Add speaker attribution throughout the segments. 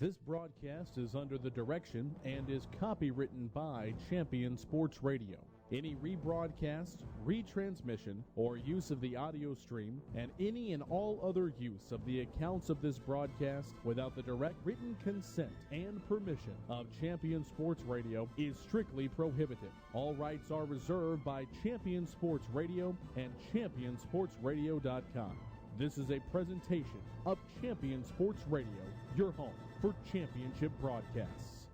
Speaker 1: This broadcast is under the direction and is copywritten by Champion Sports Radio. Any rebroadcast, retransmission, or use of the audio stream, and any and all other use of the accounts of this broadcast without the direct written consent and permission of Champion Sports Radio is strictly prohibited. All rights are reserved by Champion Sports Radio and ChampionSportsRadio.com. This is a presentation of Champion Sports Radio, your home for championship broadcasts.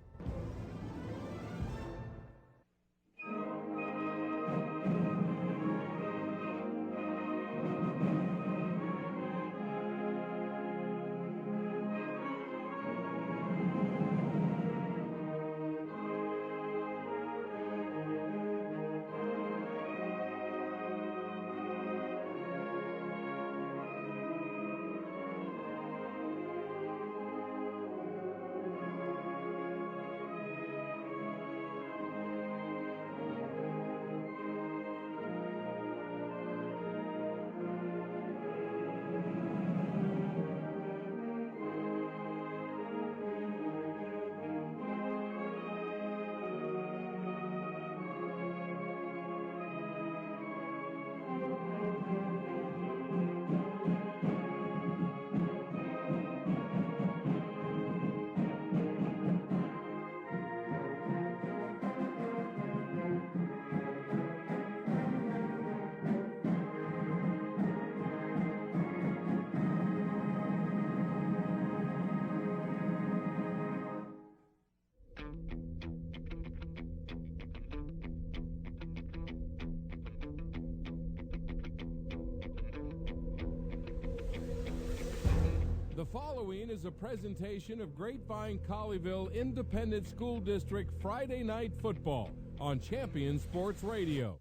Speaker 2: The following is a presentation of Grapevine-Colleyville Independent School District Friday Night Football on Champion Sports Radio.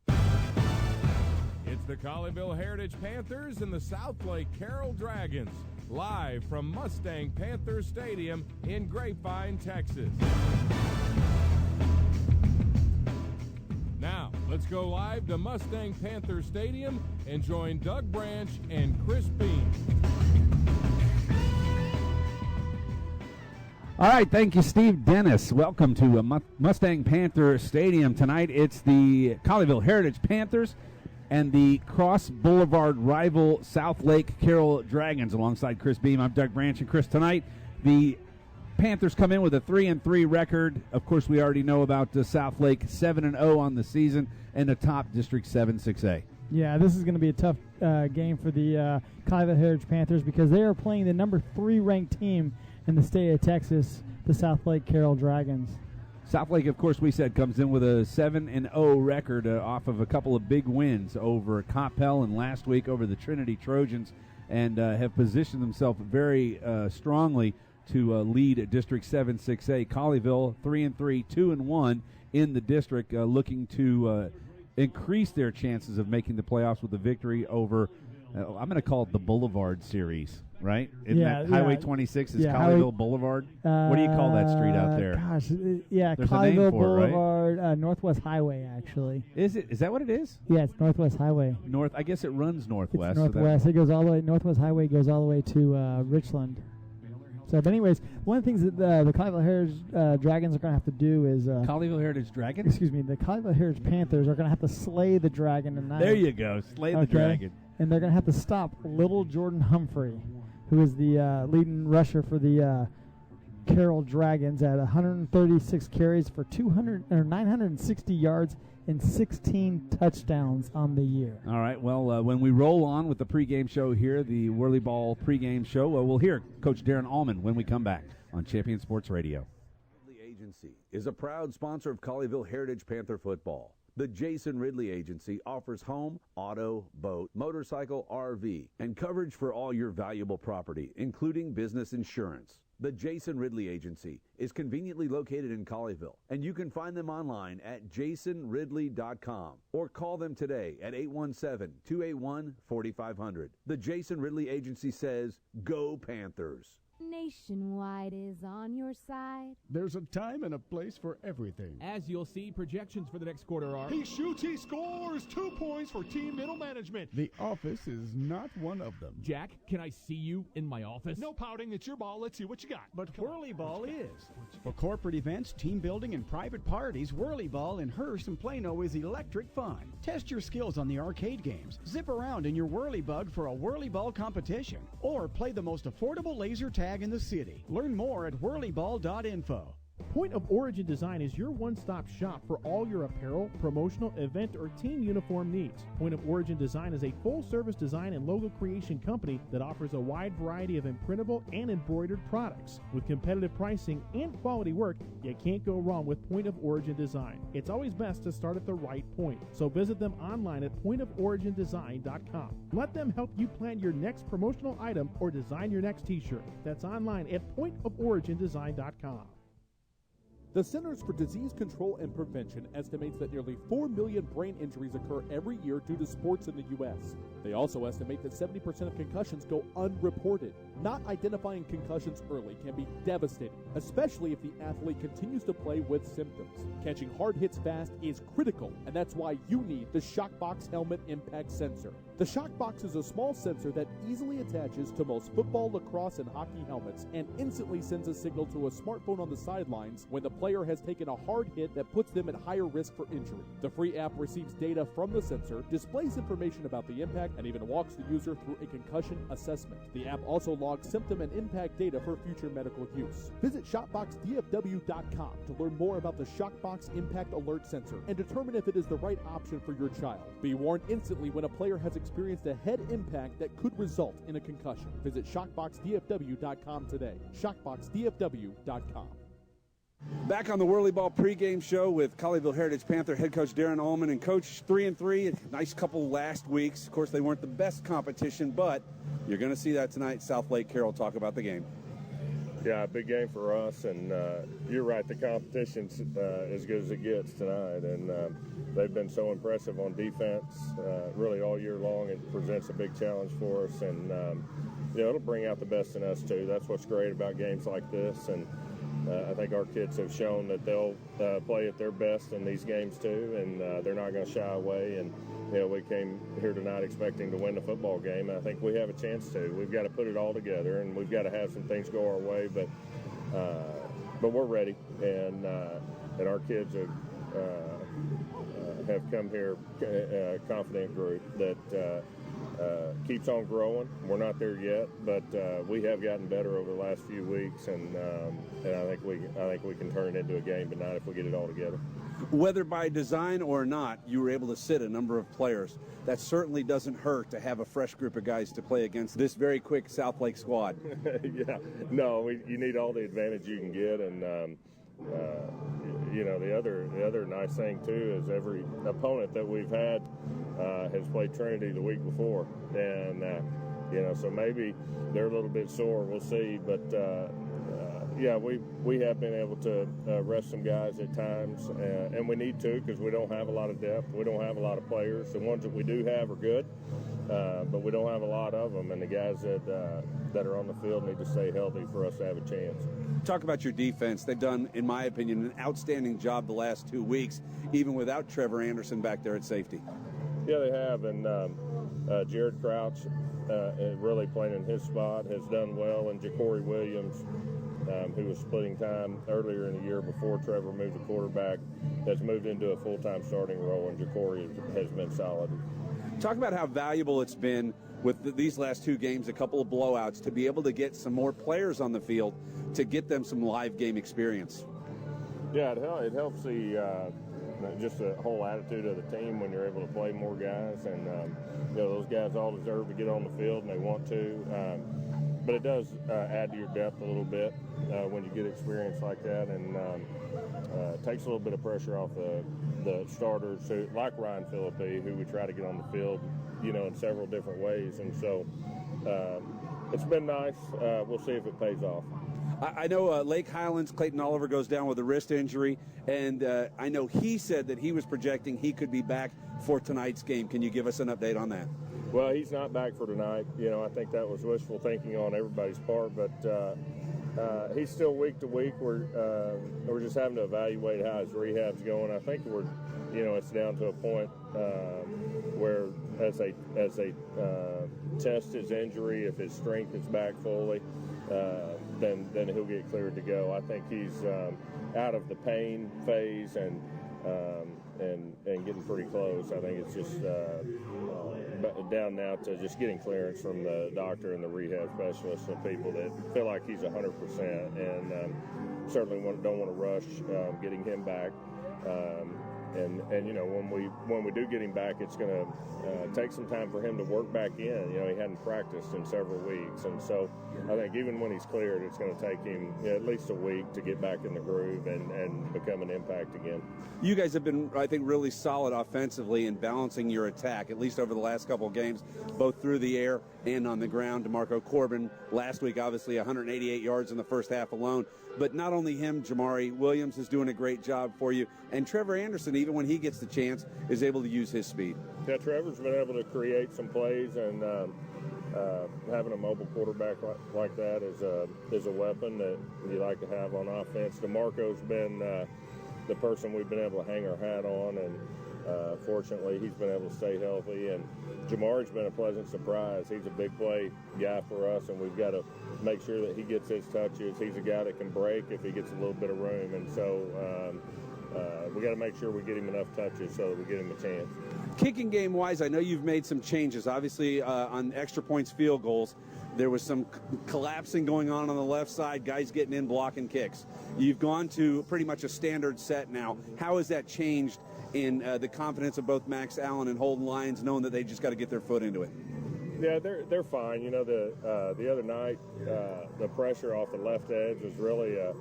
Speaker 2: It's the Colleyville Heritage Panthers and the Southlake Carroll Dragons, live from Mustang Panther Stadium in Grapevine, Texas. Now, let's go live to Mustang Panther Stadium and join Doug Branch and Chris Beam.
Speaker 3: All right, thank you, Steve Dennis. Welcome to Mustang Panther Stadium tonight. It's the Colleyville Heritage Panthers and the Cross Boulevard rival Southlake Carroll Dragons. Alongside Chris Beam, I'm Doug Branch. And Chris, tonight the Panthers come in with a 3-3 record. Of course, we already know about Southlake 7-0 on the season and a top District 7-6A.
Speaker 4: Yeah, this is going to be a tough game for the Colleyville Heritage Panthers because they are playing the number 3 ranked team in the state of Texas, the Southlake Carroll Dragons.
Speaker 3: Southlake, of course, we said, comes in with a 7-0 record off of a couple of big wins over Coppell and last week over the Trinity Trojans, and have positioned themselves very strongly to lead District 7-6A. Colleyville 3-3, 2-1 in the district, looking to increase their chances of making the playoffs with a victory over, I'm going to call it the Boulevard Series. Right? Isn't that Highway 26 is Colleyville Boulevard? What do you call that street out there?
Speaker 4: There's Colleyville Boulevard, right? Northwest Highway, actually.
Speaker 3: Is it? Is that what it is?
Speaker 4: Yeah, it's Northwest Highway.
Speaker 3: I guess it runs northwest.
Speaker 4: It's northwest. So it goes all the way. Northwest Highway goes all the way to Richland. So, but anyways, one of the things that the Colleyville Heritage Dragons are going to have to do is
Speaker 3: Colleyville Heritage Dragons.
Speaker 4: Excuse me, the Colleyville Heritage Panthers are going to have to slay the dragon tonight.
Speaker 3: There you go, slay the dragon.
Speaker 4: And they're going to have to stop little Jordan Humphrey, who is the leading rusher for the Carroll Dragons at 136 carries for 960 yards and 16 touchdowns on the year.
Speaker 3: All right, well, when we roll on with the pregame show here, the Whirly Ball pregame show, we'll hear Coach Darren Allman when we come back on Champion Sports Radio.
Speaker 5: The agency is a proud sponsor of Colleyville Heritage Panther football. The Jason Ridley Agency offers home, auto, boat, motorcycle, RV, and coverage for all your valuable property, including business insurance. The Jason Ridley Agency is conveniently located in Colleyville, and you can find them online at jasonridley.com or call them today at 817-281-4500. The Jason Ridley Agency says, Go Panthers!
Speaker 6: Nationwide is on your side.
Speaker 7: There's a time and a place for everything.
Speaker 8: As you'll see, projections for the next quarter are...
Speaker 9: He shoots, he scores! 2 points for team middle management.
Speaker 7: The office is not one of them.
Speaker 8: Jack, can I see you in my office?
Speaker 9: No pouting, it's your ball. Let's see what you got.
Speaker 10: But Whirly Ball is. For corporate events, team building, and private parties, Whirly Ball in Hearst and Plano is electric fun. Test your skills on the arcade games. Zip around in your Whirly Bug for a Whirly Ball competition. Or play the most affordable laser tag in the city. Learn more at whirlyball.info.
Speaker 11: Point of Origin Design is your one-stop shop for all your apparel, promotional, event, or team uniform needs. Point of Origin Design is a full-service design and logo creation company that offers a wide variety of imprintable and embroidered products. With competitive pricing and quality work, you can't go wrong with Point of Origin Design. It's always best to start at the right point, so visit them online at pointoforigindesign.com. Let them help you plan your next promotional item or design your next t-shirt. That's online at pointoforigindesign.com.
Speaker 1: The Centers for Disease Control and Prevention estimates that nearly 4 million brain injuries occur every year due to sports in the U.S. They also estimate that 70% of concussions go unreported. Not identifying concussions early can be devastating, especially if the athlete continues to play with symptoms. Catching hard hits fast is critical, and that's why you need the Shockbox Helmet Impact Sensor. The Shockbox is a small sensor that easily attaches to most football, lacrosse, and hockey helmets and instantly sends a signal to a smartphone on the sidelines when the player has taken a hard hit that puts them at higher risk for injury. The free app receives data from the sensor, displays information about the impact, and even walks the user through a concussion assessment. The app also logs symptom and impact data for future medical use. Visit ShopboxDFW.com to learn more about the Shockbox Impact Alert Sensor and determine if it is the right option for your child. Be warned instantly when a player has experienced a head impact that could result in a concussion. Visit ShockboxDFW.com today. ShockboxDFW.com.
Speaker 5: Back on the Whirly Ball pregame show with Colleyville Heritage Panther head coach Darren Ullman and coach 3-3. A nice couple last weeks. Of course, they weren't the best competition, but you're going to see that tonight. Southlake, Carroll, talk about the game.
Speaker 12: Yeah, big game for us, and you're right, the competition's as good as it gets tonight, and they've been so impressive on defense really all year long. It presents a big challenge for us, and it'll bring out the best in us too. That's what's great about games like this, and I think our kids have shown that they'll play at their best in these games too, and they're not going to shy away. And we came here tonight expecting to win the football game, and I think we have a chance to. We've got to put it all together, and we've got to have some things go our way. But we're ready, and our kids have come here a confident group that keeps on growing. We're not there yet, but we have gotten better over the last few weeks, and I think we can turn it into a game tonight if we get it all together.
Speaker 5: Whether by design or not, you were able to sit a number of players. That certainly doesn't hurt to have a fresh group of guys to play against this very quick Southlake squad.
Speaker 12: Yeah, no, you need all the advantage you can get, and the other nice thing too is every opponent that we've had has played Trinity the week before, and so maybe they're a little bit sore. We'll see, but we have been able to rest some guys at times, and we need to because we don't have a lot of depth. We don't have a lot of players. The ones that we do have are good, but we don't have a lot of them, and the guys that are on the field need to stay healthy for us to have a chance.
Speaker 5: Talk about your defense. They've done, in my opinion, an outstanding job the last 2 weeks, even without Trevor Anderson back there at safety.
Speaker 12: Yeah, they have, and Jared Crouch, really playing in his spot, has done well, and Ja'Cory Williams, who was splitting time earlier in the year before Trevor moved to quarterback, has moved into a full-time starting role, and Ja'Cory has been solid.
Speaker 5: Talk about how valuable it's been with these last 2 games, a couple of blowouts, to be able to get some more players on the field to get them some live game experience.
Speaker 12: Yeah, it helps just the whole attitude of the team when you're able to play more guys, and those guys all deserve to get on the field and they want to. But it does add to your depth a little bit when you get experience like that, and it takes a little bit of pressure off the starters, who, like Ryan Philippi, who we try to get on the field, in several different ways. And so it's been nice. We'll see if it pays off.
Speaker 5: I know Lake Highlands, Clayton Oliver goes down with a wrist injury, and I know he said that he was projecting he could be back for tonight's game. Can you give us an update on that?
Speaker 12: Well, he's not back for tonight. I think that was wishful thinking on everybody's part, but he's still week to week. We're just having to evaluate how his rehab's going. I think it's down to a point where as they test his injury, if his strength is back fully, then he'll get cleared to go. I think he's out of the pain phase and getting pretty close. I think it's just down now to just getting clearance from the doctor and the rehab specialist and people that feel like he's 100%, and certainly don't want to rush getting him back. And when we do get him back, it's going to take some time for him to work back in. He hadn't practiced in several weeks, and so I think even when he's cleared, it's going to take him at least a week to get back in the groove and become an impact again.
Speaker 5: You guys have been, I think, really solid offensively in balancing your attack, at least over the last couple of games, both through the air and on the ground. DeMarco Corbin last week, obviously 188 yards in the first half alone. But not only him, Jamari Williams is doing a great job for you. And Trevor Anderson, even when he gets the chance, is able to use his speed.
Speaker 12: Yeah, Trevor's been able to create some plays, and having a mobile quarterback like that is a weapon that you like to have on offense. DeMarco's been the person we've been able to hang our hat on, and fortunately he's been able to stay healthy. And Jamari's been a pleasant surprise. He's a big play guy for us, and we've got to make sure that he gets his touches. He's a guy that can break if he gets a little bit of room, and so we got to make sure we get him enough touches so that we get him a chance.
Speaker 5: Kicking game-wise, I know you've made some changes. Obviously, on extra points field goals, there was some collapsing going on the left side, guys getting in, blocking kicks. You've gone to pretty much a standard set now. How has that changed in the confidence of both Max Allen and Holden Lyons, knowing that they just got to get their foot into it?
Speaker 12: Yeah, they're fine. The other night, the pressure off the left edge was really a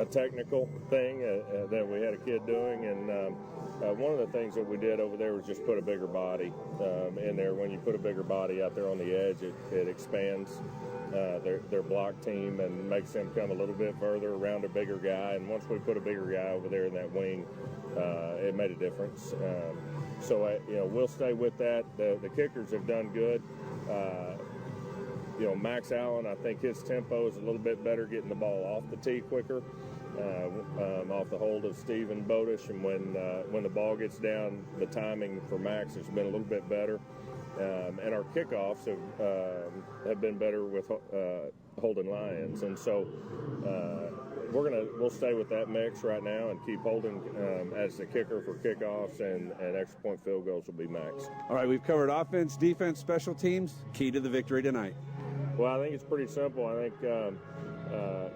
Speaker 12: technical thing that we had a kid doing, and one of the things that we did over there was just put a bigger body in there. When you put a bigger body out there on the edge, it expands their block team and makes them come a little bit further around a bigger guy. And once we put a bigger guy over there in that wing, it made a difference. So we'll stay with that. The kickers have done good. Max Allen, I think his tempo is a little bit better, getting the ball off the tee quicker, off the hold of Stephen Bodish. And when the ball gets down, the timing for Max has been a little bit better. And our kickoffs have been better with Holden Lyons. And so we'll stay with that mix right now and keep Holden as the kicker for kickoffs, and extra point field goals will be Max.
Speaker 5: All right, we've covered offense, defense, special teams. Key to the victory tonight.
Speaker 12: Well, I think it's pretty simple. I think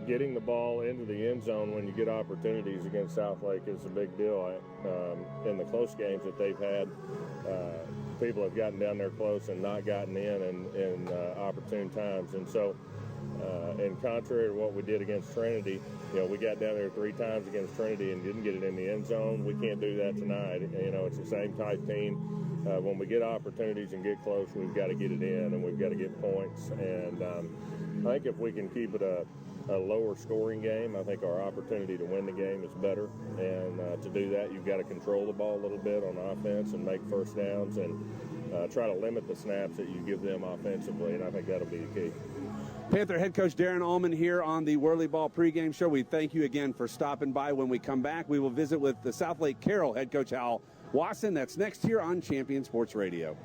Speaker 12: getting the ball into the end zone when you get opportunities against Southlake is a big deal. In the close games that they've had, people have gotten down there close and not gotten in opportune times. And so, in contrary to what we did against Trinity, we got down there 3 times against Trinity and didn't get it in the end zone. We can't do that tonight. It's the same type team. When we get opportunities and get close, we've got to get it in, and we've got to get points. And I think if we can keep it a lower scoring game, I think our opportunity to win the game is better. And to do that, you've got to control the ball a little bit on offense and make first downs and try to limit the snaps that you give them offensively, and I think that'll be the key.
Speaker 5: Panther head coach Darren Allman here on the Whirly Ball pregame show. We thank you again for stopping by. When we come back, we will visit with the Southlake Carroll head coach Hal Wasson. That's next here on Champion Sports Radio.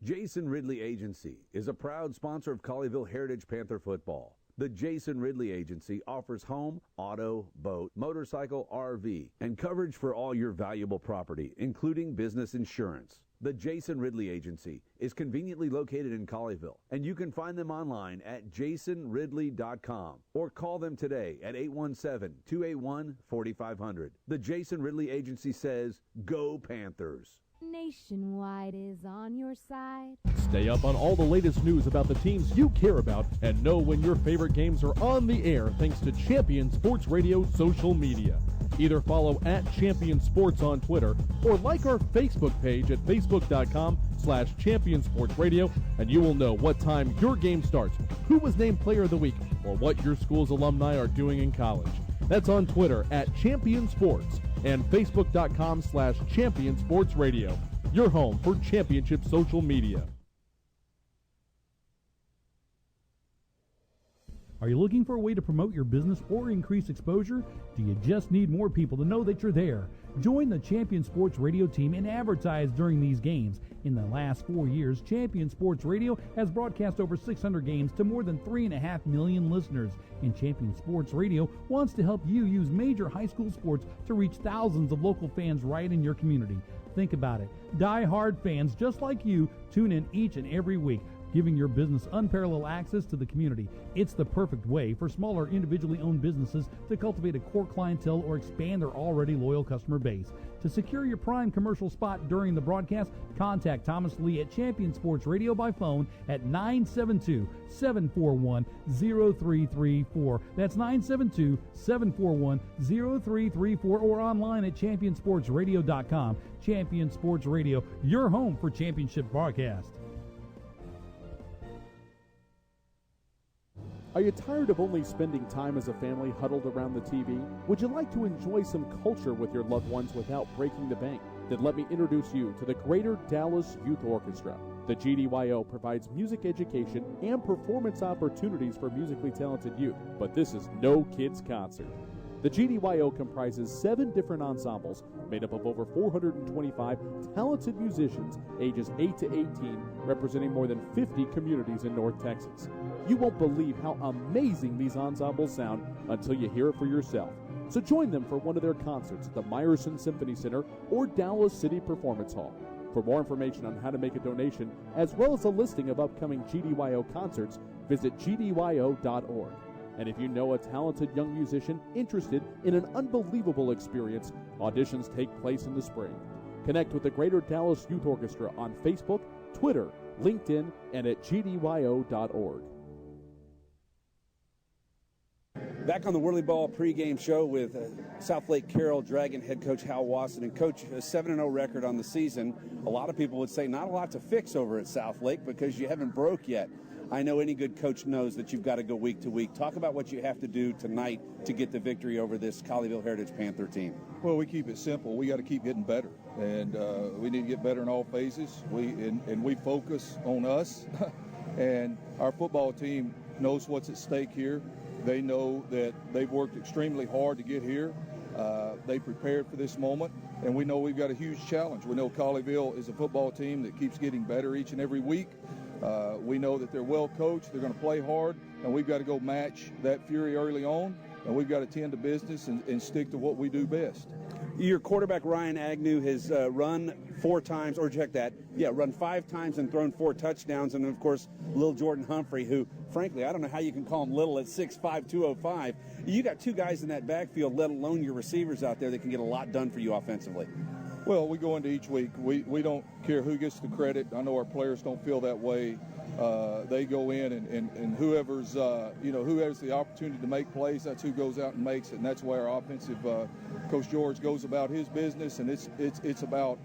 Speaker 5: Jason Ridley Agency is a proud sponsor of Colleyville Heritage Panther football. The Jason Ridley Agency offers home, auto, boat, motorcycle, RV, and coverage for all your valuable property, including business insurance. The Jason Ridley Agency is conveniently located in Colleyville, and you can find them online at jasonridley.com or call them today at 817-281-4500. The Jason Ridley Agency says, go Panthers.
Speaker 6: Nationwide is on your side.
Speaker 1: Stay up on all the latest news about the teams you care about and know when your favorite games are on the air thanks to Champion Sports Radio social media. Either follow at Champion Sports on Twitter or like our Facebook page at facebook.com/Champion Sports Radio, and you will know what time your game starts, who was named Player of the Week, or what your school's alumni are doing in college. That's on Twitter at Champion Sports and facebook.com/Champion Sports Radio, your home for championship social media.
Speaker 13: Are you looking for a way to promote your business or increase exposure? Do you just need more people to know that you're there? Join the Champion Sports Radio team and advertise during these games. In the last 4 years, Champion Sports Radio has broadcast over 600 games to more than 3.5 million listeners. And Champion Sports Radio wants to help you use major high school sports to reach thousands of local fans right in your community. Think about it. Die-hard fans just like you tune in each and every week, giving your business unparalleled access to the community. It's the perfect way for smaller individually owned businesses to cultivate a core clientele or expand their already loyal customer base. To secure your prime commercial spot during the broadcast, contact Thomas Lee at Champion Sports Radio by phone at 972-741-0334. That's 972-741-0334 or online at championsportsradio.com. Champion Sports Radio, your home for championship broadcast.
Speaker 1: Are you tired of only spending time as a family huddled around the TV? Would you like to enjoy some culture with your loved ones without breaking the bank? Then let me introduce you to the Greater Dallas Youth Orchestra. The GDYO provides music education and performance opportunities for musically talented youth, but this is no kids' concert. The GDYO comprises 7 different ensembles made up of over 425 talented musicians ages 8 to 18, representing more than 50 communities in North Texas. You won't believe how amazing these ensembles sound until you hear it for yourself. So join them for one of their concerts at the Meyerson Symphony Center or Dallas City Performance Hall. For more information on how to make a donation, as well as a listing of upcoming GDYO concerts, visit gdyo.org. And if you know a talented young musician interested in an unbelievable experience, auditions take place in the spring. Connect with the Greater Dallas Youth Orchestra on Facebook, Twitter, LinkedIn, and at gdyo.org.
Speaker 5: Back on the Whirly Ball pregame show with Southlake Carroll Dragon head coach Hal Wasson. And coach, a 7-0 record on the season. A lot of people would say not a lot to fix over at Southlake because you haven't broke yet. I know any good coach knows that you've got to go week to week. Talk about what you have to do tonight to get the victory over this Colleyville Heritage Panther team.
Speaker 14: Well, we keep it simple. We got to keep getting better, and we need to get better in all phases. We focus on us, and our football team knows what's at stake here. They know that they've worked extremely hard to get here. They prepared for this moment, and we know we've got a huge challenge. We know Colleyville is a football team that keeps getting better each and every week. We know that they're well coached, they're going to play hard, and we've got to go match that fury early on, and we've got to tend to business and stick to what we do best.
Speaker 5: Your quarterback, Ryan Agnew, has run 4 times, or check that, run 5 times and thrown 4 touchdowns, and, of course, little Jordan Humphrey, who, frankly, I don't know how you can call him little at 6'5", 205. You got 2 guys in that backfield, let alone your receivers out there that can get a lot done for you offensively.
Speaker 14: Well, we go into each week. We don't care who gets the credit. I know our players don't feel that way. They go in and whoever's who has the opportunity to make plays, that's who goes out and makes it. And that's why our offensive Coach George goes about his business. And it's about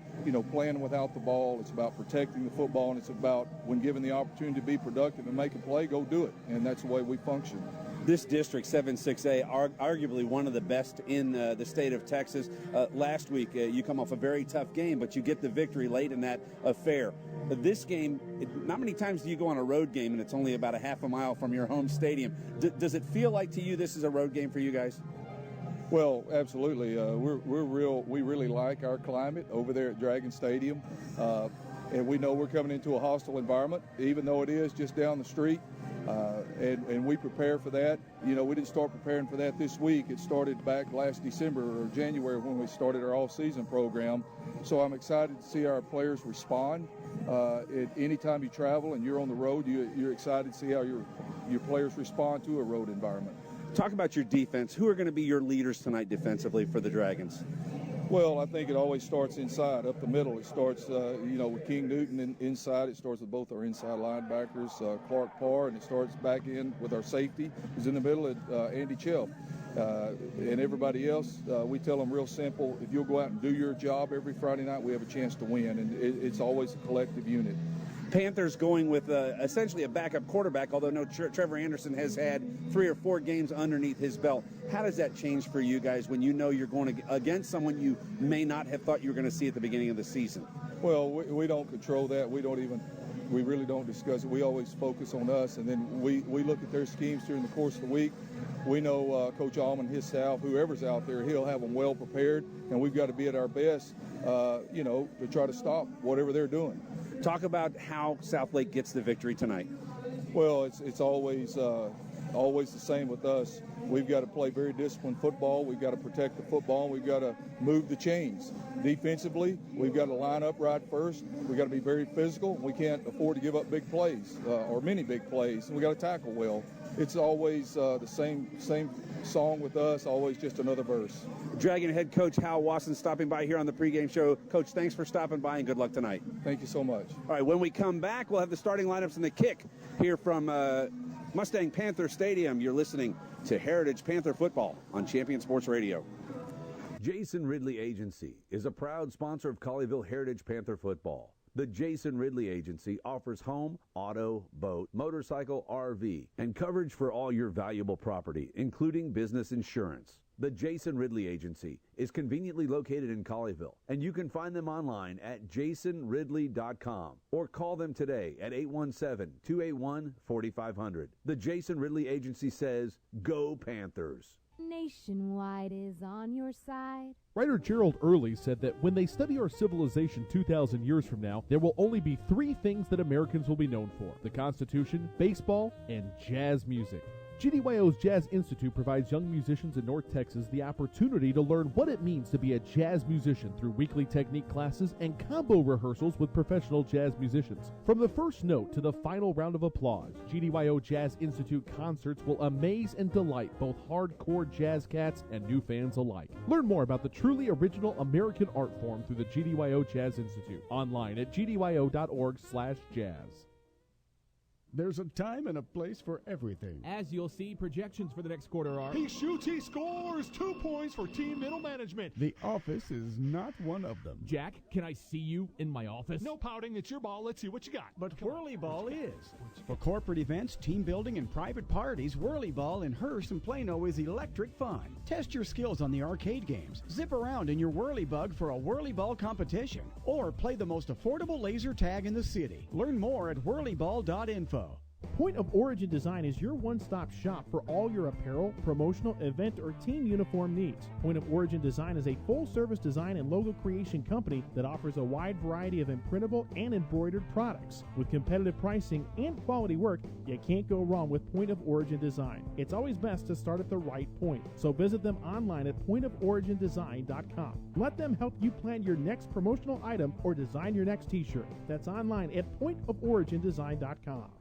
Speaker 14: playing without the ball. It's about protecting the football, and it's about when given the opportunity to be productive and make a play, go do it. And that's the way we function.
Speaker 5: This district, 7-6A, arguably one of the best in the state of Texas. Last week, you come off a very tough game, but you get the victory late in that affair. This game, not many times do you go on a road game, and it's only about a half a mile from your home stadium. Does it feel like to you this is a road game for you guys?
Speaker 14: Well, absolutely. We really like our climate over there at Dragon Stadium, and we know we're coming into a hostile environment, even though it is just down the street. And we prepare for that. We didn't start preparing for that this week. It started back last December or January when we started our all-season program. So I'm excited to see our players respond. Anytime you travel and you're on the road, you're excited to see how your players respond to a road environment.
Speaker 5: Talk about your defense. Who are going to be your leaders tonight defensively for the Dragons?
Speaker 14: Well, I think it always starts inside, up the middle. It starts, with King Newton inside. It starts with both our inside linebackers, Clark Parr, and it starts back in with our safety, who's in the middle, Andy Chell. And everybody else, we tell them real simple, if you'll go out and do your job every Friday night, we have a chance to win. And it's always a collective unit.
Speaker 5: Panthers going with essentially a backup quarterback, although Trevor Anderson has had 3 or 4 games underneath his belt. How does that change for you guys when you know you're going against someone you may not have thought you were going to see at the beginning of the season?
Speaker 14: Well, we don't control that. We don't even we really don't discuss it. We always focus on us, and then we look at their schemes during the course of the week. We know Coach Allman, his staff, whoever's out there, he'll have them well prepared, and we've got to be at our best, to try to stop whatever they're doing.
Speaker 15: Talk about how Southlake gets the victory tonight.
Speaker 14: Well, it's always the same with us. We've got to play very disciplined football. We've got to protect the football. We've got to move the chains. Defensively, we've got to line up right first. We've got to be very physical. We can't afford to give up big plays or many big plays. And we've got to tackle well. It's always the same song with us, always just another verse.
Speaker 15: Dragon head coach Hal Wasson stopping by here on the pregame show. Coach, thanks for stopping by and good luck tonight.
Speaker 14: Thank you so much.
Speaker 15: All right, when we come back, we'll have the starting lineups and the kick here from Mustang Panther Stadium. You're listening to Heritage Panther Football on Champion Sports Radio.
Speaker 5: Jason Ridley Agency is a proud sponsor of Colleyville Heritage Panther Football. The Jason Ridley Agency offers home, auto, boat, motorcycle, RV, and coverage for all your valuable property, including business insurance. The Jason Ridley Agency is conveniently located in Colleyville, and you can find them online at jasonridley.com or call them today at 817-281-4500. The Jason Ridley Agency says, Go Panthers!
Speaker 6: Nationwide is on your side.
Speaker 1: Writer Gerald Early said that when they study our civilization 2,000 years from now, there will only be three things that Americans will be known for: the Constitution, baseball, and jazz music. GDYO's Jazz Institute provides young musicians in North Texas the opportunity to learn what it means to be a jazz musician through weekly technique classes and combo rehearsals with professional jazz musicians. From the first note to the final round of applause, GDYO Jazz Institute concerts will amaze and delight both hardcore jazz cats and new fans alike. Learn more about the truly original American art form through the GDYO Jazz Institute online at gdyo.org/jazz.
Speaker 7: There's a time and a place for everything.
Speaker 8: As you'll see, projections for the next quarter are...
Speaker 9: He shoots, he scores! 2 points for team middle management.
Speaker 7: The office is not one of them.
Speaker 8: Jack, can I see you in my office?
Speaker 9: No pouting, it's your ball. Let's see what you got.
Speaker 10: But Whirly Ball is. For corporate events, team building, and private parties, Whirly Ball in Hearst and Plano is electric fun. Test your skills on the arcade games. Zip around in your Whirly Bug for a Whirly Ball competition. Or play the most affordable laser tag in the city. Learn more at whirlyball.info.
Speaker 11: Point of Origin Design is your one-stop shop for all your apparel, promotional, event, or team uniform needs. Point of Origin Design is a full-service design and logo creation company that offers a wide variety of imprintable and embroidered products. With competitive pricing and quality work, you can't go wrong with Point of Origin Design. It's always best to start at the right point, so visit them online at pointoforigindesign.com. Let them help you plan your next promotional item or design your next t-shirt. That's online at pointoforigindesign.com.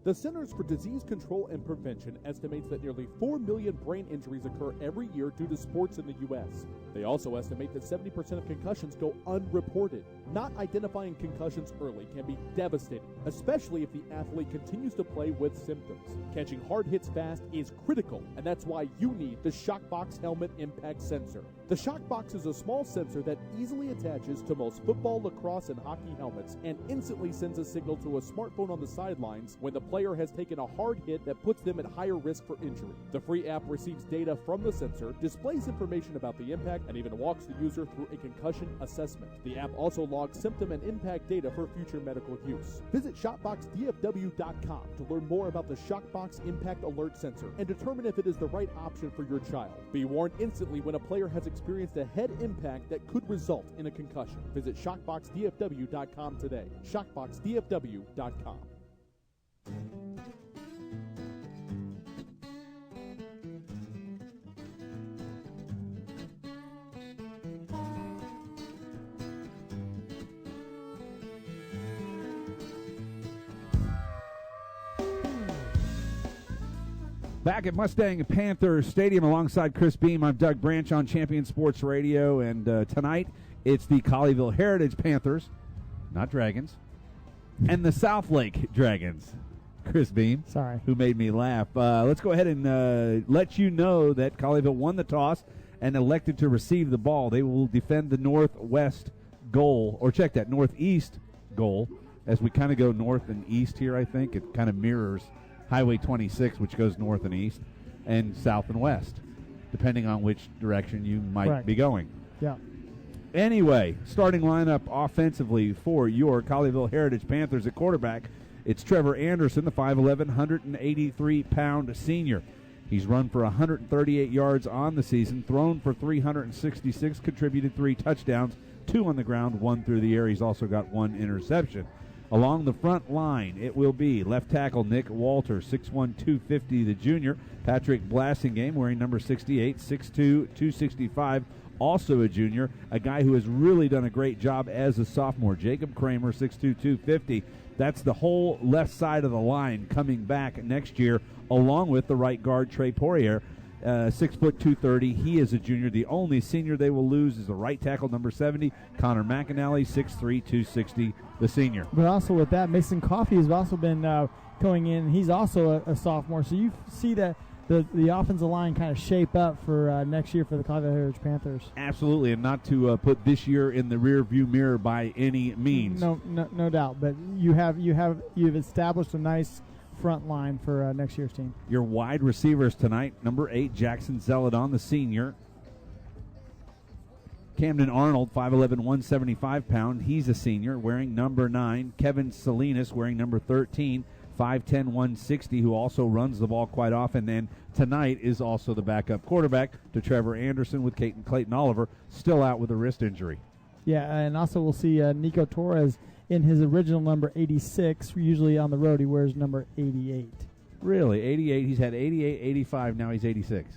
Speaker 1: The Centers for Disease Control and Prevention estimates that nearly 4 million brain injuries occur every year due to sports in the U.S. They also estimate that 70% of concussions go unreported. Not identifying concussions early can be devastating, especially if the athlete continues to play with symptoms. Catching hard hits fast is critical, and that's why you need the Shockbox Helmet Impact Sensor. The Shockbox is a small sensor that easily attaches to most football, lacrosse, and hockey helmets and instantly sends a signal to a smartphone on the sidelines when the player has taken a hard hit that puts them at higher risk for injury. The free app receives data from the sensor, displays information about the impact, and even walks the user through a concussion assessment. The app also logs symptom and impact data for future medical use. Visit ShopboxDFW.com to learn more about the Shockbox Impact Alert Sensor and determine if it is the right option for your child. Be warned instantly when a player has experienced a head impact that could result in a concussion. Visit ShockboxDFW.com today. ShockboxDFW.com.
Speaker 3: Back at Mustang Panther Stadium alongside Chris Beam, I'm Doug Branch on Champion Sports Radio, and tonight it's the Colleyville Heritage Panthers, not Dragons, and the Southlake Dragons. Chris Beam,
Speaker 4: sorry,
Speaker 3: who made me laugh. Let's go ahead and let you know that Colleyville won the toss and elected to receive the ball. They will defend the northwest goal, or check that, northeast goal, as we kind of go north and east here, I think. It kind of mirrors Highway 26, which goes north and east, and south and west, depending on which direction you might be going.
Speaker 4: Yeah.
Speaker 3: Anyway, starting lineup offensively for your Colleyville Heritage Panthers at quarterback, it's Trevor Anderson, the 5'11", 183-pound senior. He's run for 138 yards on the season, thrown for 366, contributed 3 touchdowns, 2 on the ground, 1 through the air. He's also got 1 interception. Along the front line, it will be left tackle Nick Walter, 6'1", 250, the junior. Patrick Blassingame, wearing number 68, 6'2", 265, also a junior. A guy who has really done a great job as a sophomore, Jacob Kramer, 6'2", 250. That's the whole left side of the line coming back next year, along with the right guard, Trey Poirier, 6', 230. He is a junior. The only senior they will lose is the right tackle, number 70, Connor McAnally, 6'3", 260, the senior.
Speaker 4: But also with that, Mason Coffey has also been going in. He's also a sophomore. So you see that the offensive line kind of shape up for next year for the Colleyville Heritage Panthers.
Speaker 3: Absolutely, and not to put this year in the rear view mirror by any means.
Speaker 4: No doubt. But you've established a nice front line for next year's team.
Speaker 3: Your wide receivers tonight, number 8, Jackson Zeladon, the senior. Camden Arnold, 5'11", 175-pound. He's a senior, wearing number 9. Kevin Salinas, wearing number 13, 5'10", 160, who also runs the ball quite often. And tonight is also the backup quarterback to Trevor Anderson, with Clayton Oliver still out with a wrist injury.
Speaker 4: Yeah, and also we'll see Nico Torres in his original number 86. Usually on the road he wears number 88.
Speaker 3: Really? 88? He's had 88, 85, now he's 86.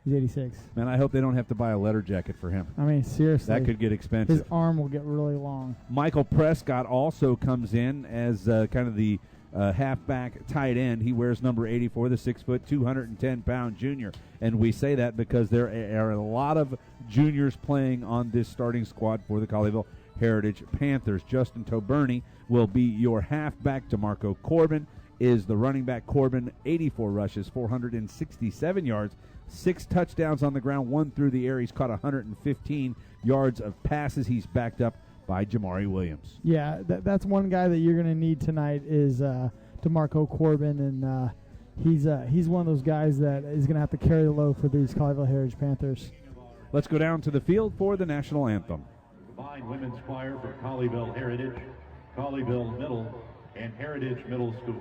Speaker 4: He's 86.
Speaker 3: Man, I hope they don't have to buy a letter jacket for him.
Speaker 4: I mean, seriously.
Speaker 3: That could get expensive.
Speaker 4: His arm will get really long.
Speaker 3: Michael Prescott also comes in as kind of the halfback tight end. He wears number 84, the 6', 210-pound junior. And we say that because there are a lot of juniors playing on this starting squad for the Colleyville Heritage Panthers. Justin Toberny will be your halfback. DeMarco Corbin is the running back. Corbin, 84 rushes, 467 yards, 6 touchdowns on the ground, 1 through the air. He's caught 115 yards of passes. He's backed up by Jamari Williams.
Speaker 4: Yeah, that's one guy that you're going to need tonight is DeMarco Corbin, and he's one of those guys that is going to have to carry the load for these Colleyville Heritage Panthers.
Speaker 3: Let's go down to the field for the national anthem.
Speaker 16: Combined women's choir for Colleyville Heritage, Colleyville Middle, and Heritage Middle School.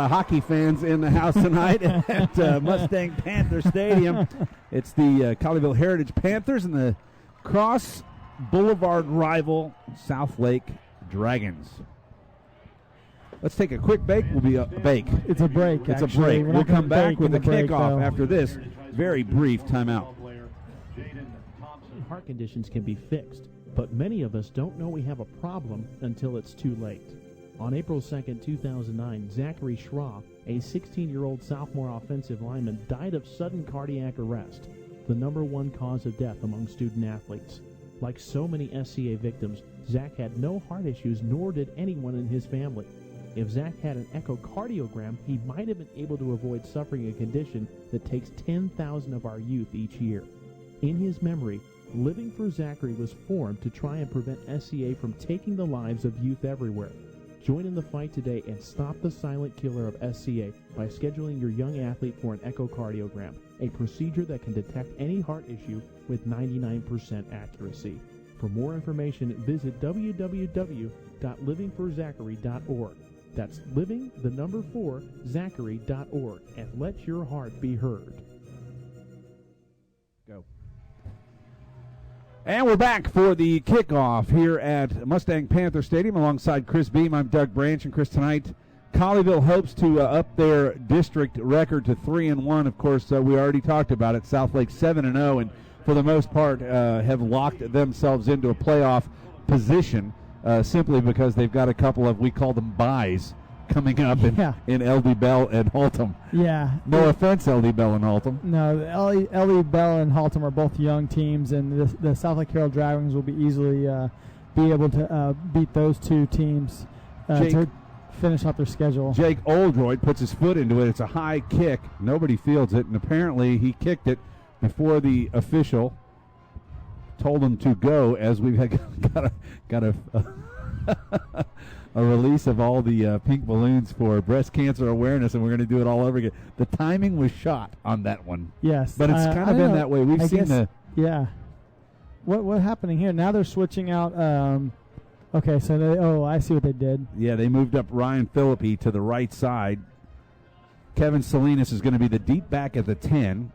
Speaker 3: Hockey fans in the house tonight at Mustang Panther Stadium. It's the Colleyville Heritage Panthers and the Cross Boulevard rival Southlake Dragons. Let's take a quick break. We'll be
Speaker 4: It's a break.
Speaker 3: It's
Speaker 4: actually.
Speaker 3: a break.
Speaker 4: We're
Speaker 3: We'll
Speaker 4: not gonna
Speaker 3: come back
Speaker 4: break
Speaker 3: with
Speaker 4: in
Speaker 3: a
Speaker 4: the break,
Speaker 3: kickoff
Speaker 4: though.
Speaker 3: after this very brief timeout.
Speaker 11: Heart conditions can be fixed, but many of us don't know we have a problem until it's too late. On April 2nd, 2009, Zachary Schraw, a 16-year-old sophomore offensive lineman, died of sudden cardiac arrest, the #1 cause of death among student athletes. Like so many SCA victims, Zach had no heart issues, nor did anyone in his family. If Zach had an echocardiogram, he might have been able to avoid suffering a condition that takes 10,000 of our youth each year. In his memory, Living for Zachary was formed to try and prevent SCA from taking the lives of youth everywhere. Join in the fight today and stop the silent killer of SCA by scheduling your young athlete for an echocardiogram, a procedure that can detect any heart issue with 99% accuracy. For more information, visit www.livingforzachary.org. That's living4zachary.org, and let your heart be heard.
Speaker 3: Go. And we're back for the kickoff here at Mustang Panther Stadium alongside Chris Beam. I'm Doug Branch, and Chris, tonight Colleyville hopes to up their district record to 3-1. Of course, we already talked about it. Southlake 7-0, and for the most part have locked themselves into a playoff position simply because they've got a couple of, we call them byes, coming up in LD Bell and Haltom.
Speaker 4: Yeah.
Speaker 3: No offense, LD Bell and Haltom.
Speaker 4: No, LD Bell and Haltom are both young teams, and the Southlake Carroll Dragons will be easily be able to beat those two teams to finish out their schedule.
Speaker 3: Jake Oldroyd puts his foot into it. It's a high kick. Nobody fields it, and apparently he kicked it before the official told him to go, as we've got a release of all the pink balloons for breast cancer awareness, and we're going to do it all over again. The timing was shot on that one.
Speaker 4: Yes.
Speaker 3: But it's kind of been that way. We've seen the...
Speaker 4: Yeah. What's happening here? Now they're switching out... okay, so I see what they did.
Speaker 3: Yeah, they moved up Ryan Philippi to the right side. Kevin Salinas is going to be the deep back at the 10.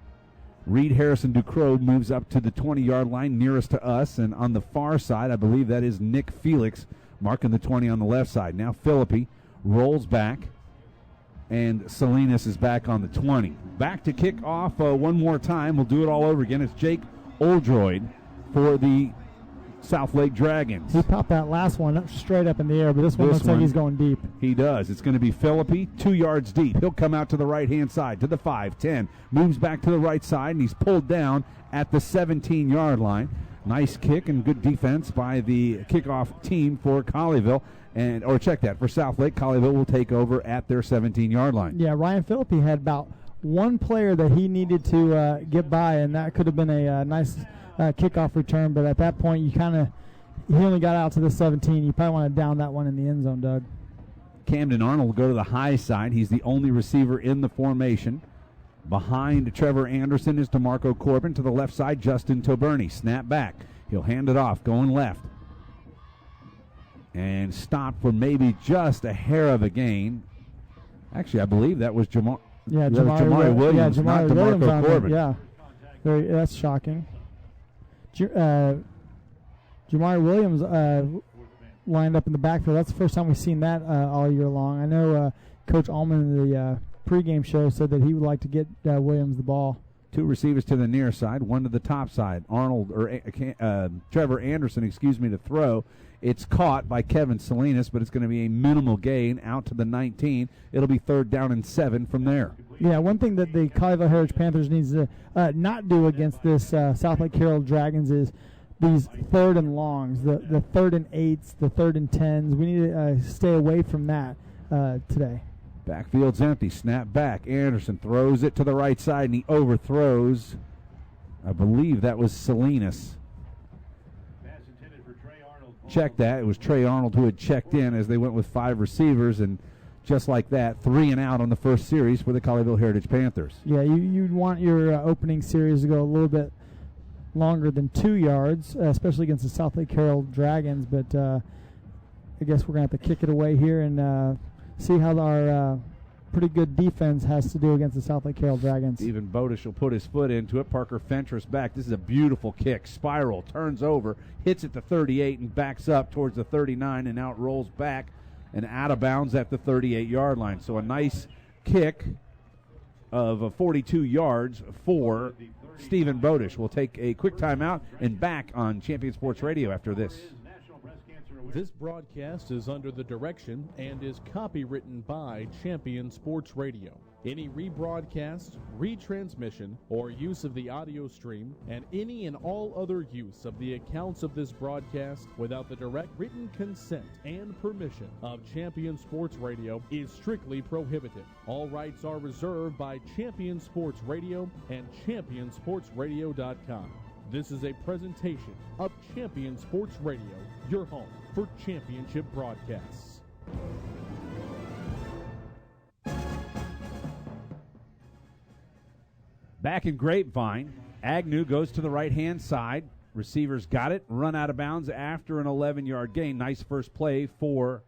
Speaker 3: Reed Harrison Ducrot moves up to the 20-yard line nearest to us, and on the far side, I believe that is Nick Felix marking the 20 on the left side. Now Philippi rolls back, and Salinas is back on the 20. Back to kick off one more time. We'll do it all over again. It's Jake Oldroyd for the Southlake Dragons.
Speaker 4: He popped that last one up straight up in the air, but this one looks like he's going deep.
Speaker 3: He does. It's going to be Philippi, 2 yards deep. He'll come out to the right-hand side, to the 5, 10. Moves back to the right side, and he's pulled down at the 17-yard line. Nice kick and good defense by the kickoff team for Colleyville. For Southlake. Colleyville will take over at their 17-yard line.
Speaker 4: Yeah, Ryan Philippi had about one player that he needed to get by, and that could have been a nice kickoff return, but at that point he only got out to the 17. You probably want to down that one in the end zone, Doug.
Speaker 3: Camden Arnold will go to the high side. He's the only receiver in the formation. Behind Trevor Anderson is DeMarco Corbin. To the left side, Justin Toberny. Snap back. He'll hand it off, going left. And stop for maybe just a hair of a gain. Actually, I believe that was Jamari Williams, not DeMarco Corbin.
Speaker 4: Yeah, that's shocking. Jamari Williams lined up in the backfield. That's the first time we've seen that all year long. I know Coach Allman in the pregame show said that he would like to get Williams the ball.
Speaker 3: 2 receivers to the near side, 1 to the top side. Trevor Anderson, to throw. It's caught by Kevin Salinas, but it's going to be a minimal gain out to the 19. It'll be 3rd down and 7 from there.
Speaker 4: Yeah, one thing that the Colleyville Heritage Panthers needs to not do against this Southlake Carroll Dragons is these 3rd and longs, the 3rd and 8s, the 3rd and 10s. We need to stay away from that today.
Speaker 3: Backfield's empty. Snap back. Anderson throws it to the right side, and he overthrows. I believe that was Salinas. Check that. It was Trey Arnold who had checked in as they went with 5 receivers, and just like that, 3 and out on the first series for the Colleyville Heritage Panthers.
Speaker 4: Yeah, you'd want your opening series to go a little bit longer than 2 yards, especially against the Southlake Carroll Dragons, but I guess we're going to have to kick it away here and see how our pretty good defense has to do against the Southlake Carroll Dragons.
Speaker 3: Stephen Bodish will put his foot into it. Parker Fentress back. This is a beautiful kick. Spiral, turns over, hits at the 38 and backs up towards the 39 and out rolls back and out of bounds at the 38-yard line. So a nice kick of 42 yards for Stephen Bodish. We'll take a quick timeout and back on Champion Sports Radio after this.
Speaker 1: This broadcast is under the direction and is copywritten by Champion Sports Radio. Any rebroadcast, retransmission, or use of the audio stream, and any and all other use of the accounts of this broadcast without the direct written consent and permission of Champion Sports Radio is strictly prohibited. All rights are reserved by Champion Sports Radio and ChampionSportsRadio.com. This is a presentation of Champion Sports Radio, your home for championship broadcasts.
Speaker 3: Back in Grapevine, Agnew goes to the right-hand side. Receivers got it, run out of bounds after an 11-yard gain. Nice first play for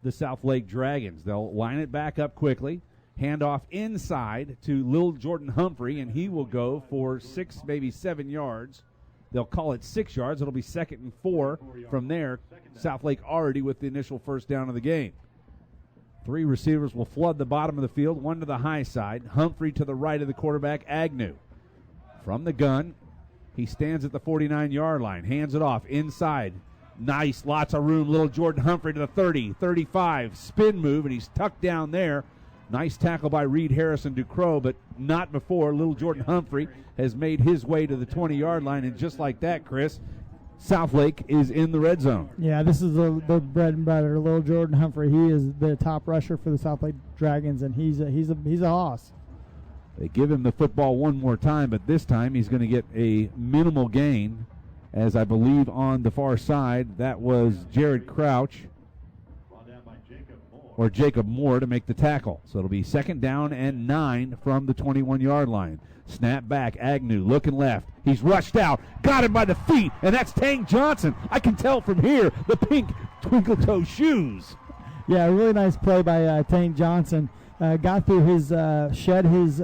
Speaker 3: the Southlake Dragons. They'll line it back up quickly. Hand off inside to Lil Jordan Humphrey, and he will go for 6, maybe 7 yards. They'll call it 6 yards. It'll be 2nd and 4 from there. Southlake already with the initial first down of the game. 3 receivers will flood the bottom of the field, 1 to the high side. Humphrey to the right of the quarterback, Agnew. From the gun, he stands at the 49-yard line, hands it off inside. Nice, lots of room. Little Jordan Humphrey to the 30, 35, spin move, and he's tucked down there. Nice tackle by Reed Harrison Ducrow, but not before Little Jordan Humphrey has made his way to the 20-yard line, and just like that, Chris, Southlake is in the red zone.
Speaker 4: Yeah, this is the bread and butter. Little Jordan Humphrey, he is the top rusher for the Southlake Dragons, and he's a hoss.
Speaker 3: They give him the football one more time, but this time he's going to get a minimal gain, as I believe on the far side that was Jared Crouch or Jacob Moore to make the tackle. So it'll be 2nd down and 9 from the 21-yard line. Snap back, Agnew looking left. He's rushed out, got him by the feet, and that's Tank Johnson. I can tell from here, the pink twinkle-toe shoes.
Speaker 4: Yeah, a really nice play by Tank Johnson. Got through his, shed his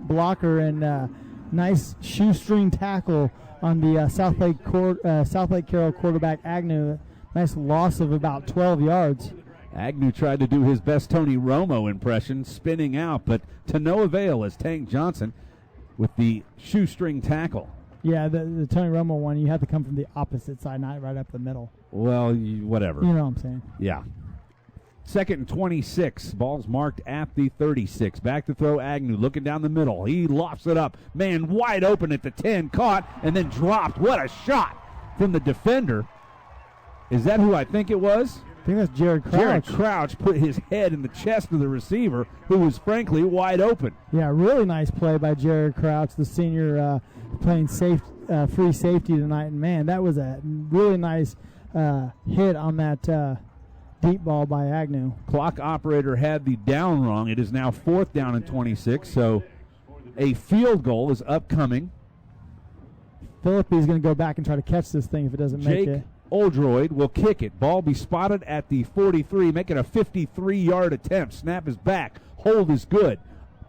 Speaker 4: blocker, and nice shoestring tackle on the Southlake Carroll quarterback Agnew. Nice loss of about 12 yards.
Speaker 3: Agnew tried to do his best Tony Romo impression, spinning out, but to no avail as Tank Johnson with the shoestring tackle.
Speaker 4: Yeah, the Tony Romo one, you have to come from the opposite side, not right up the middle.
Speaker 3: Well, whatever.
Speaker 4: You know what I'm saying.
Speaker 3: Yeah. 2nd and 26. Ball's marked at the 36. Back to throw, Agnew looking down the middle. He lofts it up. Man wide open at the 10. Caught and then dropped. What a shot from the defender. Is that who I think it was?
Speaker 4: I think that's Jared Crouch.
Speaker 3: Jared Crouch put his head in the chest of the receiver, who was frankly wide open.
Speaker 4: Yeah, really nice play by Jared Crouch, the senior, playing free safety tonight. And, man, that was a really nice hit on that deep ball by Agnew.
Speaker 3: Clock operator had the down wrong. It is now 4th down and 26, so a field goal is upcoming.
Speaker 4: Phillippe's going to go back and try to catch this thing if it doesn't make it.
Speaker 3: Oldroyd will kick it. Ball be spotted at the 43, making a 53-yard attempt. Snap is back. Hold is good.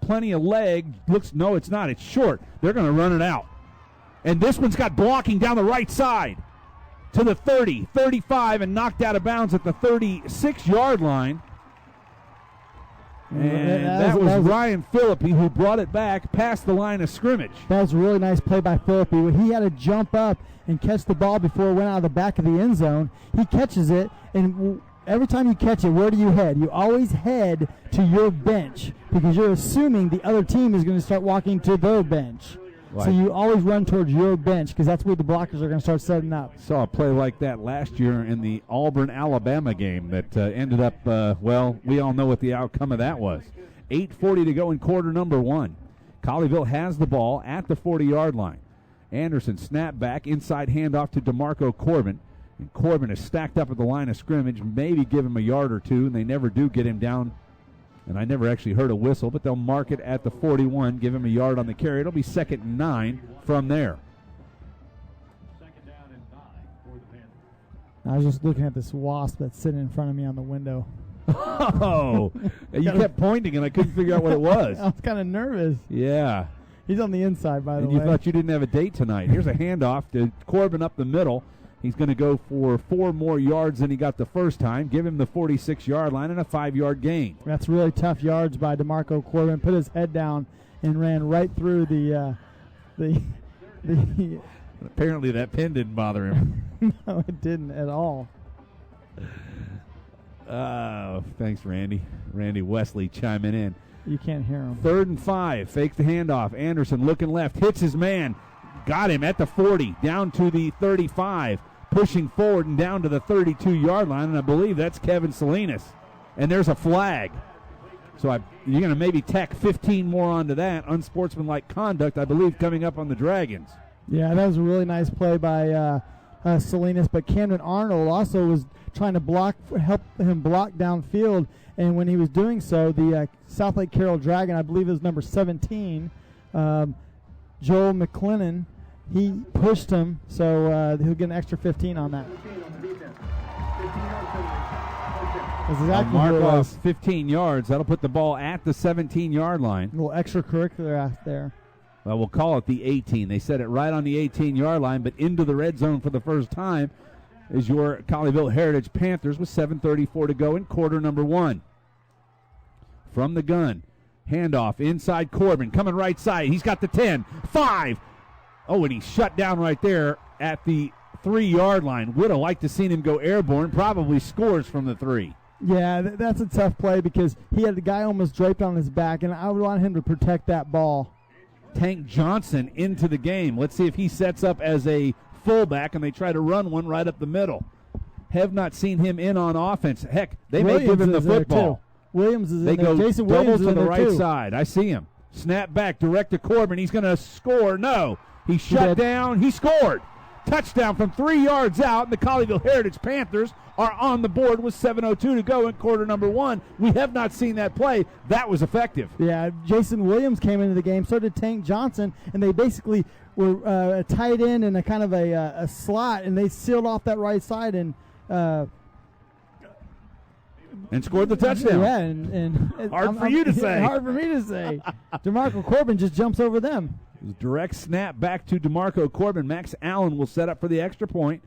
Speaker 3: Plenty of leg. No, it's not. It's short. They're going to run it out. And this one's got blocking down the right side to the 30, 35, and knocked out of bounds at the 36-yard line. And that was Ryan Phillippe who brought it back past the line of scrimmage.
Speaker 4: That was a really nice play by Phillippe. He had to jump up and catch the ball before it went out of the back of the end zone. He catches it, and every time you catch it, where do you head? You always head to your bench because you're assuming the other team is going to start walking to their bench. Right. So you always run towards your bench because that's where the blockers are going to start setting up.
Speaker 3: Saw a play like that last year in the Auburn-Alabama game that ended up, we all know what the outcome of that was. 8:40 to go in quarter number 1. Colleyville has the ball at the 40-yard line. Anderson snap back, inside handoff to DeMarco Corbin. And Corbin is stacked up at the line of scrimmage, maybe give him a yard or two, and they never do get him down. And I never actually heard a whistle, but they'll mark it at the 41, give him a yard on the carry. It'll be 2nd and 9 from there.
Speaker 16: 2nd down and 9 for the Panthers.
Speaker 4: I was just looking at this wasp that's sitting in front of me on the window.
Speaker 3: Oh, you kept pointing, and I couldn't figure out what it was.
Speaker 4: I was kind of nervous.
Speaker 3: Yeah.
Speaker 4: He's on the inside, by the way.
Speaker 3: And you thought you didn't have a date tonight. Here's a handoff to Corbin up the middle. He's going to go for 4 more yards than he got the first time. Give him the 46-yard line and a 5-yard gain.
Speaker 4: That's really tough yards by DeMarco Corbin. Put his head down and ran right through the
Speaker 3: Apparently that pin didn't bother him.
Speaker 4: No, it didn't at all.
Speaker 3: Thanks, Randy. Randy Wesley chiming in.
Speaker 4: You can't hear him.
Speaker 3: 3rd and 5. Fake the handoff. Anderson looking left. Hits his man. Got him at the 40. Down to the 35. Pushing forward and down to the 32-yard line. And I believe that's Kevin Salinas. And there's a flag. So you're going to maybe tack 15 more onto that. Unsportsmanlike conduct, I believe, coming up on the Dragons.
Speaker 4: Yeah, that was a really nice play by Salinas. But Camden Arnold also was trying to help him block downfield. And when he was doing so, the Southlake Carroll Dragon, I believe it was number 17, Joel McLennan, he pushed him, so he'll get an extra 15 on that. That's exactly
Speaker 3: mark
Speaker 4: what it
Speaker 3: off
Speaker 4: was.
Speaker 3: 15 yards. That'll put the ball at the 17-yard line.
Speaker 4: A little extracurricular out there.
Speaker 3: Well, we'll call it the 18. They set it right on the 18-yard line, but into the red zone for the first time is your Colleyville Heritage Panthers with 7:34 to go in quarter number 1. From the gun, handoff inside Corbin, coming right side. He's got the 10, 5. Oh, and he's shut down right there at the 3-yard line. Would have liked to seen him go airborne. Probably scores from the 3.
Speaker 4: Yeah, that's a tough play because he had the guy almost draped on his back, and I would want him to protect that ball.
Speaker 3: Tank Johnson into the game. Let's see if he sets up as a fullback and they try to run one right up the middle. Have not seen him in on offense. Heck, they may give him the football.
Speaker 4: Williams is in
Speaker 3: they
Speaker 4: there.
Speaker 3: go
Speaker 4: Jason
Speaker 3: double
Speaker 4: Williams
Speaker 3: to
Speaker 4: in
Speaker 3: the
Speaker 4: there
Speaker 3: right
Speaker 4: too.
Speaker 3: side. I see him. Snap back, direct to Corbin. He's going to score. No. He shut down. He scored. Touchdown from 3 yards out, and the Colleyville Heritage Panthers are on the board with 7:02 to go in quarter number 1. We have not seen that play. That was effective.
Speaker 4: Yeah, Jason Williams came into the game, so did Tank Johnson, and they basically were a tight end and a kind of a slot, and they sealed off that right side and
Speaker 3: scored the touchdown.
Speaker 4: Yeah, and
Speaker 3: hard for you to say.
Speaker 4: Hard for me to say. DeMarco Corbin just jumps over them.
Speaker 3: Direct snap back to DeMarco Corbin. Max Allen will set up for the extra point.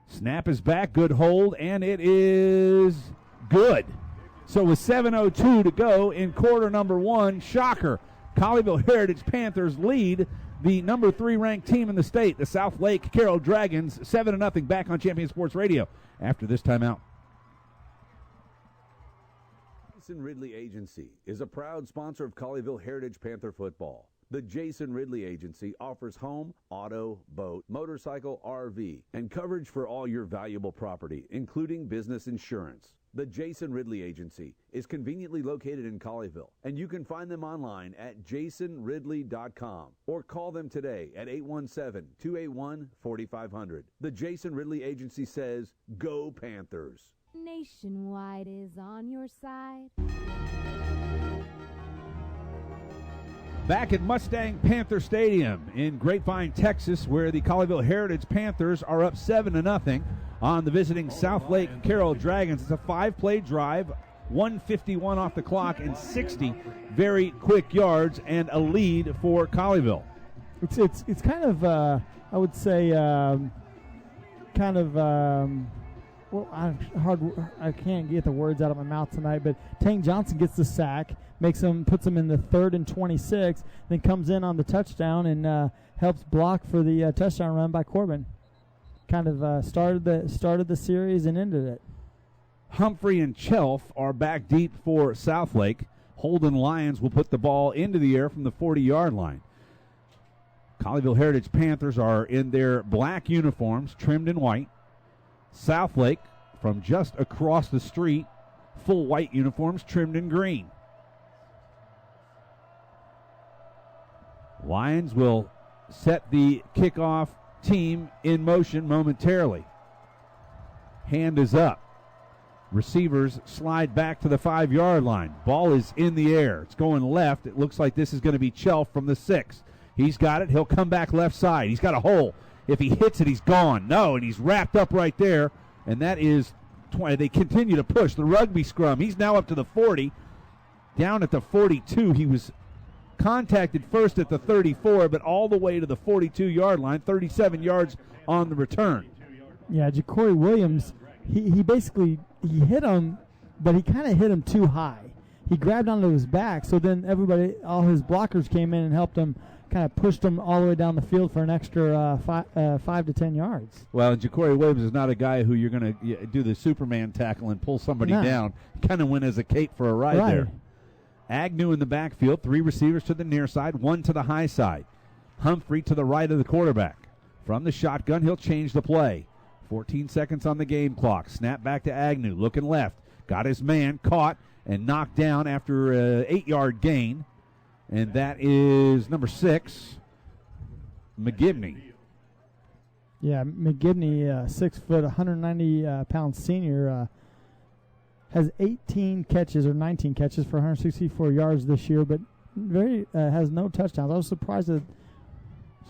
Speaker 3: Snap is back. Good hold, and it is good. So with 7:02 to go in quarter number 1, shocker. Colleyville Heritage Panthers lead the number 3 ranked team in the state, the Southlake Carroll Dragons, 7-0 back on Champion Sports Radio after this timeout.
Speaker 5: Jason Ridley Agency is a proud sponsor of Colleyville Heritage Panther football. The Jason Ridley Agency offers home, auto, boat, motorcycle, RV, and coverage for all your valuable property, including business insurance. The Jason Ridley Agency is conveniently located in Colleyville, and you can find them online at jasonridley.com or call them today at 817-281-4500. The Jason Ridley Agency says, Go Panthers!
Speaker 6: Nationwide is on your side.
Speaker 3: Back at Mustang Panther Stadium in Grapevine, Texas, where the Colleyville Heritage Panthers are up 7-0 on the visiting Southlake Carroll Dragons. It's a 5-play drive, 151 off the clock, and 60 very quick yards, and a lead for Colleyville.
Speaker 4: It's kind of I would say I can't get the words out of my mouth tonight, but Tank Johnson gets the sack, puts him in the 3rd and 26, then comes in on the touchdown and helps block for the touchdown run by Corbin. Kind of started the series and ended it.
Speaker 3: Humphrey and Chelf are back deep for Southlake. Holden Lyons will put the ball into the air from the 40-yard line. Colleyville Heritage Panthers are in their black uniforms, trimmed in white. Southlake, from just across the street, full white uniforms trimmed in green. Lions will set the kickoff team in motion momentarily. Hand is up. Receivers slide back to the 5-yard line. Ball is in the air. It's going left. It looks like this is going to be Chelf from the 6. He's got it. He'll come back left side. He's got a hole. If he hits it, he's gone. No, and he's wrapped up right there. And that is 20. They continue to push the rugby scrum. He's now up to the 40. Down at the 42. He was contacted first at the 34, but all the way to the 42-yard line, 37 yards on the return.
Speaker 4: Yeah, Ja'Cory Williams, he basically hit him, but he kind of hit him too high. He grabbed onto his back, so then all his blockers came in and helped him, kind of pushed him all the way down the field for an extra 5 to 10 yards.
Speaker 3: Well, Ja'Cory Williams is not a guy who you're going to do the Superman tackle and pull somebody down. Kind of went as a cape for a ride there. Agnew in the backfield, 3 receivers to the near side, 1 to the high side. Humphrey to the right of the quarterback. From the shotgun, he'll change the play. 14 seconds on the game clock. Snap back to Agnew, looking left. Got his man, caught, and knocked down after an 8-yard gain. And that is number 6, McGibney.
Speaker 4: Yeah, McGibney, 6 foot, 190-pound senior, has 18 catches or 19 catches for 164 yards this year, but has no touchdowns. I was surprised that.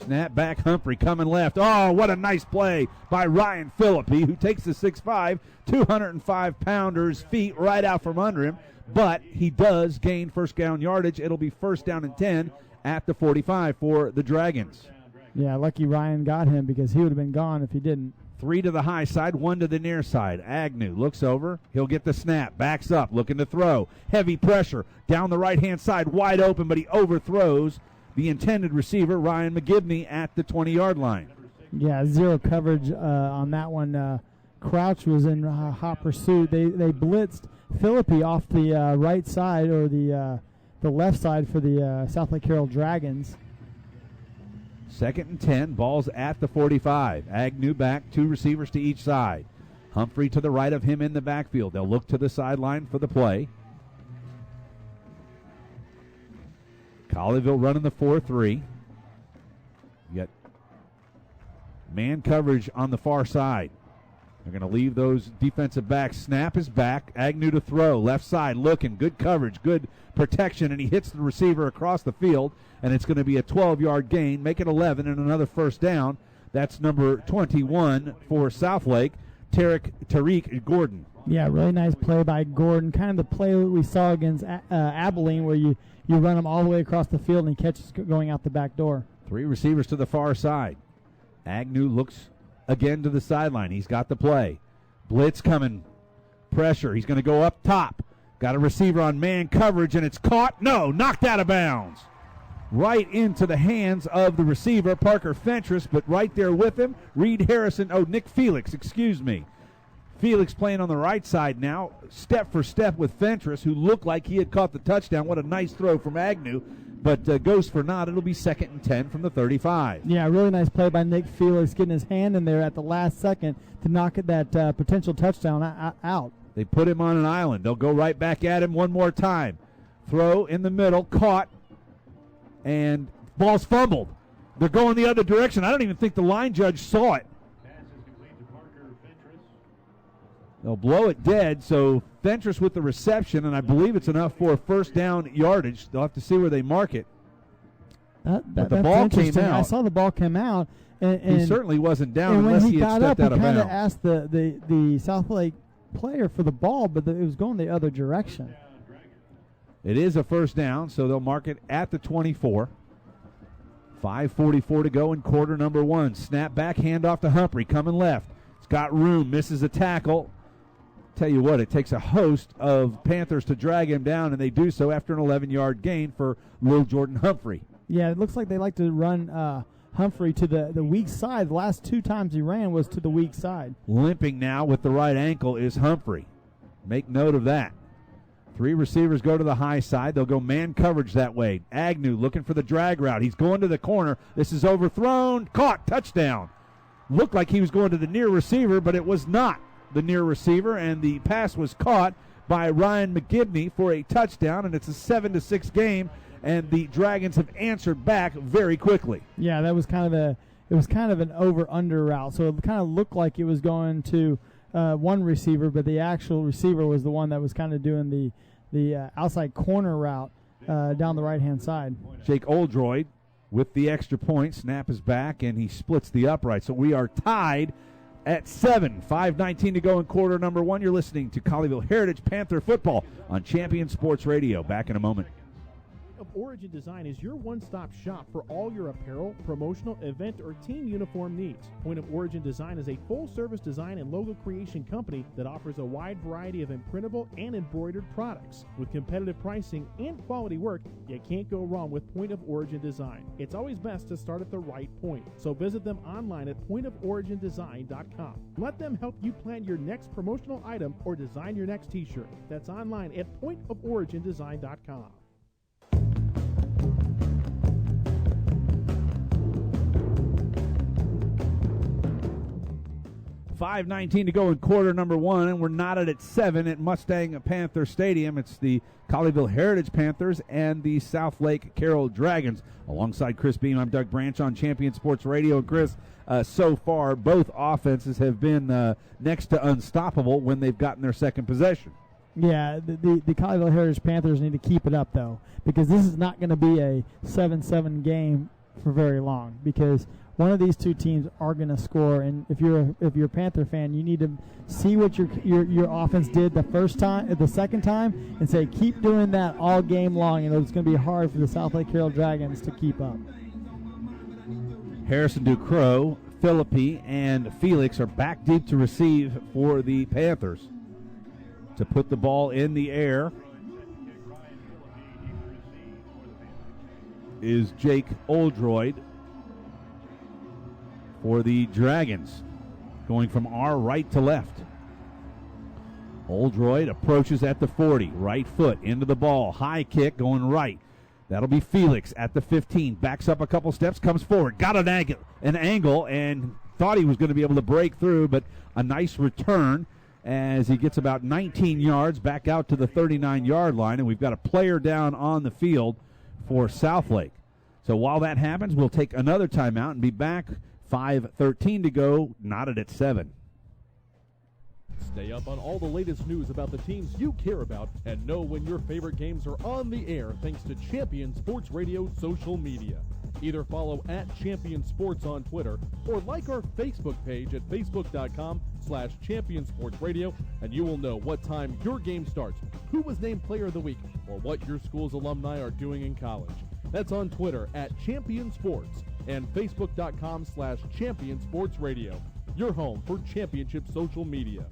Speaker 3: Snap back, Humphrey coming left. Oh, what a nice play by Ryan Philippi, who takes the 6'5", 205-pounder's feet right out from under him. But he does gain first down yardage. It'll be first down and 10 at the 45 for the Dragons.
Speaker 4: Yeah, lucky Ryan got him because he would have been gone if he didn't.
Speaker 3: 3 to the high side, 1 to the near side. Agnew looks over. He'll get the snap. Backs up, looking to throw. Heavy pressure down the right-hand side, wide open, but he overthrows the intended receiver, Ryan McGibney, at the 20-yard line.
Speaker 4: Yeah, zero coverage on that one. Crouch was in hot pursuit. They blitzed Philippi off the right side or the left side for the Southlake Carroll Dragons.
Speaker 3: 2nd and 10, ball's at the 45. Agnew back, 2 receivers to each side. Humphrey to the right of him in the backfield. They'll look to the sideline for the play. Colleyville running the 4-3. You got man coverage on the far side. They're going to leave those defensive backs. Snap is back. Agnew to throw. Left side looking. Good coverage. Good protection. And he hits the receiver across the field. And it's going to be a 12-yard gain. Make it 11 and another first down. That's number 21 for Southlake, Tariq Gordon.
Speaker 4: Yeah, really nice play by Gordon. Kind of the play that we saw against Abilene where you run him all the way across the field and he catches going out the back door.
Speaker 3: 3 receivers to the far side. Agnew looks again to the sideline. He's got the play. Blitz coming. Pressure. He's going to go up top. Got a receiver on man coverage, and it's caught. No, knocked out of bounds. Right into the hands of the receiver, Parker Fentress, but right there with him, Nick Felix, excuse me. Felix playing on the right side now, step for step with Fentress, who looked like he had caught the touchdown. What a nice throw from Agnew, but goes for naught. It'll be 2nd and 10 from the 35.
Speaker 4: Yeah, really nice play by Nick Felix, getting his hand in there at the last second to knock that potential touchdown out.
Speaker 3: They put him on an island. They'll go right back at him one more time. Throw in the middle, caught, and ball's fumbled. They're going the other direction. I don't even think the line judge saw it. They'll blow it dead, so Fentress with the reception, and I believe it's enough for first down yardage. They'll have to see where they mark it.
Speaker 4: But the ball came out. I saw the ball come out. And
Speaker 3: he certainly wasn't down unless he had stepped out of bounds.
Speaker 4: He kind of asked the Southlake player for the ball, but it was going the other direction.
Speaker 3: It is a first down, so they'll mark it at the 24. 5:44 to go in quarter number 1. Snap back, handoff to Humphrey, coming left. It's got room, misses a tackle. Tell you what, it takes a host of Panthers to drag him down, and they do so after an 11-yard gain for Lil Jordan Humphrey.
Speaker 4: Yeah, it looks like they like to run Humphrey to the weak side. The last 2 times he ran was to the weak side.
Speaker 3: Limping now with the right ankle is Humphrey. Make note of that. 3 receivers go to the high side. They'll go man coverage that way. Agnew looking for the drag route. He's going to the corner. This is overthrown. Caught. Touchdown. Looked like he was going to the near receiver, but it was not the near receiver, and the pass was caught by Ryan McGibney for a touchdown, and it's a 7-6 game, and the Dragons have answered back very quickly.
Speaker 4: Yeah, that was kind of an over-under route, so it kind of looked like it was going to one receiver, but the actual receiver was the one that was kind of doing the outside corner route down the right-hand side.
Speaker 3: Jake Oldroyd with the extra point. Snap is back, and he splits the upright. So we are tied at 7. 5:19 to go in quarter number 1. You're listening to Colleyville Heritage Panther football on Champion Sports Radio. Back in a moment.
Speaker 11: of Origin Design is your one-stop shop for all your apparel, promotional, event, or team uniform needs. Point of Origin Design is a full-service design and logo creation company that offers a wide variety of imprintable and embroidered products. With competitive pricing and quality work, you can't go wrong with Point of Origin Design. It's always best to start at the right point, so visit them online at pointoforigindesign.com. Let them help you plan your next promotional item or design your next t-shirt. That's online at pointoforigindesign.com.
Speaker 3: 5:19 to go in quarter number 1, and we're knotted at 7 at Mustang Panther Stadium. It's the Colleyville Heritage Panthers and the Southlake Carroll Dragons. Alongside Chris Beam, I'm Doug Branch on Champion Sports Radio. And Chris, so far, both offenses have been next to unstoppable when they've gotten their second possession.
Speaker 4: Yeah, the Colleyville Heritage Panthers need to keep it up, though, because this is not going to be a 7-7 game for very long, because one of these two teams are going to score, and if you're a Panther fan, you need to see what your offense did the second time, and say keep doing that all game long, and it's going to be hard for the Southlake Carroll Dragons to keep up.
Speaker 3: Harrison Ducrow, Philippi, and Felix are back deep to receive for the Panthers. To put the ball in the air is Jake Oldroyd for the Dragons, going from our right to left. Oldroyd approaches at the 40, right foot into the ball, high kick going right. That'll be Felix at the 15, backs up a couple steps, comes forward, got an angle, and thought he was going to be able to break through, but a nice return as he gets about 19 yards back out to the 39-yard line, and we've got a player down on the field for Southlake. So while that happens, we'll take another timeout and be back. 5:13 to go, knotted at 7.
Speaker 1: Stay up on all the latest news about the teams you care about and know when your favorite games are on the air thanks to Champion Sports Radio social media. Either follow @Champion Sports on Twitter or like our Facebook page at facebook.com/Champion Sports Radio, and you will know what time your game starts, who was named Player of the Week, or what your school's alumni are doing in college. That's on Twitter @Champion Sports and facebook.com/Champion Sports Radio, your home for championship social media.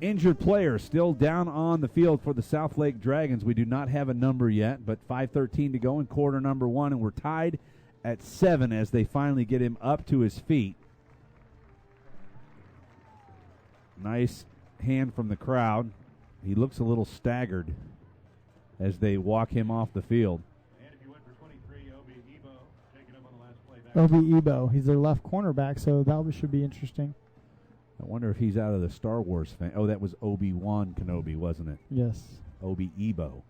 Speaker 3: Injured player still down on the field for the Southlake Dragons. We do not have a number yet, but 5:13 to go in quarter number 1, and we're tied at 7 as they finally get him up to his feet. Nice hand from the crowd. He looks a little staggered as they walk him off the field.
Speaker 4: Obi Ebo, he's their left cornerback, so that should be interesting.
Speaker 3: I wonder if he's out of the Star Wars fan. Oh, that was Obi-Wan Kenobi, wasn't it?
Speaker 4: Yes.
Speaker 3: Obi Ebo.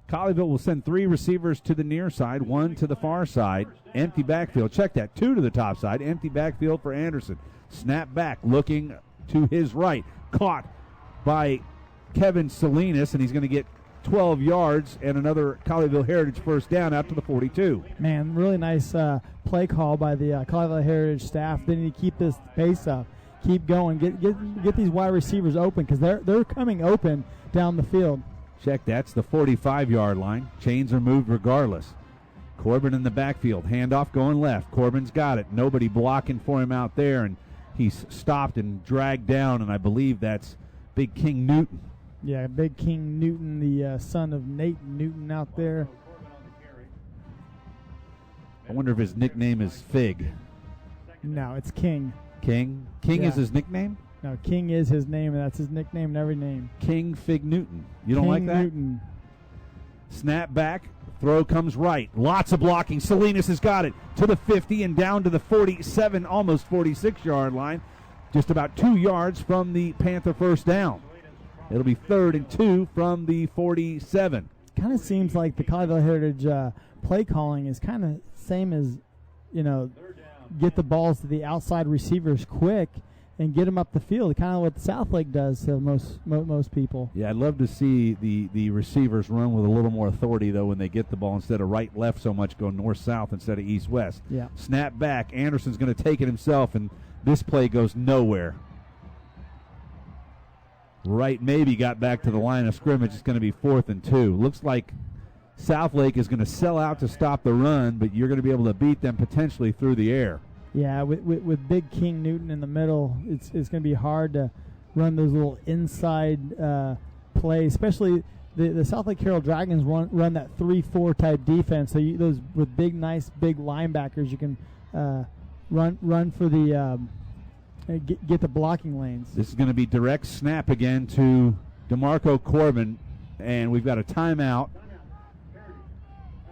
Speaker 3: Colleyville will send 3 receivers to the near side, 1 to the far side. Empty backfield. Check that. 2 to the top side. Empty backfield for Anderson. Snap back, looking to his right. Caught by Kevin Salinas, and he's going to get 12 yards and another Colleyville Heritage first down out to the 42.
Speaker 4: Man, really nice play call by the Colleyville Heritage staff. They need to keep this pace up. Keep going. Get these wide receivers open because they're coming open down the field.
Speaker 3: Check, that's the 45-yard line. Chains are moved regardless. Corbin in the backfield. Handoff going left. Corbin's got it. Nobody blocking for him out there, and he's stopped and dragged down, and I believe that's Big King Newton.
Speaker 4: Yeah, Big King Newton, the son of Nate Newton out there.
Speaker 3: I wonder if his nickname is Fig.
Speaker 4: No, it's King.
Speaker 3: King? King
Speaker 4: Yeah.
Speaker 3: is his nickname?
Speaker 4: No, King is his name, and that's his nickname in every name.
Speaker 3: King Fig Newton. You don't
Speaker 4: King
Speaker 3: like that?
Speaker 4: Newton.
Speaker 3: Snap back. Throw comes right. Lots of blocking. Salinas has got it to the 50 and down to the 47, almost 46-yard line. Just about 2 yards from the Panther first down. It'll be 3rd and 2 from the 47.
Speaker 4: Kind of seems like the Colleyville Heritage play calling is kind of same as, get the balls to the outside receivers quick and get them up the field. Kind of what Southlake does to most people.
Speaker 3: Yeah, I'd love to see the receivers run with a little more authority, though, when they get the ball instead of right-left so much, go north-south instead of east-west.
Speaker 4: Yeah.
Speaker 3: Snap back. Anderson's going to take it himself, and this play goes nowhere. Right, maybe got back to the line of scrimmage. It's going to be 4th and 2. Looks like Southlake is going to sell out to stop the run, but you're going to be able to beat them potentially through the air.
Speaker 4: Yeah, with Big King Newton in the middle, it's going to be hard to run those little inside plays, especially the Southlake Carroll Dragons run that 3-4 type defense. So those with nice big linebackers, you can run for the get the blocking lanes.
Speaker 3: This is going to be direct snap again to DeMarco Corbin, and we've got a timeout.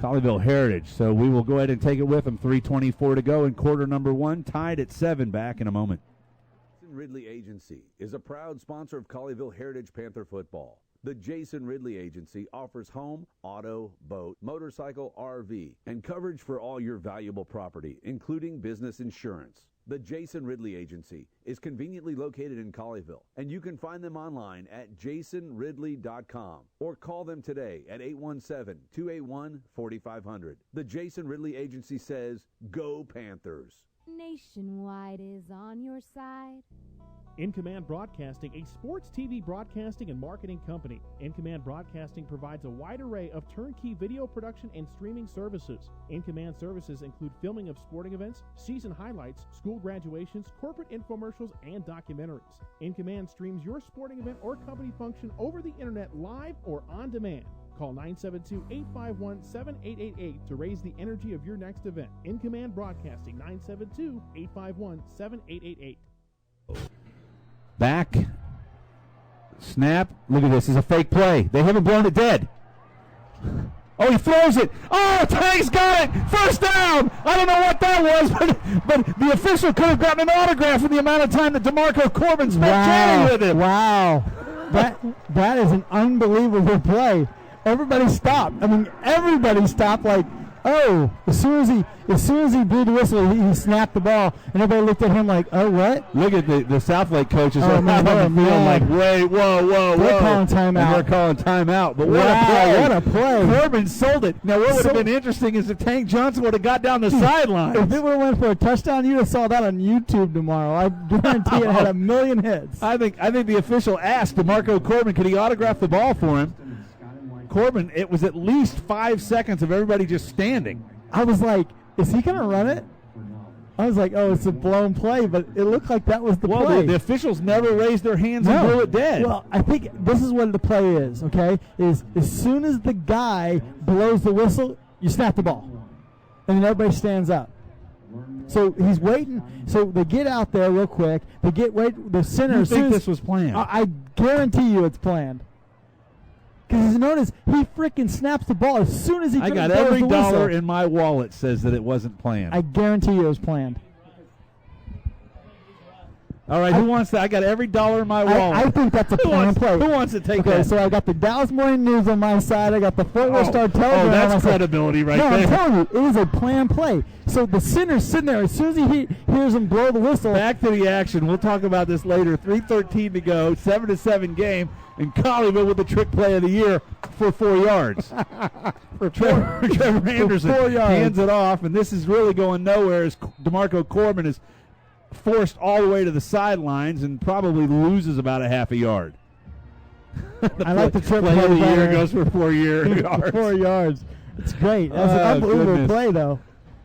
Speaker 3: Colleyville Heritage, so we will go ahead and take it with them. 3:24 to go in quarter number 1, tied at 7. Back in a moment.
Speaker 5: Ridley Agency is a proud sponsor of Colleyville Heritage Panther football. The Jason Ridley Agency offers home, auto, boat, motorcycle, RV, and coverage for all your valuable property, including business insurance. The Jason Ridley Agency is conveniently located in Colleyville, and you can find them online at jasonridley.com or call them today at 817-281-4500. The Jason Ridley Agency says, go Panthers.
Speaker 6: Nationwide is on your side.
Speaker 11: In Command Broadcasting, a sports TV broadcasting and marketing company. In Command Broadcasting provides a wide array of turnkey video production and streaming services. In Command services include filming of sporting events, season highlights, school graduations, corporate infomercials, and documentaries. In Command streams your sporting event or company function over the internet live or on demand. Call 972-851-7888 to raise the energy of your next event. In Command Broadcasting, 972-851-7888.
Speaker 3: Back. Snap. Look at this. This is a fake play. They haven't blown it dead. Oh, he throws it. Oh, Tank's got it. First down. I don't know what that was, but the official could have gotten an autograph in the amount of time that DeMarco Corbin spent chatting with him.
Speaker 4: Wow. That is an unbelievable play. Everybody stopped. I mean, everybody stopped like, oh, as soon as he blew the whistle, he snapped the ball, and everybody looked at him like, oh, what?
Speaker 3: Look at the Southlake coaches
Speaker 4: like,
Speaker 3: wait, whoa.
Speaker 4: They're calling timeout.
Speaker 3: And they're calling timeout. But what a play. Corbin sold it. Now, what would have been interesting is if Tank Johnson would have got down the sidelines.
Speaker 4: If it would have went for a touchdown, you'd have saw that on YouTube tomorrow. I guarantee it had 1 million hits.
Speaker 3: I think the official asked DeMarco Corbin, could he autograph the ball for him? Corbin, it was at least 5 seconds of everybody just standing.
Speaker 4: I was like, is he going to run it? I was like, oh, it's a blown play, but it looked like that was the play.
Speaker 3: Well, the officials never raised their hands and blew it dead.
Speaker 4: Well, I think this is what the play is, okay? Is as soon as the guy blows the whistle, you snap the ball. And then everybody stands up. So he's waiting. So they get out there real quick. The center.
Speaker 3: You think this was planned?
Speaker 4: I guarantee you it's planned. Because you notice he freaking snaps the ball as soon as he blows the whistle.
Speaker 3: I got every dollar in my wallet says that it wasn't planned.
Speaker 4: I guarantee you it was planned.
Speaker 3: All right, who wants that? I got every dollar in my wallet.
Speaker 4: I think that's a planned play.
Speaker 3: Who wants to take that?
Speaker 4: Okay, so I got the Dallas Morning News on my side. I got the Fort Worth Star Telegram.
Speaker 3: Oh, that's credibility right there.
Speaker 4: No, I'm telling you, it is a planned play. So the center's sitting there. As soon as he hears him blow the whistle.
Speaker 3: Back to the action. We'll talk about this later. 3:13 to go. 7-7 game. And Colleyville with the trick play of the year for 4 yards. Trevor Anderson hands it off, and this is really going nowhere as DeMarco Corbin is forced all the way to the sidelines and probably loses about a half a yard.
Speaker 4: I like the trick
Speaker 3: play of the year goes for 4 yards.
Speaker 4: 4 yards. It's great. That's an unbelievable play, though.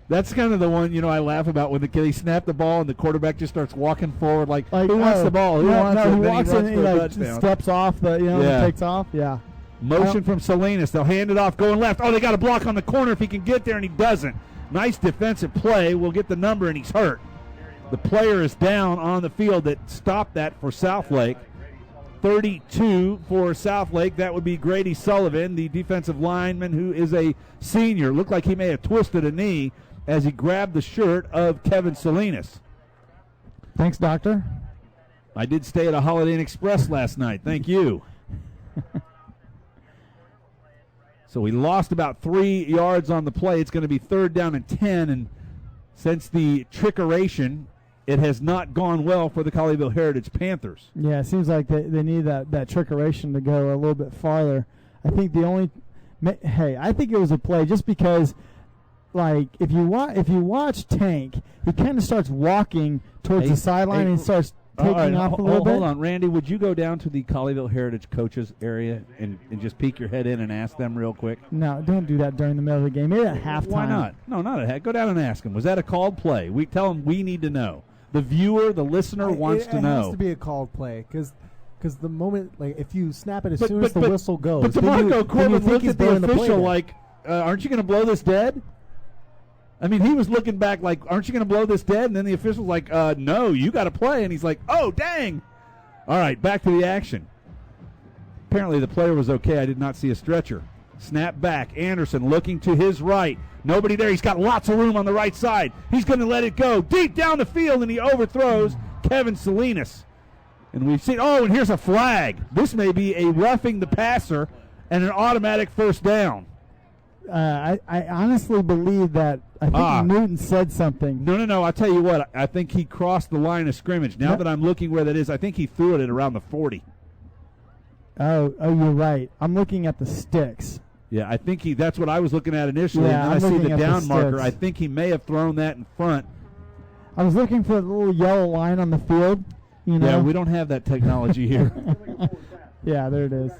Speaker 3: That's kind of the one, I laugh about when they snap the ball and the quarterback just starts walking forward like who wants the ball? Who wants it?
Speaker 4: He walks in and he steps off, takes off. Yeah.
Speaker 3: Motion from Salinas. They'll hand it off going left. Oh, they got a block on the corner if he can get there, and he doesn't. Nice defensive play. We'll get the number, and he's hurt. The player is down on the field that stopped that for Southlake. 32 for Southlake. That would be Grady Sullivan, the defensive lineman who is a senior. Looked like he may have twisted a knee as he grabbed the shirt of Kevin Salinas.
Speaker 4: Thanks, Doctor.
Speaker 3: I did stay at a Holiday Inn Express last night. Thank you. So we lost about 3 yards on the play. It's going to be 3rd down and 10, and since the trickeration, it has not gone well for the Colleyville Heritage Panthers.
Speaker 4: Yeah, it seems like they need that trickeration to go a little bit farther. I think I think it was a play just because, like, if you watch Tank, he kind of starts walking towards the sideline and starts taking off a little bit.
Speaker 3: Hold on, Randy, would you go down to the Colleyville Heritage coaches area and just peek your head in and ask them real quick?
Speaker 4: No, don't do that during the middle of the game. Maybe at halftime.
Speaker 3: Why not? No, not at half. Go down and ask them. Was that a called play? We tell them we need to know. The viewer, the listener wants to know.
Speaker 17: It has to be a called play because the moment, like, if you snap it as soon as the whistle goes.
Speaker 3: But DeMarco Corbin looked at the official like, aren't you going to blow this dead? I mean, he was looking back like, aren't you going to blow this dead? And then the official's like, no, you got to play. And he's like, oh, dang. All right, back to the action. Apparently the player was okay. I did not see a stretcher. Snap back. Anderson looking to his right. Nobody there. He's got lots of room on the right side. He's going to let it go deep down the field, and he overthrows Kevin Salinas. And we've seen, and here's a flag. This may be a roughing the passer and an automatic first down.
Speaker 4: I honestly believe that. I think Newton said something.
Speaker 3: No. I'll tell you what. I think he crossed the line of scrimmage. Now that I'm looking where that is, I think he threw it at around the 40.
Speaker 4: Oh, you're right. I'm looking at the sticks.
Speaker 3: Yeah, I think that's what I was looking at initially.
Speaker 4: Yeah,
Speaker 3: and then I see the down marker.
Speaker 4: Sticks.
Speaker 3: I think he may have thrown that in front.
Speaker 4: I was looking for the little yellow line on the field.
Speaker 3: Yeah, we don't have that technology here.
Speaker 4: Yeah, there it is.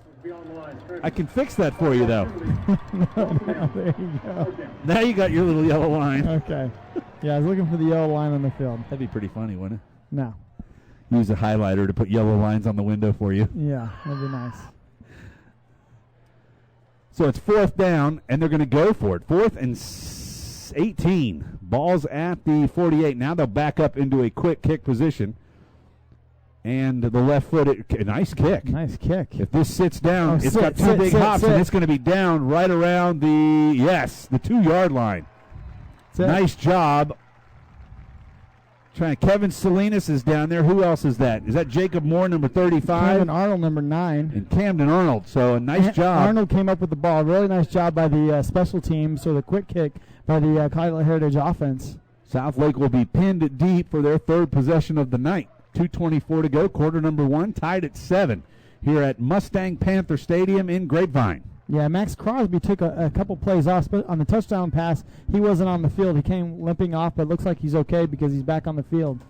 Speaker 3: I can fix that for you, though.
Speaker 4: No, there you go.
Speaker 3: Now you got your little yellow line.
Speaker 4: Okay. Yeah, I was looking for the yellow line on the field.
Speaker 3: That'd be pretty funny, wouldn't it?
Speaker 4: No.
Speaker 3: Use a highlighter to put yellow lines on the window for you.
Speaker 4: Yeah, that'd be nice.
Speaker 3: So it's 4th down, and they're going to go for it. 4th and 18. Ball's at the 48. Now they'll back up into a quick kick position. And the left foot, nice kick.
Speaker 4: Nice kick.
Speaker 3: If this sits down, it's got two big hops, and it's going to be down right around the 2-yard line. Nice job. Kevin Salinas is down there. Who else is that? Is that Jacob Moore, number 35?
Speaker 4: Camden Arnold, number 9.
Speaker 3: And Camden Arnold. So a nice job.
Speaker 4: Arnold came up with the ball. Really nice job by the special teams, or the quick kick by the Colleyville Heritage offense.
Speaker 3: Southlake will be pinned deep for their 3rd possession of the night. 2:24 to go, quarter number 1, tied at 7 here at Mustang Panther Stadium in Grapevine.
Speaker 4: Yeah, Max Crosby took a couple plays off, but on the touchdown pass, he wasn't on the field. He came limping off, but looks like he's okay because he's back on the field.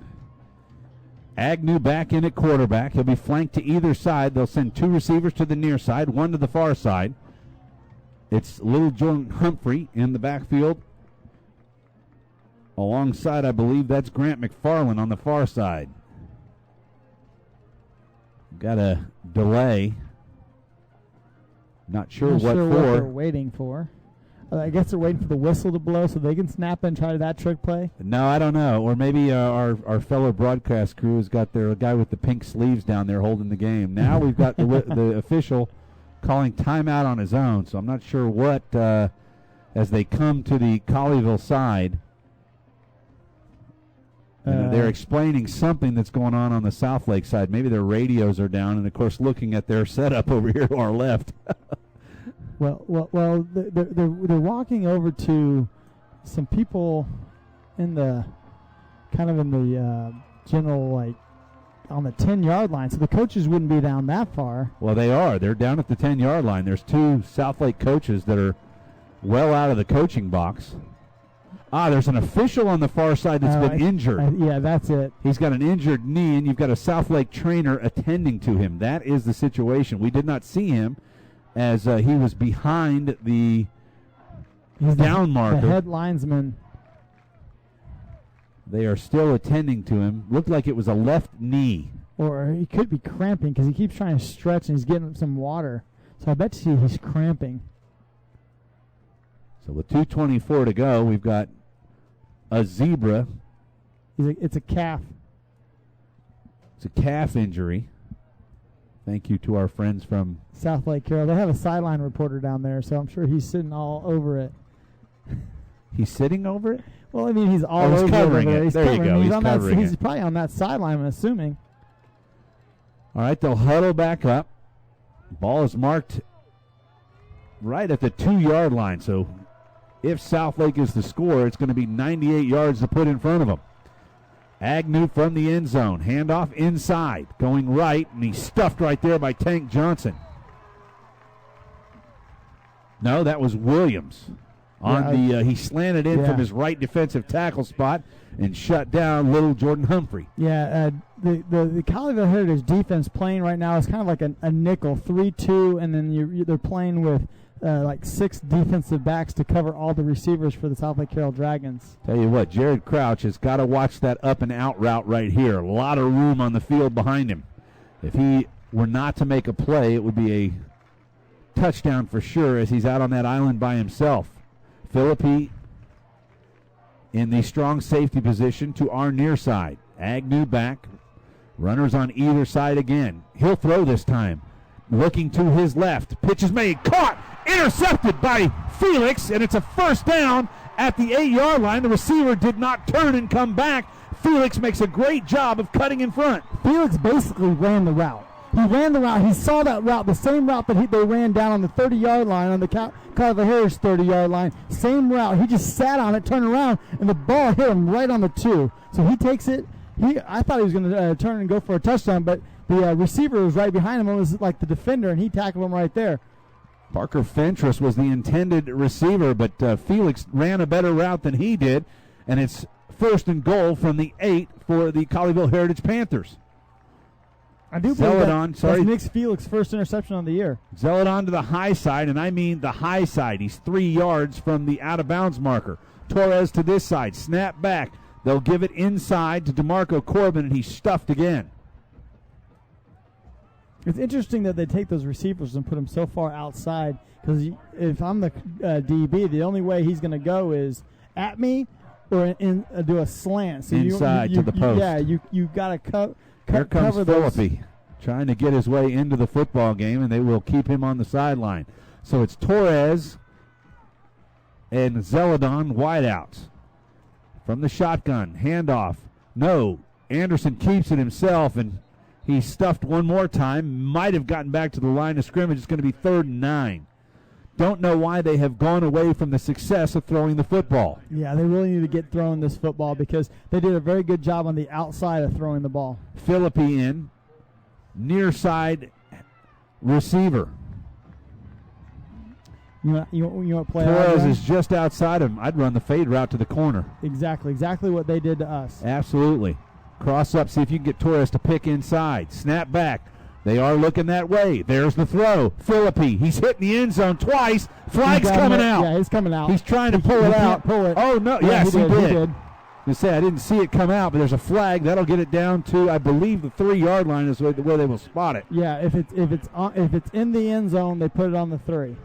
Speaker 3: Agnew back in at quarterback. He'll be flanked to either side. They'll send 2 receivers to the near side, 1 to the far side. It's little Jordan Humphrey in the backfield. Alongside, I believe that's Grant McFarland on the far side. Got a delay. Not sure what
Speaker 4: they're waiting for. I guess they're waiting for the whistle to blow so they can snap and try that trick play.
Speaker 3: No, I don't know. Or maybe our fellow broadcast crew has got their guy with the pink sleeves down there holding the game. Now we've got the official calling timeout on his own. So I'm not sure what, as they come to the Colleyville side. They're explaining something that's going on the Southlake side. Maybe their radios are down, and of course, looking at their setup over here to our left.
Speaker 4: Well, they're walking over to some people in the general, on the 10-yard line. So the coaches wouldn't be down that far.
Speaker 3: Well, they are. They're down at the 10-yard line. There's 2 Southlake coaches that are well out of the coaching box. There's an official on the far side that's been injured.
Speaker 4: Yeah, that's it.
Speaker 3: He's got an injured knee, and you've got a Southlake trainer attending to him. That is the situation. We did not see him as he was behind the down marker.
Speaker 4: The head linesman.
Speaker 3: They are still attending to him. Looked like it was a left knee.
Speaker 4: Or he could be cramping because he keeps trying to stretch and he's getting some water. So I bet you he's cramping.
Speaker 3: So with 2:24 to go, we've got a zebra.
Speaker 4: It's a calf.
Speaker 3: It's a calf injury. Thank you to our friends from
Speaker 4: Southlake, Carroll. They have a sideline reporter down there, so I'm sure he's sitting all over it.
Speaker 3: He's sitting over it?
Speaker 4: Well, I mean, he's all over
Speaker 3: covering
Speaker 4: it.
Speaker 3: He's there you go. He's covering it.
Speaker 4: He's probably on that sideline, I'm assuming.
Speaker 3: All right, they'll huddle back up. Ball is marked right at the 2-yard line, so if Southlake is the scorer, it's going to be 98 yards to put in front of them. Agnew from the end zone. Handoff inside. Going right, and he's stuffed right there by Tank Johnson. No, that was Williams. He slanted in from his right defensive tackle spot and shut down little Jordan Humphrey.
Speaker 4: Yeah, the Colleyville Heritage defense playing right now is kind of like a nickel, 3-2, and then they're playing with 6 defensive backs to cover all the receivers for the Southlake Carroll Dragons.
Speaker 3: Tell you what, Jared Crouch has got to watch that up and out route right here. A lot of room on the field behind him. If he were not to make a play, it would be a touchdown for sure as he's out on that island by himself. Philippi in the strong safety position to our near side. Agnew back. Runners on either side again. He'll throw this time. Looking to his left. Pitch is made. Caught. Intercepted by Felix, and it's a first down at the 8-yard line. The receiver did not turn and come back. Felix makes a great job of cutting in front.
Speaker 4: Felix basically ran the route. He ran the route. He saw that route, the same route that they ran down on the 30-yard line, on the Colleyville Heritage 30-yard line. Same route. He just sat on it, turned around, and the ball hit him right on the 2. So he takes it. I thought he was going to turn and go for a touchdown, but the receiver was right behind him. It was like the defender, and he tackled him right there.
Speaker 3: Parker Fentress was the intended receiver, but Felix ran a better route than he did, and it's 1st and goal from the 8 for the Colleyville Heritage Panthers.
Speaker 4: I do believe that's Nick Felix's first interception on the year.
Speaker 3: Zeledon to the high side, and I mean the high side. He's 3 yards from the out-of-bounds marker. Torres to this side. Snap back. They'll give it inside to DeMarco Corbin, and he's stuffed again.
Speaker 4: It's interesting that they take those receivers and put them so far outside, because if I'm the DB, the only way he's going to go is at me or do a slant. So
Speaker 3: inside to the post.
Speaker 4: Yeah, you got to cover.
Speaker 3: Here comes
Speaker 4: cover
Speaker 3: Philippi trying to get his way into the football game, and they will keep him on the sideline. So it's Torres and Zeledon wideouts. From the shotgun, handoff. No, Anderson keeps it himself, and he's stuffed one more time. Might have gotten back to the line of scrimmage. It's going to be 3rd and 9. Don't know why they have gone away from the success of throwing the football.
Speaker 4: Yeah, they really need to get throwing this football because they did a very good job on the outside of throwing the ball.
Speaker 3: Philippi in, near side receiver.
Speaker 4: You want to play
Speaker 3: Torres is just outside him. I'd run the fade route to the corner.
Speaker 4: Exactly what they did to us.
Speaker 3: Absolutely. Cross up, see if you can get Torres to pick inside. Snap back. They are looking that way. There's the throw. Philippi, he's hitting the end zone twice. Flag's coming out.
Speaker 4: Yeah, he's coming out.
Speaker 3: He's trying to pull it out.
Speaker 4: Pull it.
Speaker 3: Oh, no.
Speaker 4: Yeah,
Speaker 3: yes, he did.
Speaker 4: I
Speaker 3: say I didn't see it come out, but there's a flag. That'll get it down to, I believe, the 3-yard line is where they will spot it.
Speaker 4: Yeah, if it's in the end zone, they put it on the 3.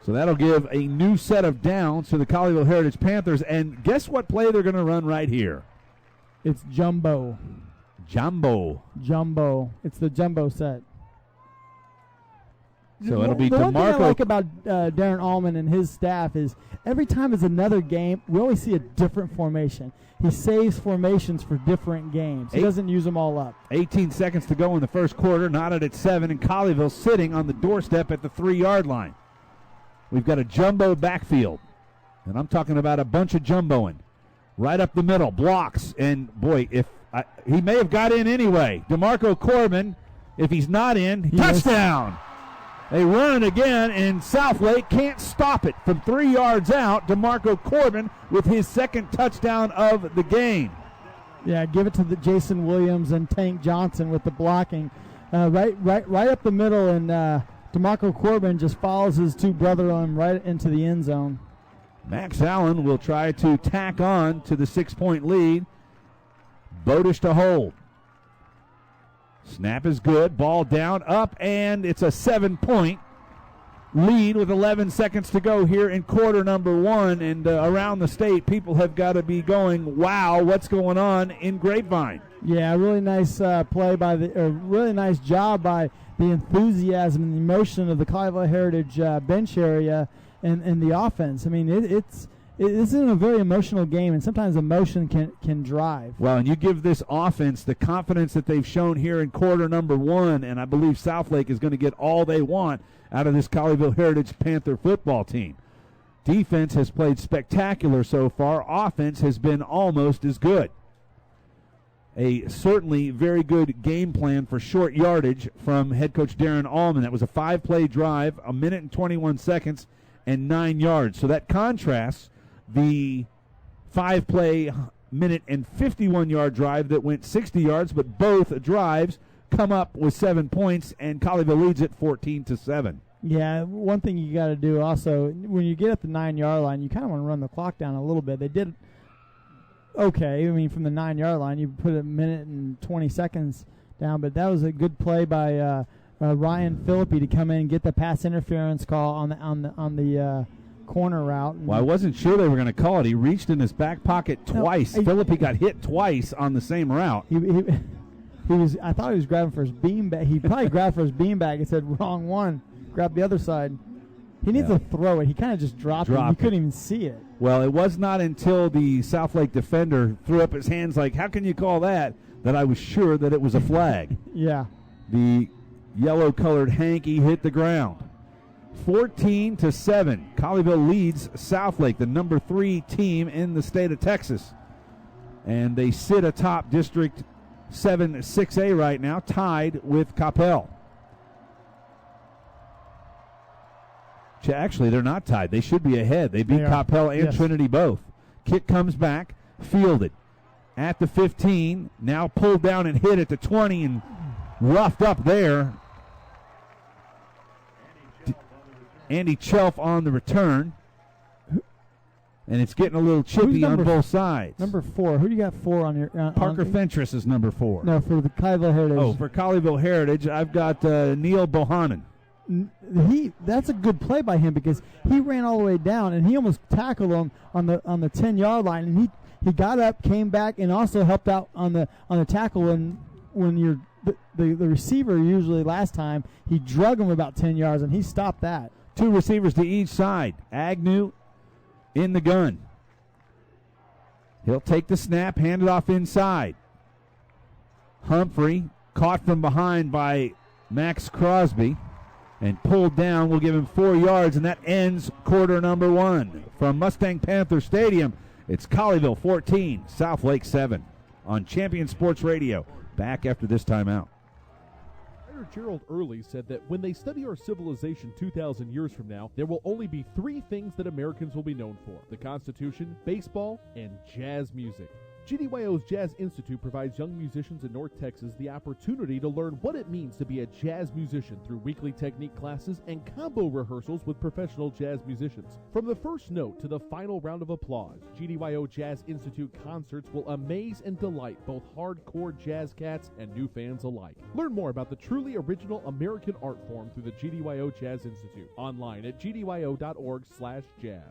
Speaker 3: So that'll give a new set of downs to the Colleyville Heritage Panthers. And guess what play they're going to run right here?
Speaker 4: It's Jumbo. It's the jumbo set.
Speaker 3: So it'll be
Speaker 4: the
Speaker 3: DeMarco.
Speaker 4: One thing I like about Darren Allman and his staff is every time it's another game, we always see a different formation. He saves formations for different games. He doesn't use them all up.
Speaker 3: 18 seconds to go in the first quarter. Knotted at 7, and Colleyville sitting on the doorstep at the 3-yard line. We've got a jumbo backfield, and I'm talking about a bunch of jumboing. Right up the middle, blocks, and boy, he may have got in anyway. DeMarco Corbin, if he's not in, touchdown! They run again, and Southlake can't stop it. From 3 yards out, DeMarco Corbin with his 2nd touchdown of the game.
Speaker 4: Yeah, give it to the Jason Williams and Tank Johnson with the blocking. Right up the middle, and DeMarco Corbin just follows his 2 brother-in-law right into the end zone.
Speaker 3: Max Allen will try to tack on to the 6-point lead. Bodish to hold. Snap is good. Ball down, up, and it's a 7-point lead with 11 seconds to go here in quarter number 1. And around the state, people have got to be going, wow, what's going on in Grapevine?
Speaker 4: Yeah, really nice really nice job by the enthusiasm and the emotion of the Colleyville Heritage bench area and the offense. I mean, this isn't a very emotional game, and sometimes emotion can drive.
Speaker 3: Well, and you give this offense the confidence that they've shown here in quarter number 1, and I believe Southlake is going to get all they want out of this Colleyville Heritage Panther football team. Defense has played spectacular so far. Offense has been almost as good. A certainly very good game plan for short yardage from head coach Darren Allman. That was a 5-play drive, 1 minute and 21 seconds, and 9 yards. So that contrasts the 5-play minute and 51-yard drive that went 60 yards, but both drives come up with 7 points, and Colleyville leads it 14-7.
Speaker 4: Yeah, one thing you got to do also, when you get at the 9-yard line, you kind of want to run the clock down a little bit. They did okay. I mean, from the 9-yard line, you put a minute and 20 seconds down, but that was a good play by Ryan Philippi to come in and get the pass interference call on the corner route.
Speaker 3: Well, I wasn't sure they were going to call it. He reached in his back pocket twice. Philippi got hit twice on the same route.
Speaker 4: He was. I thought he was grabbing for his beanbag. He probably grabbed for his beanbag and said, "Wrong one. Grab the other side." He needs to throw it. He kind of just dropped it. You couldn't even see it.
Speaker 3: Well, it was not until the Southlake defender threw up his hands like, how can you call that I was sure that it was a flag.
Speaker 4: Yeah.
Speaker 3: The yellow-colored hanky hit the ground. 14-7. Colleyville leads Southlake, the number 3 team in the state of Texas. And they sit atop District 7 6A right now, tied with Coppell. Actually, they're not tied. They should be ahead. They beat Coppell and Trinity both. Kick comes back, fielded at the 15, now pulled down and hit at the 20 and roughed up there. Andy Chelf on the return. And it's getting a little chippy on both sides.
Speaker 4: Number 4. Who do you got 4 on your...
Speaker 3: Parker Fentress is number 4.
Speaker 4: No, for the Colleyville Heritage.
Speaker 3: Oh, for Colleyville Heritage, I've got Neil Bohannon.
Speaker 4: That's a good play by him because he ran all the way down and he almost tackled him on the 10-yard line, and he got up, came back, and also helped out on the tackle. And when you're the receiver, usually last time he drug him about 10 yards and he stopped that.
Speaker 3: 2 receivers to each side. Agnew in the gun. He'll take the snap, hand it off inside. Humphrey caught from behind by Max Crosby and pulled down. Will give him 4 yards, and that ends quarter number 1. From Mustang Panther Stadium, it's Colleyville 14, Southlake 7 on Champion Sports Radio. Back after this timeout.
Speaker 1: Writer Gerald Early said that when they study our civilization 2,000 years from now, there will only be 3 things that Americans will be known for: the Constitution, baseball, and jazz music. GDYO's Jazz Institute provides young musicians in North Texas the opportunity to learn what it means to be a jazz musician through weekly technique classes and combo rehearsals with professional jazz musicians. From the first note to the final round of applause, GDYO Jazz Institute concerts will amaze and delight both hardcore jazz cats and new fans alike. Learn more about the truly original American art form through the GDYO Jazz Institute, online at gdyo.org/jazz.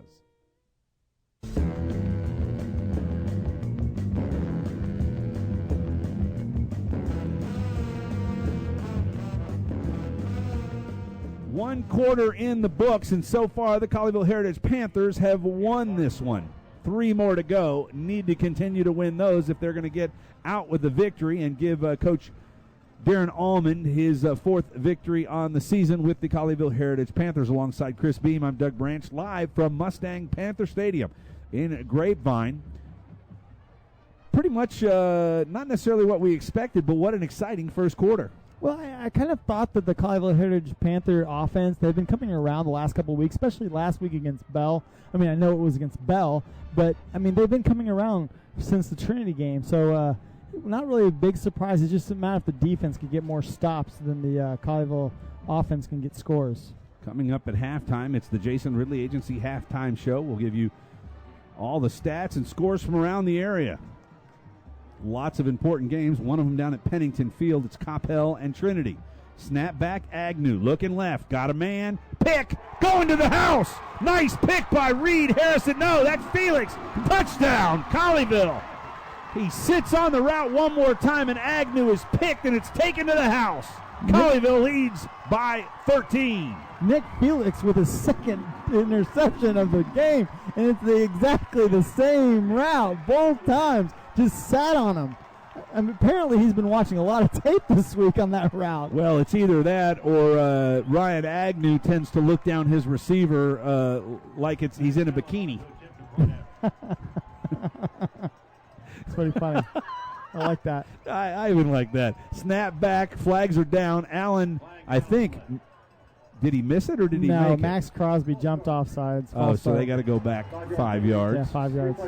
Speaker 3: One quarter in the books, and so far the Colleyville Heritage Panthers have won this one. 3 more to go. Need to continue to win those if they're going to get out with the victory and give Coach Darren Allman his 4th victory on the season with the Colleyville Heritage Panthers. Alongside Chris Beam, I'm Doug Branch, live from Mustang Panther Stadium in Grapevine. Pretty much not necessarily what we expected, but what an exciting first quarter.
Speaker 4: Well, I kind of thought that the Colleyville Heritage Panther offense, they've been coming around the last couple of weeks, especially last week against Bell. I mean, I know it was against Bell, but, I mean, they've been coming around since the Trinity game. So, not really a big surprise. It's just a matter if the defense could get more stops than the Colleyville offense can get scores.
Speaker 3: Coming up at halftime, it's the Jason Ridley Agency halftime show. We'll give you all the stats and scores from around the area. Lots of important games, one of them down at Pennington Field. It's Coppell and Trinity. Snap back, Agnew looking left, got a man, pick, going to the house. Nice pick by Reed Harrison. No, that's Felix. Touchdown, Colleyville. He sits on the route one more time, and Agnew is picked, and it's taken to the house. Colleyville leads by 13.
Speaker 4: Nick Felix with his 2nd interception of the game, and it's exactly the same route both times. Just sat on him. And apparently he's been watching a lot of tape this week on that route.
Speaker 3: Well, it's either that or Ryan Agnew tends to look down his receiver like he's in a bikini.
Speaker 4: It's pretty funny. I like that.
Speaker 3: I even like that. Snap back, flags are down. Allen, I think, did he miss it or did he make it?
Speaker 4: No, Max Crosby jumped off sides.
Speaker 3: Oh, so they got to go back 5 yards.
Speaker 4: Yeah, 5 yards.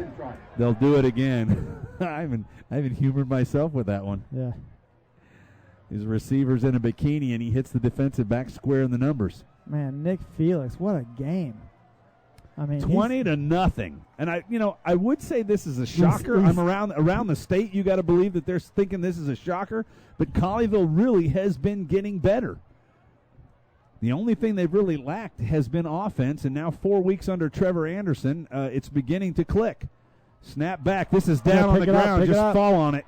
Speaker 3: They'll do it again. I haven't humored myself with that one.
Speaker 4: Yeah.
Speaker 3: His receiver's in a bikini, and he hits the defensive back square in the numbers.
Speaker 4: Man, Nick Felix, what a game. I mean,
Speaker 3: 20-0. And I would say this is a shocker. I'm around the state. You got to believe that they're thinking this is a shocker, but Colleyville really has been getting better. The only thing they've really lacked has been offense, and now 4 weeks under Trevor Anderson, it's beginning to click. Snap back. This is down on the ground. Just fall on it.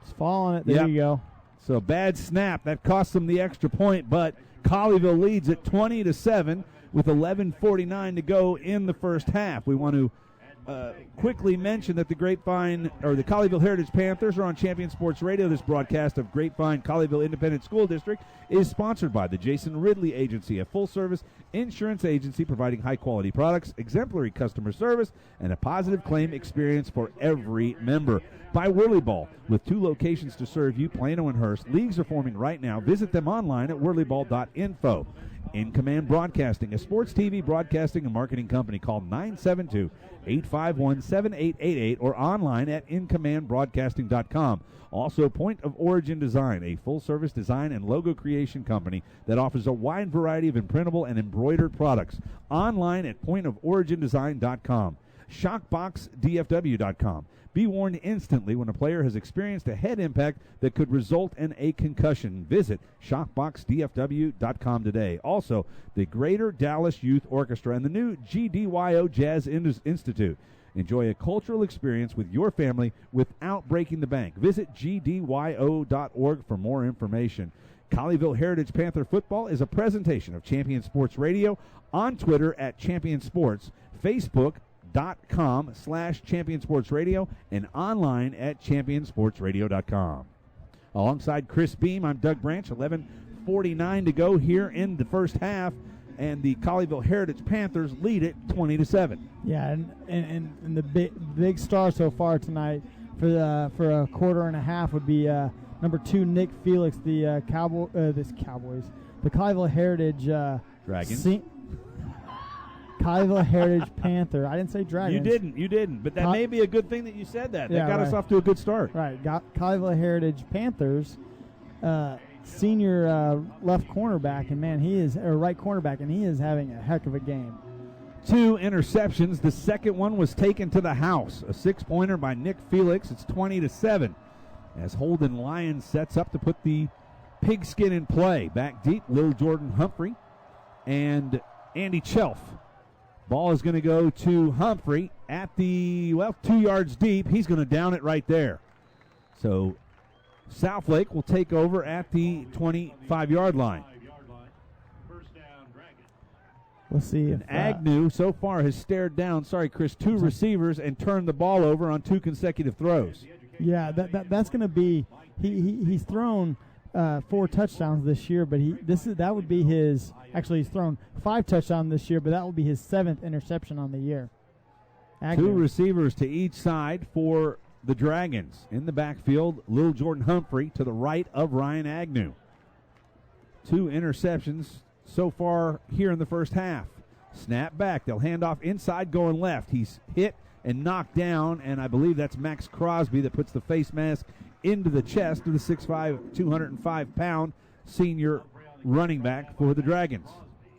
Speaker 4: Just fall on it. There you go.
Speaker 3: So bad snap. That cost them the extra point, but Colleyville leads at 20-7 with 11:49 to go in the first half. We want to quickly mention that the Colleyville Heritage Panthers are on Champion Sports Radio. This broadcast of Grapevine-Colleyville Independent School District is sponsored by the Jason Ridley Agency, a full-service insurance agency providing high-quality products, exemplary customer service, and a positive claim experience for every member. By Whirly Ball, with 2 locations to serve you, Plano and Hearst. Leagues are forming right now. Visit them online at whirlyball.info. In Command Broadcasting, a sports TV broadcasting and marketing company. Call 972-851-7888 or online at incommandbroadcasting.com. Also, Point of Origin Design, a full-service design and logo creation company that offers a wide variety of imprintable and embroidered products. Online at pointoforigindesign.com. ShockboxDFW.com. Be warned instantly when a player has experienced a head impact that could result in a concussion. Visit ShockboxDFW.com today. Also, the Greater Dallas Youth Orchestra and the new GDYO Jazz Institute. Enjoy a cultural experience with your family without breaking the bank. Visit gdyo.org for more information. Colleyville Heritage Panther Football is a presentation of Champion Sports Radio, on Twitter at Champion Sports, Facebook.com/Champion Sports Radio, and online at ChampionSportsRadio.com. Alongside Chris Beam, I'm Doug Branch. 11:49 to go here in the first half, and the Colleyville Heritage Panthers lead it 20-7.
Speaker 4: Yeah, and the big star so far tonight for a quarter and a half would be number 2 Nick Felix, the Cowboys, the Colleyville Heritage
Speaker 3: Dragons.
Speaker 4: Colleyville Heritage Panther. I didn't say Dragons.
Speaker 3: You didn't. But that may be a good thing that you said that. That got us off to a good start.
Speaker 4: Right. Colleyville Heritage Panthers, senior left cornerback, and man, right cornerback, and he is having a heck of a game.
Speaker 3: 2 interceptions. The second one was taken to the house. A 6-pointer by Nick Felix. It's 20-7. As Holden Lyons sets up to put the pigskin in play. Back deep, Lil Jordan Humphrey and Andy Chelf. Ball is going to go to Humphrey at 2 yards deep. He's going to down it right there. So Southlake will take over at the 25-yard line.
Speaker 4: We'll see.
Speaker 3: And Agnew so far has stared down, 2 receivers and turned the ball over on 2 consecutive throws.
Speaker 4: Yeah, that's going to be he's thrown 4 touchdowns this year, but that would be his. Actually, he's thrown 5 touchdowns this year, but that will be his 7th interception on the year. Agnew.
Speaker 3: 2 receivers to each side for the Dragons. In the backfield, Lil Jordan Humphrey to the right of Ryan Agnew. 2 interceptions so far here in the first half. Snap back. They'll hand off inside going left. He's hit and knocked down, and I believe that's Max Crosby that puts the face mask into the chest of the 6'5", 205-pound senior running back for the Dragons.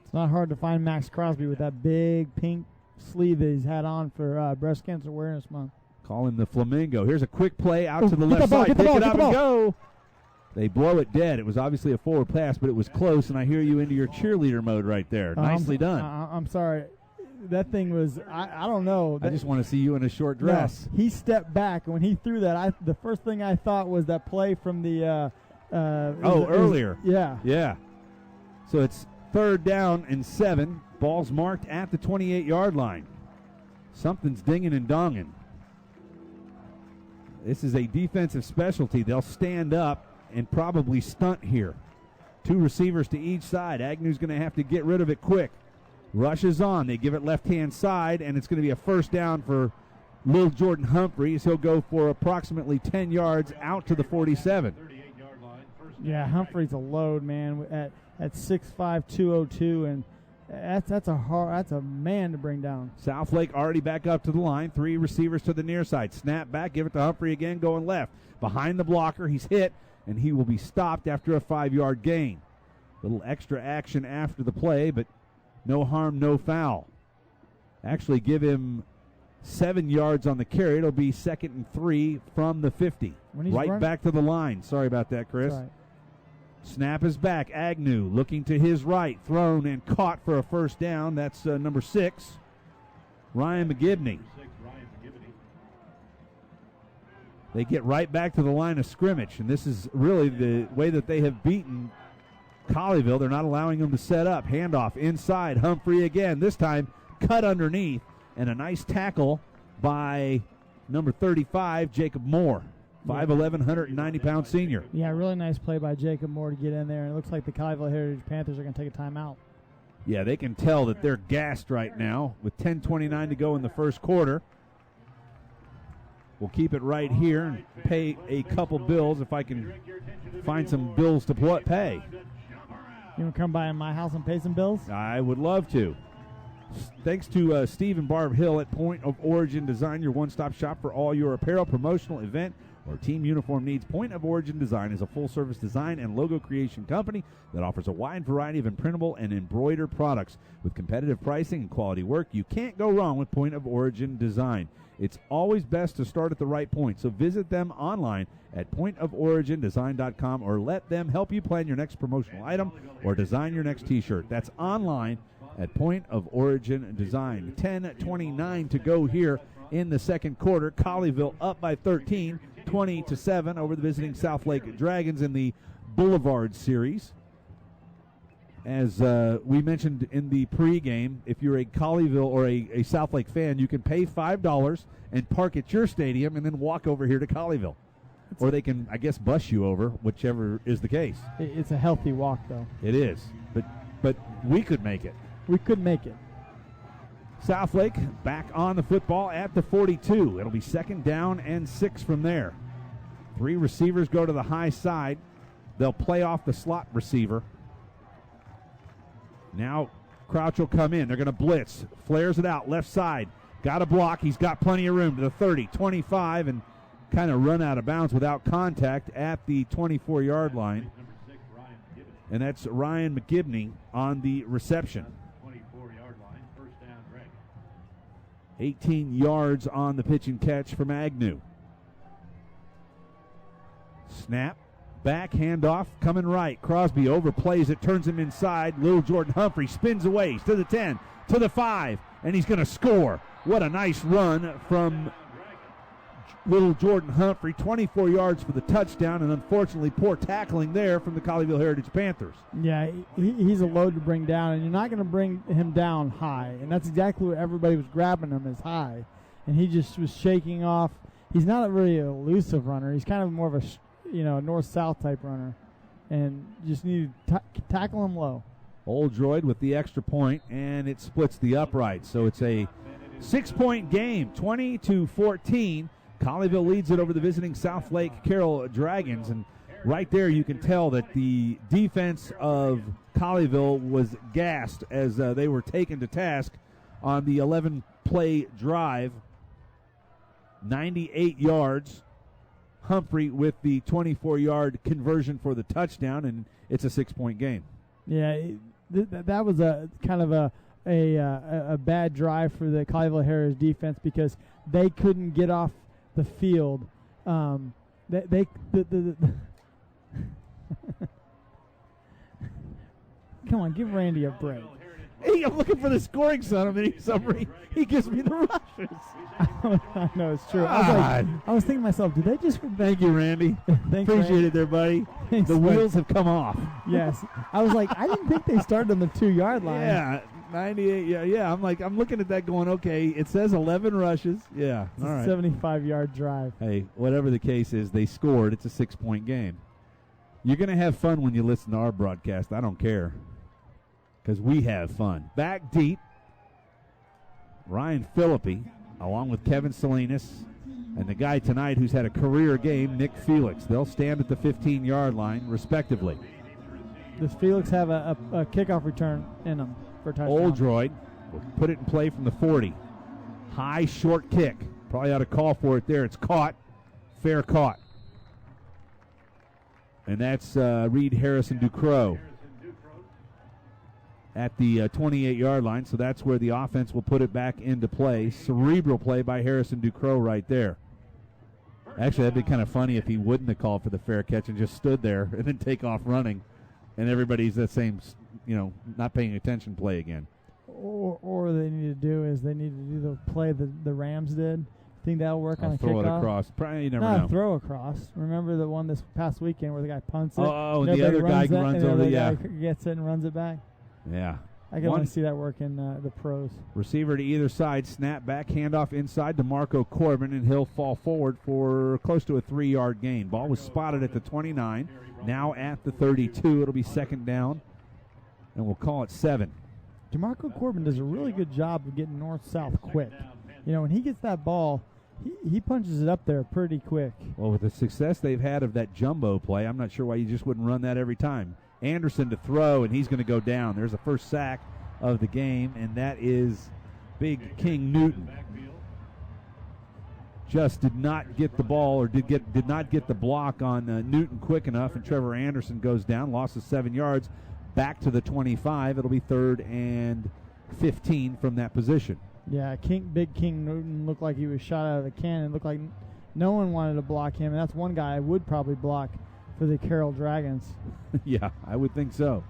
Speaker 4: It's not hard to find Max Crosby with that big pink sleeve that he's had on for Breast Cancer Awareness Month.
Speaker 3: Call him the Flamingo. Here's a quick play out to the left side. Pick it up and go. They blow it dead. It was obviously a forward pass, but it was close, and I hear you into your cheerleader mode right there. Nicely done.
Speaker 4: I'm sorry. That thing was, I don't know.
Speaker 3: I just want to see you in a short dress.
Speaker 4: No, he stepped back, and when he threw that, the first thing I thought was that play from the
Speaker 3: earlier.
Speaker 4: Yeah.
Speaker 3: So it's 3rd down and 7. Ball's marked at the 28-yard line. Something's dinging and donging. This is a defensive specialty. They'll stand up and probably stunt here. 2 receivers to each side. Agnew's going to have to get rid of it quick. Rushes on. They give it left-hand side, and it's going to be a first down for Lil Jordan Humphrey. He'll go for approximately 10 yards out to the 47.
Speaker 4: Yeah, Humphrey's a load, man, at 6'5", 202, and that's a man to bring down.
Speaker 3: Southlake already back up to the line. 3 receivers to the near side. Snap back, give it to Humphrey again, going left. Behind the blocker, he's hit, and he will be stopped after a 5-yard gain. Little extra action after the play, but no harm, no foul. Actually give him 7 yards on the carry. It'll be 2nd and 3 from the 50. Back to the line. Sorry about that, Chris.
Speaker 4: Right.
Speaker 3: Snap is back. Agnew looking to his right. Thrown and caught for a first down. That's number 6, Ryan McGibney. They get right back to the line of scrimmage, and this is really the way that they have beaten Colleyville. They're not allowing them to set up. Handoff inside. Humphrey again. This time cut underneath. And a nice tackle by number 35, Jacob Moore. 5'11", 190-pound senior.
Speaker 4: Yeah, really nice play by Jacob Moore to get in there. And it looks like the Colleyville Heritage Panthers are going to take a timeout.
Speaker 3: Yeah, they can tell that they're gassed right now with 10:29 to go in the first quarter. We'll keep it right here and pay a couple bills if I can find some bills to pay.
Speaker 4: You want to come by in my house and pay some bills?
Speaker 3: I would love to. Thanks to Steve and Barb Hill at Point of Origin Design, your one-stop shop for all your apparel, promotional, event, or team uniform needs. Point of Origin Design is a full-service design and logo creation company that offers a wide variety of imprintable and embroidered products. With competitive pricing and quality work, you can't go wrong with Point of Origin Design. It's always best to start at the right point, so visit them online at pointoforigindesign.com or let them help you plan your next promotional item or design your next T-shirt. That's online at Point of Origin Design. 10:29 to go here in the second quarter. Colleyville up by 13, 20-7 over the visiting Southlake Dragons in the Boulevard Series. As we mentioned in the pregame, if you're a Colleyville or a Southlake fan, you can pay $5 and park at your stadium and then walk over here to Colleyville. Or they can, I guess, bus you over, whichever is the case.
Speaker 4: It's a healthy walk, though.
Speaker 3: It is. But we could make it.
Speaker 4: We could make it.
Speaker 3: Southlake back on the football at the 42. It'll be second down and 6 from there. 3 receivers go to the high side. They'll play off the slot receiver. Now Crouch will come in. They're going to blitz. Flares it out left side. Got a block. He's got plenty of room to the 30, 25, and kind of run out of bounds without contact at the 24-yard line. And that's Ryan McGibney on the reception. 18 yards on the pitch and catch from Agnew. Snap. Back handoff coming right. Crosby overplays it, turns him inside. Little Jordan Humphrey spins away to the 10, to the 5, and he's going to score. What a nice run from Little Jordan Humphrey. 24 yards for the touchdown, and unfortunately poor tackling there from the Colleyville Heritage Panthers.
Speaker 4: Yeah, he's a load to bring down, and you're not going to bring him down high, and that's exactly what everybody was grabbing him is high, and he just was shaking off. He's not a really elusive runner. He's kind of more of a north-south type runner, and just need to tackle him low.
Speaker 3: Oldroyd with the extra point, and it splits the upright. So it's a 6-point game, 20-14. Colleyville leads it over the visiting Southlake Carroll Dragons, and right there you can tell that the defense of Colleyville was gassed as they were taken to task on the 11-play drive. 98 yards. Humphrey with the 24-yard conversion for the touchdown, and it's a 6-point game.
Speaker 4: Yeah, that was a kind of a bad drive for the Colleyville Heritage defense because they couldn't get off the field. Come on, give Randy a break.
Speaker 3: Hey, I'm looking for the scoring son of it. He gives me the rushes.
Speaker 4: I know, it's true. I was thinking to myself, did they just...
Speaker 3: Thank you, Randy.
Speaker 4: Thanks,
Speaker 3: Appreciate
Speaker 4: Randy.
Speaker 3: it there, buddy.
Speaker 4: Thanks,
Speaker 3: the wheels have come off.
Speaker 4: Yes. I was like, I didn't think they started on the 2-yard line.
Speaker 3: Yeah, 98. Yeah. I'm looking at that going, okay, it says 11 rushes. Yeah,
Speaker 4: it's
Speaker 3: all
Speaker 4: a
Speaker 3: right.
Speaker 4: 75-yard drive.
Speaker 3: Hey, whatever the case is, they scored. It's a 6-point game. You're going to have fun when you listen to our broadcast. I don't care. Because we have fun. Back deep, Ryan Philippi, along with Kevin Salinas, and the guy tonight who's had a career game, Nick Felix. They'll stand at the 15-yard line, respectively.
Speaker 4: Does Felix have a kickoff return in him for a touchdown?
Speaker 3: Oldroyd will put it in play from the 40. High, short kick. Probably ought to call for it there. It's caught. Fair caught. And that's Reed Harrison Ducrow at the 28-yard line, so that's where the offense will put it back into play. Cerebral play by Harrison Ducrow right there. Actually, that'd be kind of funny if he wouldn't have called for the fair catch and just stood there and then take off running, and everybody's that same, not paying attention play again.
Speaker 4: Or they need to do is they need to do the play the Rams did. Think that'll work on a
Speaker 3: throw
Speaker 4: kickoff?
Speaker 3: it across. Probably, you never
Speaker 4: Not
Speaker 3: know.
Speaker 4: a throw across. Remember the one this past weekend where the guy punts it?
Speaker 3: Oh, and the other guy runs over. Yeah,
Speaker 4: gets it and runs it back.
Speaker 3: Yeah.
Speaker 4: I can only see that work in the pros.
Speaker 3: Receiver to either side, snap back, handoff inside to Marco Corbin, and he'll fall forward for close to a 3-yard gain. Ball was spotted at the 29, now at the 32. It'll be second down, and we'll call it 7.
Speaker 4: DeMarco Corbin does a really good job of getting north-south quick. You know, when he gets that ball, he punches it up there pretty quick.
Speaker 3: Well, with the success they've had of that jumbo play, I'm not sure why you just wouldn't run that every time. Anderson to throw, and he's going to go down. There's the first sack of the game, and that is Big King Newton. Just did not get the ball, or did not get the block on Newton quick enough, and Trevor Anderson goes down, loss of 7 yards, back to the 25. It'll be 3rd and 15 from that position.
Speaker 4: Yeah, Big King Newton looked like he was shot out of a cannon. Looked like no one wanted to block him, and that's one guy I would probably block for the Carroll Dragons.
Speaker 3: Yeah, I would think so.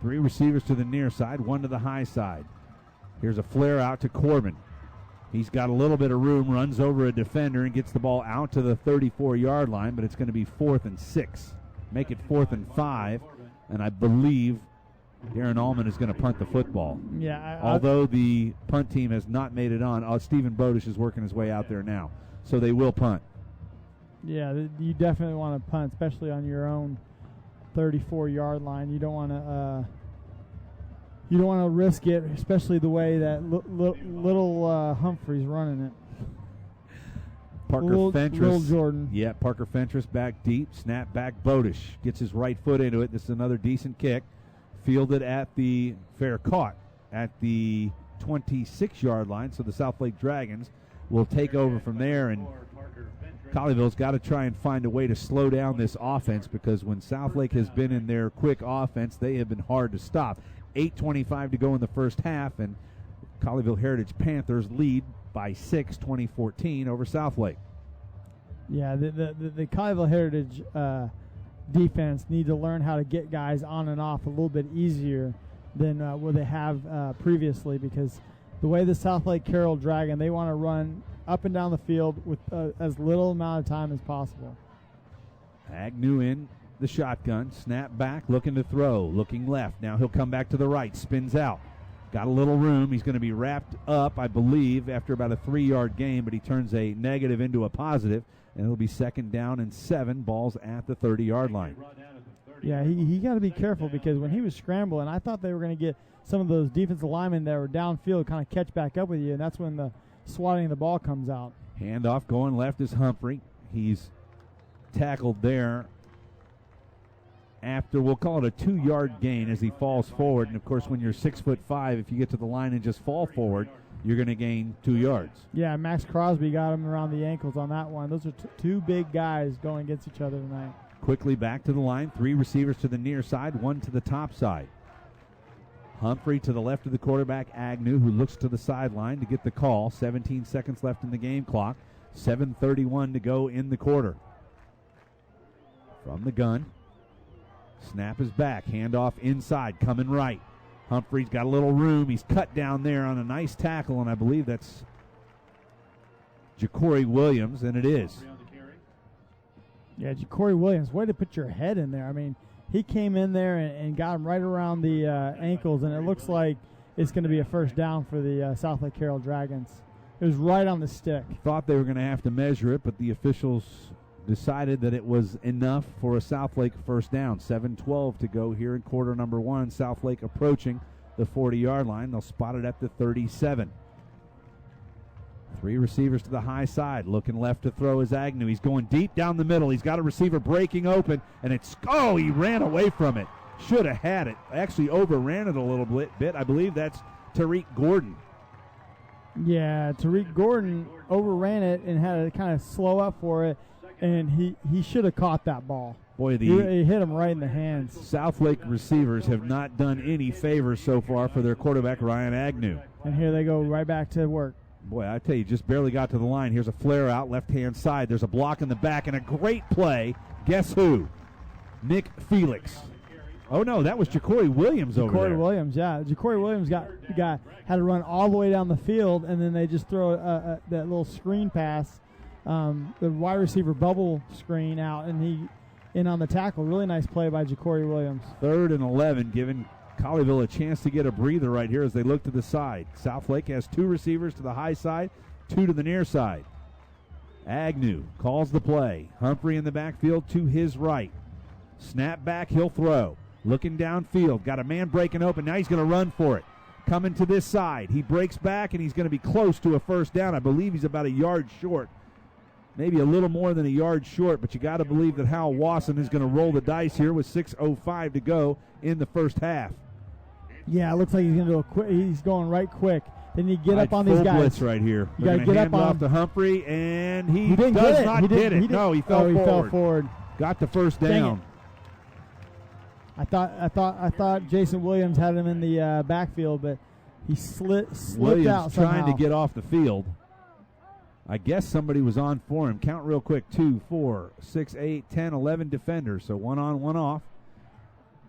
Speaker 3: 3 receivers to the near side, 1 to the high side. Here's a flare out to Corbin. He's got a little bit of room, runs over a defender and gets the ball out to the 34-yard line, but it's going to be 4th and 6. Make it 4th and 5, and I believe Darren Allman is going to punt the football.
Speaker 4: Yeah.
Speaker 3: Although the punt team has not made it on. Stephen Bodish is working his way out there now, so they will punt.
Speaker 4: Yeah, you definitely want to punt, especially on your own 34-yard line. You don't want to risk it, especially the way that little Humphrey's running it.
Speaker 3: Fentress.
Speaker 4: Little Jordan.
Speaker 3: Yeah, Parker Fentress back deep. Snap back. Bodish gets his right foot into it. This is another decent kick. Fielded at the fair caught at the 26-yard line. So the Southlake Dragons will take over from there, and Colleyville's got to try and find a way to slow down this offense, because when Southlake has been in their quick offense, they have been hard to stop. 8:25 to go in the first half, and Colleyville Heritage Panthers lead by 6, 2014 over Southlake.
Speaker 4: Yeah, the Colleyville Heritage defense need to learn how to get guys on and off a little bit easier than what they have previously, because the way the Southlake Carroll Dragon, they want to run up and down the field with as little amount of time as possible.
Speaker 3: Agnew in the shotgun, snap back, looking to throw, looking left. Now he'll come back to the right, spins out. Got a little room. He's going to be wrapped up, I believe, after about a 3-yard gain, but he turns a negative into a positive, and it'll be 2nd down and 7, balls at the 30-yard line.
Speaker 4: Yeah, he got to be careful, because when he was scrambling, I thought they were going to get some of those defensive linemen that were downfield kind of catch back up with you, and that's when the swatting the ball comes out.
Speaker 3: Handoff going left is Humphrey. He's tackled there after, we'll call it a 2-yard gain as he falls forward. And, of course, when you're 6'5", if you get to the line and just fall forward, you're going to gain 2 yards.
Speaker 4: Yeah, Max Crosby got him around the ankles on that one. Those are two big guys going against each other tonight.
Speaker 3: Quickly back to the line. 3 receivers to the near side, 1 to the top side. Humphrey to the left of the quarterback, Agnew, who looks to the sideline to get the call. 17 seconds left in the game clock. 7:31 to go in the quarter. From the gun. Snap is back. Handoff inside, coming right. Humphrey's got a little room. He's cut down there on a nice tackle, and I believe that's Ja'Cory Williams, and it is.
Speaker 4: Yeah, Ja'Cory Williams, way to put your head in there. I mean, he came in there and got him right around the ankles, and it looks like it's going to be a first down for the Southlake Carroll Dragons. It was right on the stick.
Speaker 3: Thought they were going to have to measure it, but the officials decided that it was enough for a Southlake first down. 7:12 to go here in quarter number 1. Southlake approaching the 40-yard line. They'll spot it at the 37. 3 receivers to the high side. Looking left to throw is Agnew. He's going deep down the middle. He's got a receiver breaking open, and he ran away from it. Should have had it. Actually overran it a little bit. I believe that's Tariq Gordon.
Speaker 4: Yeah, Tariq Gordon overran it and had to kind of slow up for it, and he should have caught that ball.
Speaker 3: Boy,
Speaker 4: he hit him right in the hands.
Speaker 3: Southlake receivers have not done any favors so far for their quarterback, Ryan Agnew.
Speaker 4: And here they go right back to work.
Speaker 3: Boy, I tell you, just barely got to the line. Here's a flare out, left-hand side. There's a block in the back and a great play. Guess who? Nick Felix. Oh, no, that was Ja'Cory Williams over there.
Speaker 4: Ja'Cory Williams, yeah. Ja'Cory Williams had to run all the way down the field, and then they just throw that little screen pass, the wide receiver bubble screen out, and he in on the tackle. Really nice play by Ja'Cory Williams.
Speaker 3: 3rd and 11, giving Colleyville a chance to get a breather right here as they look to the side. Southlake has 2 receivers to the high side, 2 to the near side. Agnew calls the play. Humphrey in the backfield to his right. Snap back, he'll throw. Looking downfield, got a man breaking open. Now he's going to run for it. Coming to this side. He breaks back, and he's going to be close to a first down. I believe he's about a yard short. Maybe a little more than a yard short, but you got to believe that Hal Wasson is going to roll the dice here with 6:05 to go in the first half.
Speaker 4: Yeah, it looks like he's going to do a quick. He's going right quick. Then you get up on these
Speaker 3: full
Speaker 4: guys.
Speaker 3: Blitz right here.
Speaker 4: You got to get up on
Speaker 3: off to Humphrey, and he
Speaker 4: didn't
Speaker 3: does
Speaker 4: get it.
Speaker 3: not
Speaker 4: He
Speaker 3: get
Speaker 4: didn't-
Speaker 3: it. No, he fell
Speaker 4: He
Speaker 3: forward.
Speaker 4: fell forward.
Speaker 3: Got the first
Speaker 4: Dang
Speaker 3: down.
Speaker 4: I thought Jason Williams had him in the backfield, but he slipped
Speaker 3: Williams
Speaker 4: out somehow.
Speaker 3: trying to get off the field. I guess somebody was on for him. Count real quick. 2, 4, 6, 8, 10, 11 defenders. So 1 on, 1 off.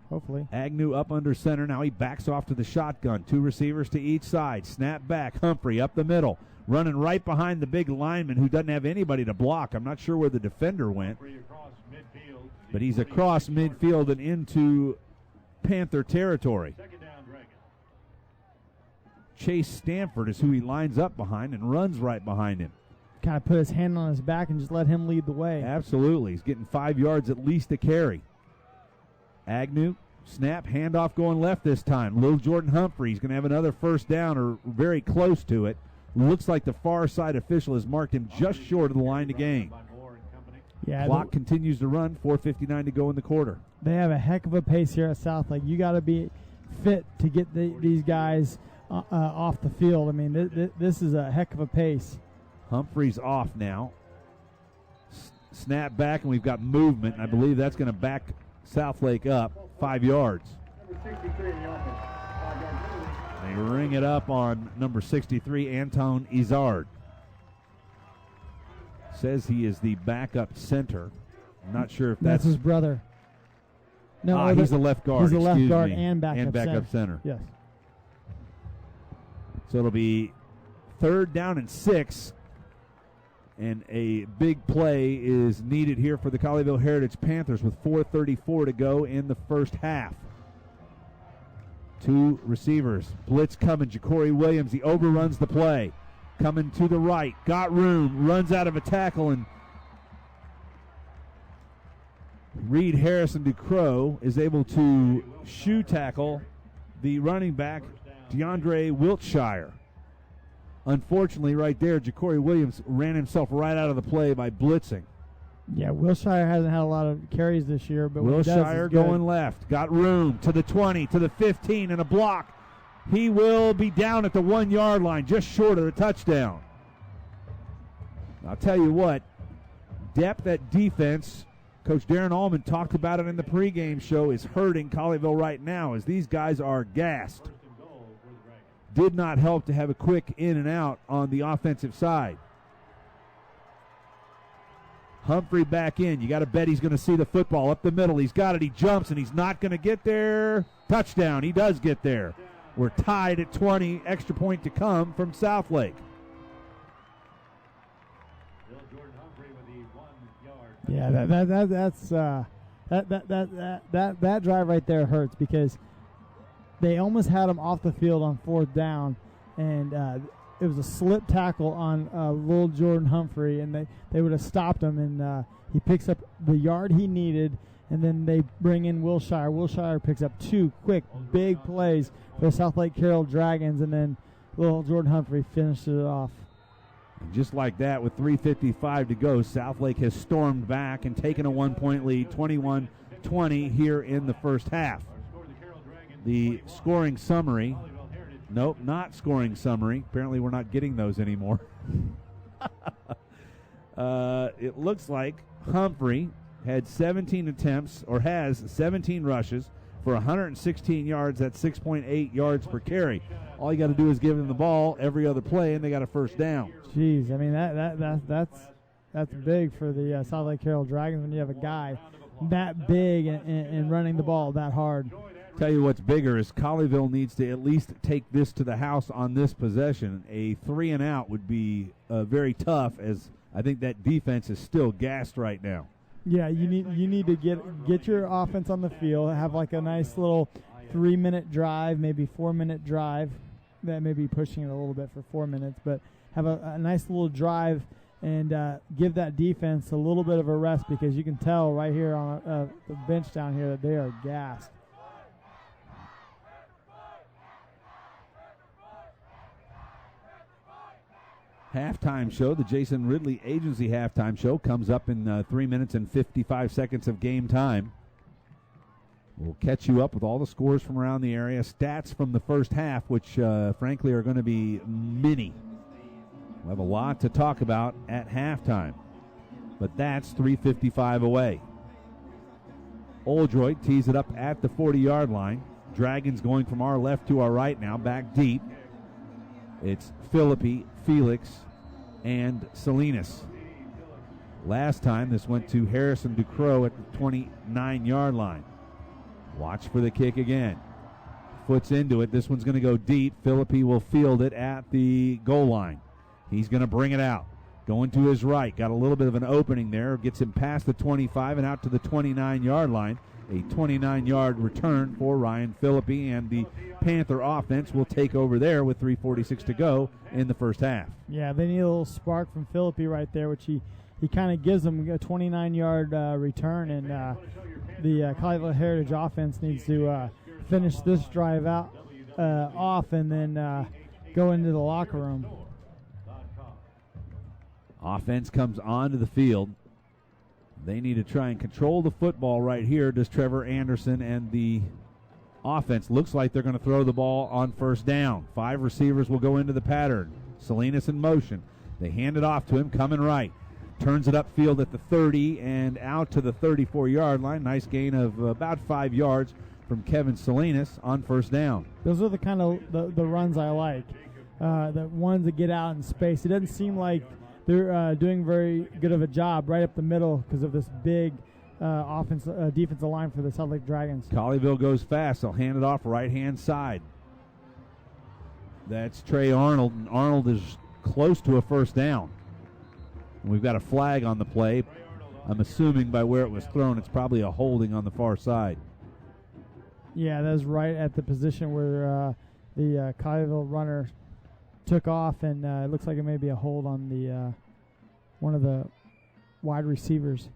Speaker 4: Hopefully.
Speaker 3: Agnew up under center. Now he backs off to the shotgun. 2 receivers to each side. Snap back. Humphrey up the middle. Running right behind the big lineman who doesn't have anybody to block. I'm not sure where the defender went. But he's across midfield and into Panther territory. Chase Stanford is who he lines up behind and runs right behind him.
Speaker 4: Kind of put his hand on his back and just let him lead the way.
Speaker 3: Absolutely. He's getting 5 yards at least to carry. Agnew, snap, handoff going left this time. Little Jordan Humphrey, he's going to have another first down or very close to it. Looks like the far side official has marked him just short of the line to gain.
Speaker 4: Yeah,
Speaker 3: Clock continues to run, 4:59 to go in the quarter.
Speaker 4: They have a heck of a pace here at Southlake. You got to be fit to get these guys off the field. I mean, this is a heck of a pace.
Speaker 3: Humphrey's off now. Snap back, and we've got movement. I believe that's going to back Southlake up 5 yards. They ring it up on number 63, Anton Izard. Says he is the backup center. I'm not sure if that's
Speaker 4: his brother. No,
Speaker 3: he's the left guard.
Speaker 4: He's the left
Speaker 3: excuse
Speaker 4: guard
Speaker 3: me,
Speaker 4: and backup
Speaker 3: center.
Speaker 4: Yes.
Speaker 3: So it'll be 3rd down and 6. And a big play is needed here for the Colleyville Heritage Panthers with 4:34 to go in the first half. 2 receivers. Blitz coming. Ja'Cory Williams. He overruns the play. Coming to the right. Got room. Runs out of a tackle. And Reed Harrison Ducrow is able to shoe tackle the running back, DeAndre Wiltshire. Unfortunately, right there, Ja'Cory Williams ran himself right out of the play by blitzing.
Speaker 4: Yeah, Wilshire hasn't had a lot of carries this year, but
Speaker 3: Wilshire going left. Got room to the 20, to the 15, and a block. He will be down at the 1 yard line, just short of the touchdown. I'll tell you what, depth at defense, Coach Darren Allman talked about it in the pregame show, is hurting Colleyville right now as these guys are gassed. Did not help to have a quick in and out on the offensive side. Humphrey back in. You got to bet he's going to see the football up the middle. He's got it. He jumps, and he's not going to get there. Touchdown. He does get there. We're tied at 20. Extra point to come from Southlake.
Speaker 4: Yeah, that drive right there hurts because they almost had him off the field on 4th down, and it was a slip tackle on little Jordan Humphrey, and they would have stopped him, and he picks up the yard he needed, and then they bring in Wilshire. Wilshire picks up 2 quick, big plays for the Southlake Carroll Dragons, and then little Jordan Humphrey finishes it off.
Speaker 3: And just like that, with 3:55 to go, Southlake has stormed back and taken a 1-point lead, 21-20 here in the first half. The scoring summary, nope, not scoring summary. Apparently we're not getting those anymore. It looks like Humphrey had 17 attempts, or has 17 rushes for 116 yards. That's 6.8 yards per carry. All you got to do is give them the ball every other play, and they got a first down.
Speaker 4: Jeez, I mean that's big for the Southlake Carroll Dragons when you have a guy that big and running the ball that hard.
Speaker 3: Tell you what's bigger is Colleyville needs to at least take this to the house on this possession. A 3-and-out would be very tough, as I think that defense is still gassed right now.
Speaker 4: Yeah, you need to get your offense on the field, have like a nice little 3-minute drive, maybe 4-minute drive. That may be pushing it a little bit for 4 minutes, but have a nice little drive and give that defense a little bit of a rest, because you can tell right here on the bench down here that they are gassed.
Speaker 3: Halftime show, the Jason Ridley Agency halftime show, comes up in 3 minutes and 55 seconds of game time. We'll catch you up with all the scores from around the area, stats from the first half, which frankly are going to be many. We'll have a lot to talk about at halftime, but that's 3:55 away. Oldroyd tees it up at the 40-yard line. Dragons going from our left to our right now, back deep. It's Philippi, Felix, and Salinas. Last time this went to Harrison Ducrow at the 29-yard line. Watch for the kick again. Foot's into it. This one's going to go deep. Philippi will field it at the goal line. He's going to bring it out. Going to his right. Got a little bit of an opening there. Gets him past the 25 and out to the 29-yard line. A 29-yard return for Ryan Philippi, and the Panther offense will take over there with 3:46 to go in the first half.
Speaker 4: Yeah, they need a little spark from Philippi right there, which he kind of gives them a 29-yard return, and the Colleyville Heritage offense needs to finish this drive out off and then go into the locker room.
Speaker 3: Offense comes onto the field. They need to try and control the football right here. Does Trevor Anderson and the offense. Looks like they're going to throw the ball on first down. 5 receivers will go into the pattern. Salinas in motion. They hand it off to him, coming right. Turns it upfield at the 30 and out to the 34-yard line. Nice gain of about 5 yards from Kevin Salinas on first down.
Speaker 4: Those are the kind of the runs I like, the ones that get out in space. It doesn't seem like they're doing very good of a job right up the middle because of this big defensive line for the Southlake Dragons.
Speaker 3: Colleyville goes fast. They'll hand it off right-hand side. That's Trey Arnold, and Arnold is close to a first down. And we've got a flag on the play. I'm assuming by where it was thrown, it's probably a holding on the far side.
Speaker 4: Yeah, that's right at the position where the Colleyville runner took off, and it looks like it may be a hold on the one of the wide receivers.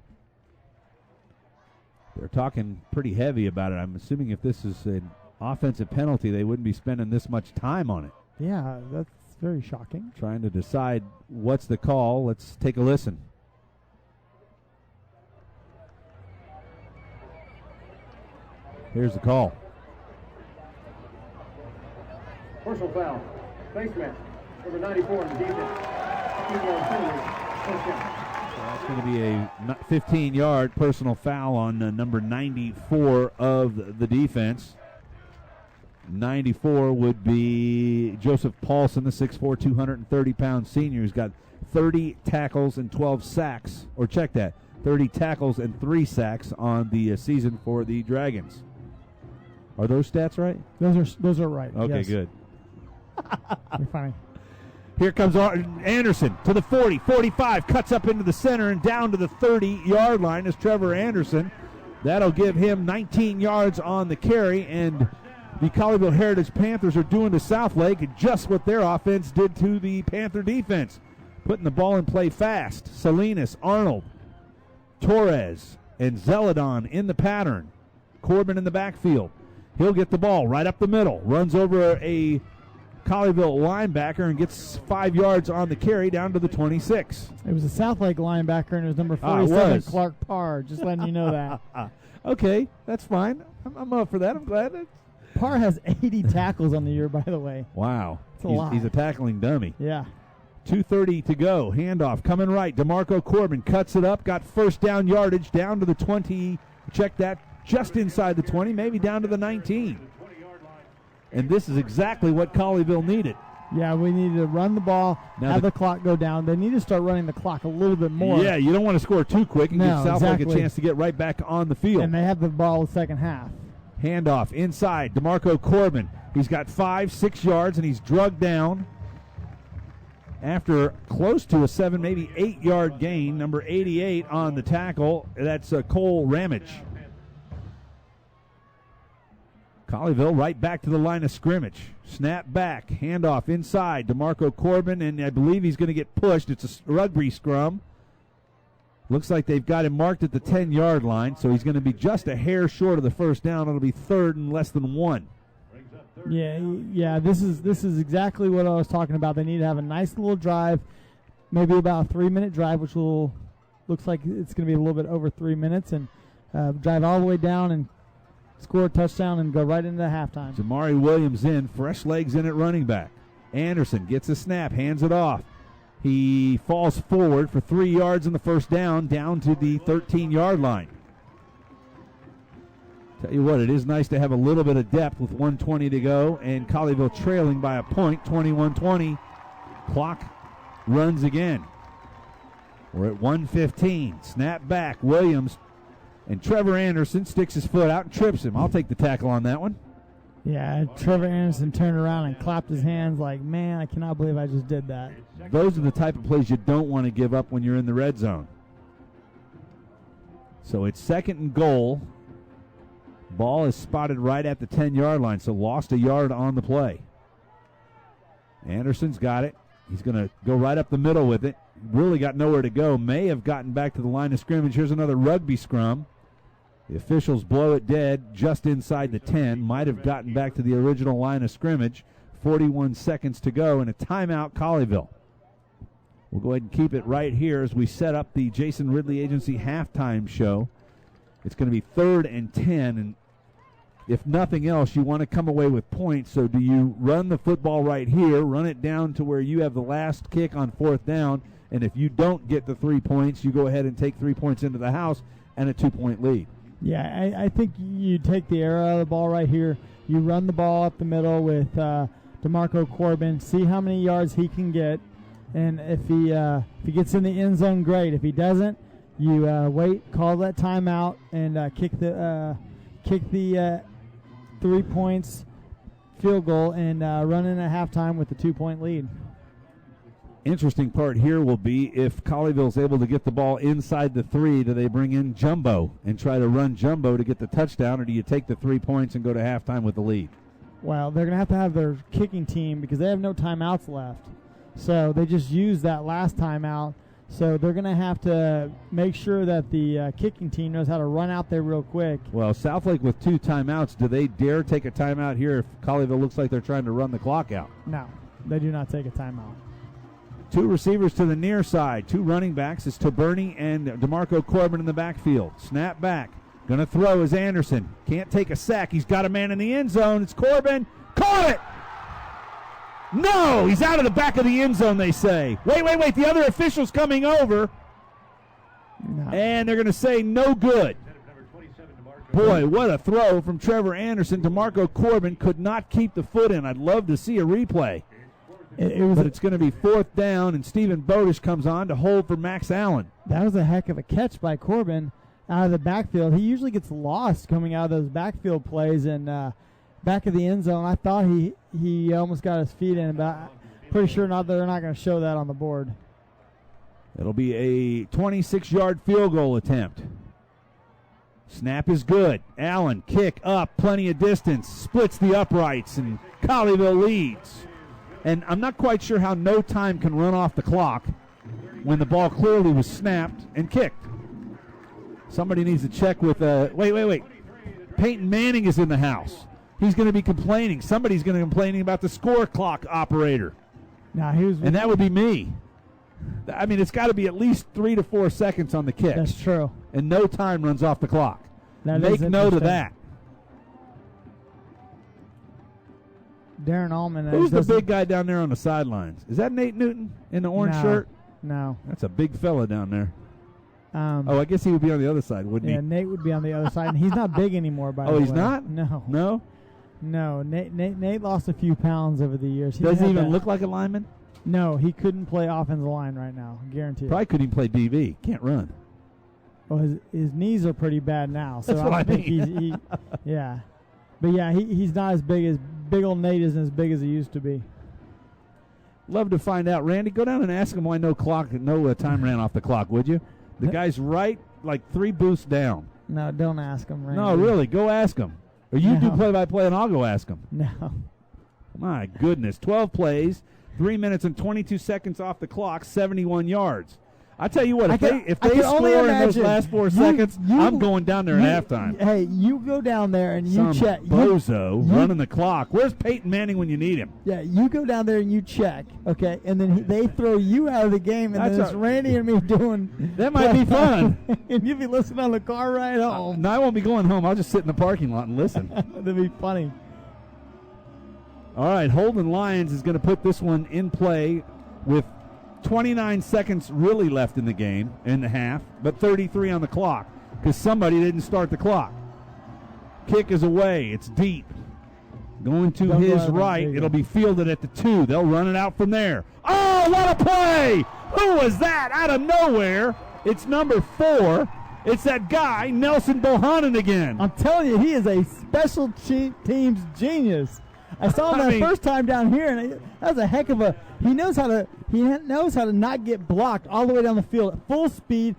Speaker 3: They're talking pretty heavy about it. I'm assuming if this is an offensive penalty, they wouldn't be spending this much time on it.
Speaker 4: Yeah, that's very shocking.
Speaker 3: Trying to decide what's the call. Let's take a listen. Here's the call.
Speaker 18: Personal foul. Face mask. Number 94 in the defense. 15-yard penalty. Touchdown.
Speaker 3: So that's going to be a 15-yard personal foul on number 94 of the defense. 94 would be Joseph Paulson, the 6'4", 230-pound senior, who's got 30 tackles and 12 sacks. Or check that, 30 tackles and 3 sacks on the season for the Dragons. Are those stats right?
Speaker 4: Those are right.
Speaker 3: Okay,
Speaker 4: yes.
Speaker 3: Good.
Speaker 4: You're fine.
Speaker 3: Here comes Anderson to the 40, 45, cuts up into the center and down to the 30-yard line is Trevor Anderson. That'll give him 19 yards on the carry, and the Colleyville Heritage Panthers are doing to Southlake just what their offense did to the Panther defense, putting the ball in play fast. Salinas, Arnold, Torres, and Zeladon in the pattern. Corbin in the backfield. He'll get the ball right up the middle, runs over a Colleyville linebacker and gets 5 yards on the carry down to the 26.
Speaker 4: It was a Southlake linebacker, and it was number 47, Clark Parr. Just letting you know that.
Speaker 3: Okay, that's fine. I'm up for that. I'm glad.
Speaker 4: Parr has 80 tackles on the year, by the way.
Speaker 3: Wow.
Speaker 4: That's a lot.
Speaker 3: He's a tackling dummy.
Speaker 4: Yeah.
Speaker 3: 2:30 to go. Handoff coming right. DeMarco Corbin cuts it up. Got first down yardage down to the 20. Check that. Just inside the 20, maybe down to the 19. And this is exactly what Colleyville needed.
Speaker 4: Yeah, we need to run the ball, have the clock go down. They need to start running the clock a little bit more.
Speaker 3: Yeah, you don't want to score too quick and give Southlake a chance to get right back on the field.
Speaker 4: And they have the ball in the second half.
Speaker 3: Handoff inside, DeMarco Corbin. He's got 5-6 yards, and he's drugged down after close to a 7, maybe 8-yard gain. Number 88 on the tackle. That's Cole Ramage. Colleyville right back to the line of scrimmage. Snap back, handoff inside. DeMarco Corbin, and I believe he's going to get pushed. It's a rugby scrum. Looks like they've got him marked at the 10-yard line, so he's going to be just a hair short of the first down. It'll be 3rd and less than 1.
Speaker 4: Yeah. This is exactly what I was talking about. They need to have a nice little drive, maybe about a 3-minute drive, which looks like it's going to be a little bit over 3 minutes, and drive all the way down and score a touchdown and go right into halftime.
Speaker 3: Jamari Williams in, fresh legs in at running back. Anderson gets a snap, hands it off. He falls forward for 3 yards in the first down to the 13-yard line. Tell you what, it is nice to have a little bit of depth with 1:20 to go, and Colleyville trailing by a point, 21-20. Clock runs again. We're at 1:15. Snap back, Williams. And Trevor Anderson sticks his foot out and trips him. I'll take the tackle on that one.
Speaker 4: Yeah, Trevor Anderson turned around and clapped his hands like, man, I cannot believe I just did that.
Speaker 3: Those are the type of plays you don't want to give up when you're in the red zone. So it's 2nd and goal. Ball is spotted right at the 10-yard line, so lost a yard on the play. Anderson's got it. He's going to go right up the middle with it. Really got nowhere to go. May have gotten back to the line of scrimmage. Here's another rugby scrum. The officials blow it dead just inside the 10. Might have gotten back to the original line of scrimmage. 41 seconds to go and a timeout, Colleyville. We'll go ahead and keep it right here as we set up the Jason Ridley Agency halftime show. It's going to be 3rd and 10, and if nothing else, you want to come away with points. So do you run the football right here, run it down to where you have the last kick on 4th down, and if you don't get the 3 points, you go ahead and take 3 points into the house and a 2-point lead.
Speaker 4: Yeah, I think you take the air out of the ball right here. You run the ball up the middle with DeMarco Corbin, see how many yards he can get, and if he gets in the end zone, great. If he doesn't, you wait, call that timeout, and kick the 3 points field goal and run in at halftime with the 2-point lead.
Speaker 3: Interesting part here will be if Colleyville's able to get the ball inside the 3, do they bring in Jumbo and try to run Jumbo to get the touchdown, or do you take the 3 points and go to halftime with the lead?
Speaker 4: Well, they're going to have their kicking team because they have no timeouts left. So they just used that last timeout. So they're going to have to make sure that the kicking team knows how to run out there real quick.
Speaker 3: Well, Southlake with 2 timeouts, do they dare take a timeout here if Colleyville looks like they're trying to run the clock out?
Speaker 4: No, they do not take a timeout.
Speaker 3: 2 receivers to the near side, 2 running backs. It's Taberni and DeMarco Corbin in the backfield. Snap back. Going to throw is Anderson. Can't take a sack. He's got a man in the end zone. It's Corbin. Caught it! No! He's out of the back of the end zone, they say. Wait. The other official's coming over.
Speaker 4: No.
Speaker 3: And they're going to say no good. Boy, what a throw from Trevor Anderson. DeMarco Corbin could not keep the foot in. I'd love to see a replay. But it's going to be 4th down, and Stephen Bodish comes on to hold for Max Allen.
Speaker 4: That was a heck of a catch by Corbin out of the backfield. He usually gets lost coming out of those backfield plays and back of the end zone. I thought he almost got his feet in, but I'm pretty sure they're not going to show that on the board.
Speaker 3: It'll be a 26-yard field goal attempt. Snap is good. Allen, kick up, plenty of distance, splits the uprights, and Colleyville leads. And I'm not quite sure how no time can run off the clock when the ball clearly was snapped and kicked. Somebody needs to check with wait. Peyton Manning is in the house. He's going to be complaining. Somebody's going to be complaining about the score clock operator. And that would be me. I mean, it's got to be at least 3 to 4 seconds on the kick.
Speaker 4: That's true.
Speaker 3: And no time runs off the clock.
Speaker 4: Make
Speaker 3: note of that.
Speaker 4: Darren Allman.
Speaker 3: Who's the big guy down there on the sidelines? Is that Nate Newton in the orange shirt?
Speaker 4: No.
Speaker 3: That's a big fella down there. I guess he would be on the other side, wouldn't he?
Speaker 4: Yeah, Nate would be on the other side, and he's not big anymore, by the way.
Speaker 3: Oh, he's not?
Speaker 4: No.
Speaker 3: No?
Speaker 4: No, Nate lost a few pounds over the years.
Speaker 3: Doesn't even look like a lineman?
Speaker 4: No, he couldn't play offensive line right now, guaranteed.
Speaker 3: Probably couldn't even play DB. Can't run.
Speaker 4: Well, his knees are pretty bad now. So
Speaker 3: That's what I
Speaker 4: think
Speaker 3: mean.
Speaker 4: yeah. But yeah, he's not as big old Nate isn't as big as he used to be.
Speaker 3: Love to find out. Randy, go down and ask him why no time ran off the clock, would you? The guy's right like 3 booths down.
Speaker 4: No, don't ask him, Randy.
Speaker 3: No, really, go ask him. Or you do play-by-play and I'll go ask him.
Speaker 4: No.
Speaker 3: My goodness, 12 plays, 3 minutes and 22 seconds off the clock, 71 yards. I tell you what, if they score in those last 4 seconds, I'm going down there at halftime.
Speaker 4: Hey, you go down there and you check.
Speaker 3: Bozo running the clock. Where's Peyton Manning when you need him?
Speaker 4: Yeah, you go down there and you check, okay, and then they throw you out of the game, and then it's Randy and me doing.
Speaker 3: That might be fun.
Speaker 4: And you'll be listening on the car ride home.
Speaker 3: No, I won't be going home. I'll just sit in the parking lot and listen.
Speaker 4: That'd be funny.
Speaker 3: All right, Holden Lyons is going to put this one in play with 29 seconds really left in the game, in the half, but 33 on the clock because somebody didn't start the clock. Kick is away. It's deep. Going to his right. It'll be fielded at the 2. They'll run it out from there. Oh, what a play! Who was that out of nowhere? It's number 4. It's that guy, Nelson Bohannon again.
Speaker 4: I'm telling you, he is a special teams genius. I saw him the first time down here, and that was a heck of a. He knows how to not get blocked all the way down the field at full speed,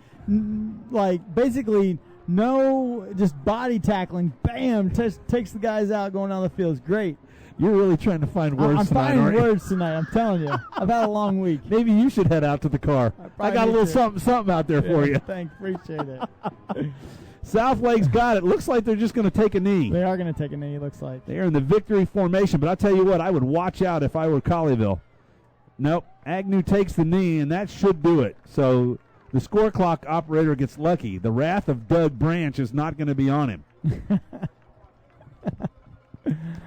Speaker 4: like basically no just body tackling. Bam, takes the guys out going down the field. It's great.
Speaker 3: You're really trying to find words
Speaker 4: I'm
Speaker 3: tonight,
Speaker 4: finding
Speaker 3: aren't you?
Speaker 4: words tonight. I'm telling you, I've had a long week.
Speaker 3: Maybe you should head out to the car. I got a little something out there for you.
Speaker 4: Thanks, appreciate it.
Speaker 3: Southlake's got it. Looks like they're just going to take a knee.
Speaker 4: They are going to take a knee, looks like.
Speaker 3: They are in the victory formation, but I'll tell you what, I would watch out if I were Colleyville. Nope, Agnew takes the knee, and that should do it. So the score clock operator gets lucky. The wrath of Doug Branch is not going to be on him.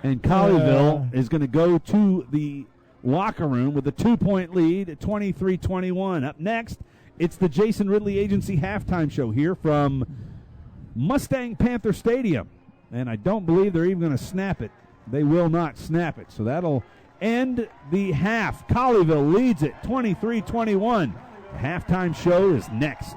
Speaker 3: And Colleyville is going to go to the locker room with a 2-point lead at 23-21. Up next, it's the Jason Ridley Agency halftime show here from Mustang Panther Stadium. And I don't believe they're even going to snap it. They will not snap it. So that'll end the half. Colleyville leads it 23-21. The halftime show is next.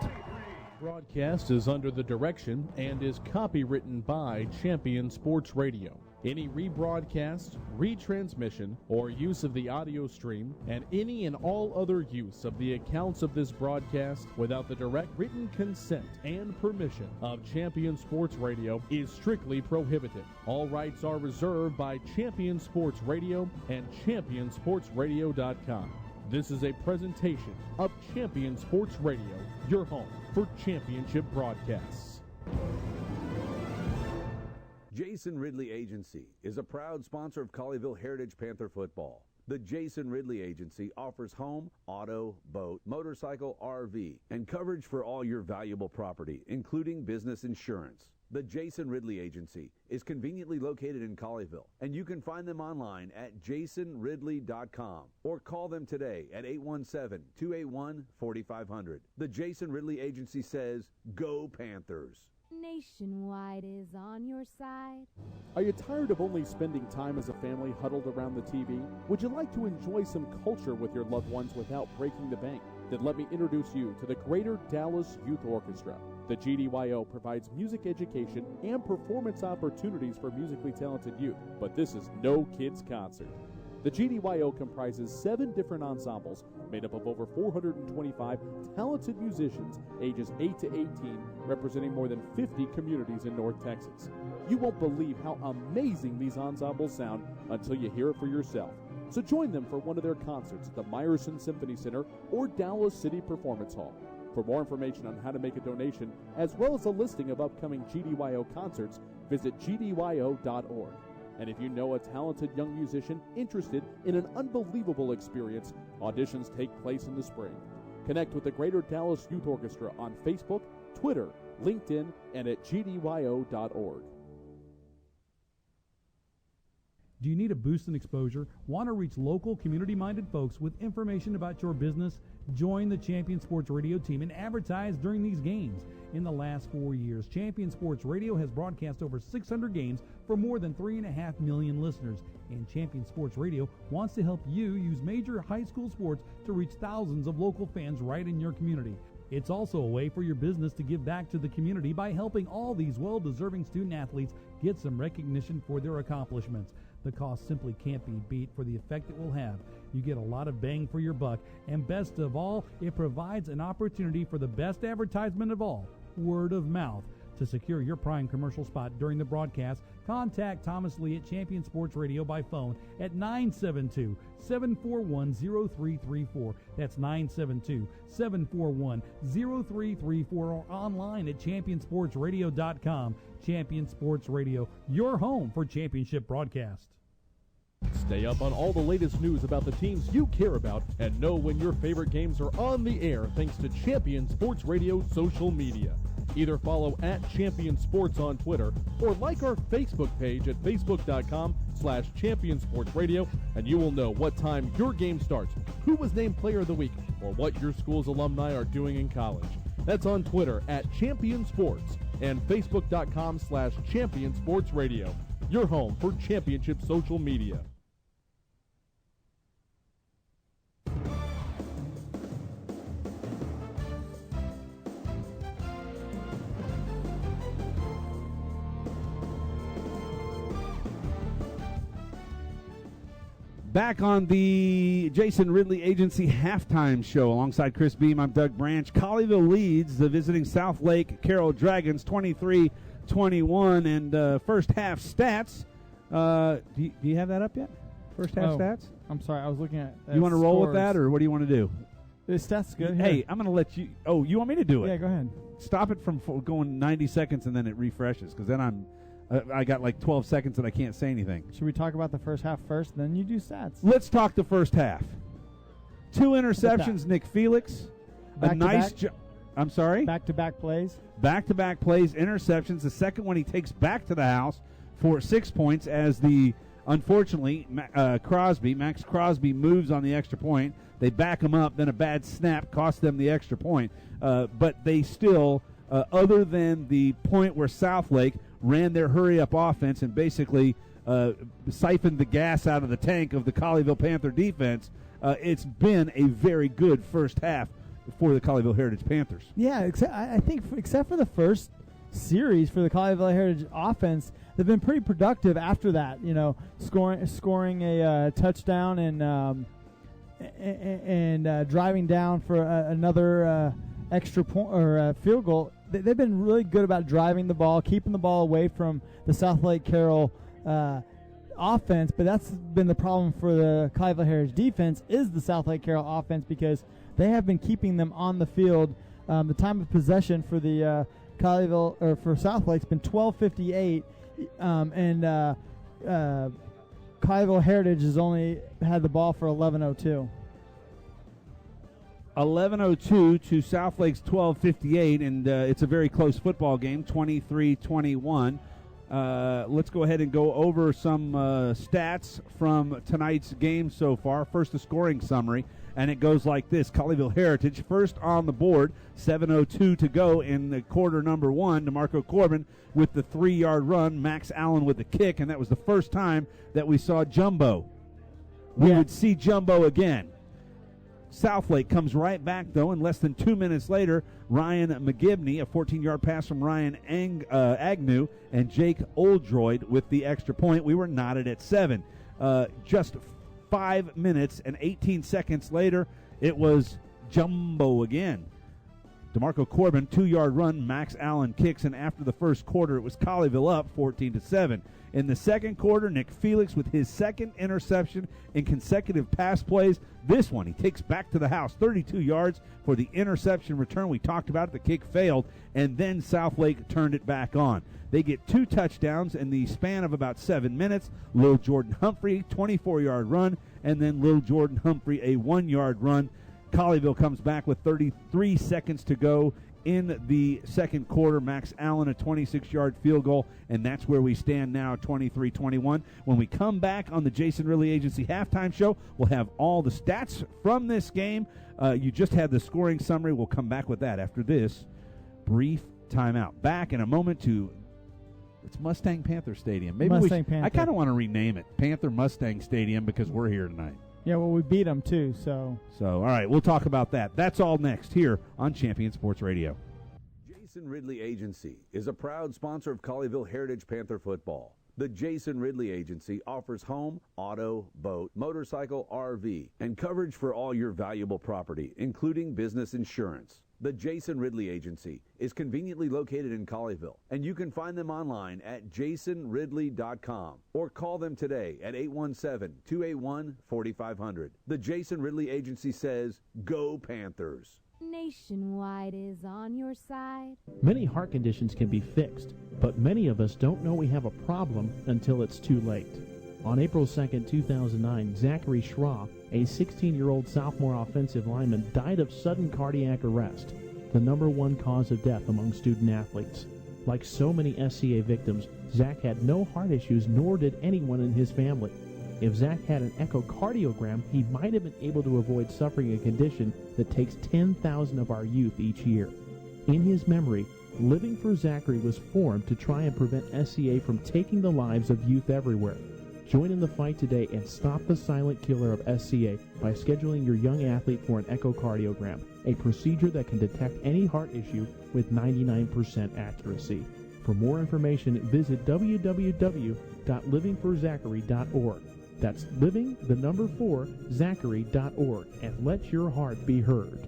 Speaker 1: Broadcast is under the direction and is copywritten by Champion Sports Radio. Any rebroadcast, retransmission, or use of the audio stream, and any and all other use of the accounts of this broadcast without the direct written consent and permission of Champion Sports Radio is strictly prohibited. All rights are reserved by Champion Sports Radio and ChampionSportsRadio.com. This is a presentation of Champion Sports Radio, your home for championship broadcasts.
Speaker 5: Jason Ridley Agency is a proud sponsor of Colleyville Heritage Panther football. The Jason Ridley Agency offers home, auto, boat, motorcycle, RV, and coverage for all your valuable property, including business insurance. The Jason Ridley Agency is conveniently located in Colleyville, and you can find them online at jasonridley.com or call them today at 817-281-4500. The Jason Ridley Agency says, Go Panthers!
Speaker 6: Nationwide is on your side.
Speaker 1: Are you tired of only spending time as a family huddled around the TV? Would you like to enjoy some culture with your loved ones without breaking the bank? Then let me introduce you to the Greater Dallas Youth Orchestra. The GDYO provides music education and performance opportunities for musically talented youth, but this is no kids' concert. The GDYO comprises 7 different ensembles made up of over 425 talented musicians ages 8 to 18, representing more than 50 communities in North Texas. You won't believe how amazing these ensembles sound until you hear it for yourself. So join them for one of their concerts at the Meyerson Symphony Center or Dallas City Performance Hall. For more information on how to make a donation, as well as a listing of upcoming GDYO concerts, visit gdyo.org. And if you know a talented young musician interested in an unbelievable experience, auditions take place in the spring. Connect with the Greater Dallas Youth Orchestra on Facebook, Twitter, LinkedIn, and at gdyo.org.
Speaker 13: Do you need a boost in exposure? Want to reach local, community-minded folks with information about your business? Join the Champion Sports Radio team and advertise during these games. in the last 4 years. Champion Sports Radio has broadcast over 600 games for more than 3.5 million listeners. And Champion Sports Radio wants to help you use major high school sports to reach thousands of local fans right in your community. It's also a way for your business to give back to the community by helping all these well-deserving student-athletes get some recognition for their accomplishments. The cost simply can't be beat for the effect it will have. You get a lot of bang for your buck, and best of all, it provides an opportunity for the best advertisement of all, word of mouth. To secure your prime commercial spot during the broadcast, contact Thomas Lee at Champion Sports Radio by phone at 972-741-0334. That's 972-741-0334, or online at championsportsradio.com. Champion Sports Radio, your home for championship broadcast.
Speaker 1: Stay up on all the latest news about the teams you care about and know when your favorite games are on the air thanks to Champion Sports Radio social media. Either follow at Champion Sports on Twitter or like our Facebook page at facebook.com/Champion Sports Radio, and you will know what time your game starts, who was named Player of the Week, or what your school's alumni are doing in college. That's on Twitter at Champion Sports and facebook.com/Champion Sports Radio, your home for championship social media.
Speaker 3: Back on the Jason Ridley Agency halftime show alongside Chris Beam, I'm Doug Branch. Colleyville leads the visiting Southlake Carroll Dragons 23-21, and first half stats. Do you have that up yet? First half stats?
Speaker 4: I'm sorry, I was looking at
Speaker 3: you want to roll with that, or what do you want to do?
Speaker 4: The stats good.
Speaker 3: Hey, I'm going to let you. Oh, you want me to do it?
Speaker 4: Yeah, go ahead.
Speaker 3: Stop it from going 90 seconds and then it refreshes, because then I got like 12 seconds and I can't say anything.
Speaker 4: Should we talk about the first half first, then you do stats?
Speaker 3: Let's talk the first half. 2 interceptions, Nick Felix.
Speaker 4: Back
Speaker 3: a nice job. I'm sorry?
Speaker 4: Back-to-back plays.
Speaker 3: Back-to-back plays, interceptions. The second one he takes back to the house for 6 points as unfortunately, Max Crosby moves on the extra point. They back him up. Then a bad snap cost them the extra point. But they still, other than the point where Southlake ran their hurry-up offense and basically siphoned the gas out of the tank of the Colleyville Panther defense, it's been a very good first half for the Colleyville Heritage Panthers.
Speaker 4: Yeah, I think except for the first series for the Colleyville Heritage offense, they've been pretty productive after that. You know, scoring a touchdown and driving down for another extra point or field goal. They've been really good about driving the ball, keeping the ball away from the Southlake Carroll offense, but that's been the problem for the Colleyville Heritage defense is the Southlake Carroll offense, because they have been keeping them on the field. The time of possession for the Colleyville or for Southlake's been 12:58, and Colleyville Heritage has only had the ball for 11:02.
Speaker 3: 11:02 to Southlake's 12:58, and it's a very close football game, 23-21. Let's go ahead and go over some stats from tonight's game so far. First, the scoring summary, and it goes like this. Colleyville Heritage first on the board, 7:02 to go in the quarter number one. DeMarco Corbin with the 3-yard run, Max Allen with the kick, and that was the first time that we saw Jumbo. We would see Jumbo again. Southlake comes right back, though, and less than 2 minutes later, Ryan McGibney, a 14-yard pass from Ryan Agnew, and Jake Oldroyd with the extra point. We were knotted at 7. Just 5 minutes and 18 seconds later, it was Jumbo again. DeMarco Corbin, 2-yard run, Max Allen kicks, and after the first quarter, it was Colleyville up 14-7. In the second quarter, Nick Felix with his second interception in consecutive pass plays. This one, he takes back to the house, 32 yards for the interception return. We talked about it. The kick failed, and then Southlake turned it back on. They get 2 touchdowns in the span of about 7 minutes. Lil Jordan Humphrey, 24-yard run, and then Lil Jordan Humphrey, a 1-yard run. Colleyville comes back with 33 seconds to go in the second quarter. Max Allen, a 26-yard field goal, and that's where we stand now, 23-21. When we come back on the Jason Ridley Agency halftime show, we'll have all the stats from this game. You just had the scoring summary. We'll come back with that after this brief timeout. Back in a moment to it's Mustang Panther Stadium. Maybe
Speaker 4: Mustang Panther.
Speaker 3: I kind of want to rename it Panther Mustang Stadium because we're here tonight.
Speaker 4: Yeah, well, we beat them too, so.
Speaker 3: All right, we'll talk about that. That's all next here on Champion Sports Radio.
Speaker 5: Jason Ridley Agency is a proud sponsor of Colleyville Heritage Panther football. The Jason Ridley Agency offers home, auto, boat, motorcycle, RV, and coverage for all your valuable property, including business insurance. The Jason Ridley Agency is conveniently located in Colleyville, and you can find them online at jasonridley.com or call them today at 817-281-4500. The Jason Ridley Agency says, Go Panthers!
Speaker 6: Nationwide is on your side.
Speaker 11: Many heart conditions can be fixed, but many of us don't know we have a problem until it's too late. On April 2, 2009, Zachary Schraw, a 16-year-old sophomore offensive lineman, died of sudden cardiac arrest, the #1 cause of death among student athletes. Like so many SCA victims, Zach had no heart issues, nor did anyone in his family. If Zach had an echocardiogram, he might have been able to avoid suffering a condition that takes 10,000 of our youth each year. In his memory, Living for Zachary was formed to try and prevent SCA from taking the lives of youth everywhere. Join in the fight today and stop the silent killer of SCA by scheduling your young athlete for an echocardiogram, a procedure that can detect any heart issue with 99% accuracy. For more information, visit www.livingforzachary.org. That's living4zachary.org, and let your heart be heard.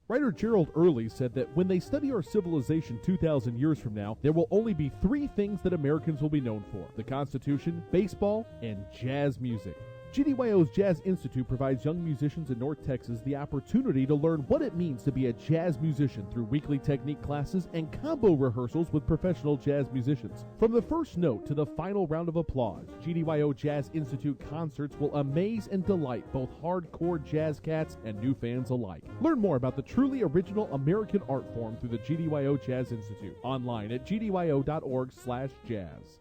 Speaker 1: Writer Gerald Early said that when they study our civilization 2,000 years from now, there will only be 3 things that Americans will be known for: the Constitution, baseball, and jazz music. GDYO's Jazz Institute provides young musicians in North Texas the opportunity to learn what it means to be a jazz musician through weekly technique classes and combo rehearsals with professional jazz musicians. From the first note to the final round of applause, GDYO Jazz Institute concerts will amaze and delight both hardcore jazz cats and new fans alike. Learn more about the truly original American art form through the GDYO Jazz Institute online at gdyo.org/jazz.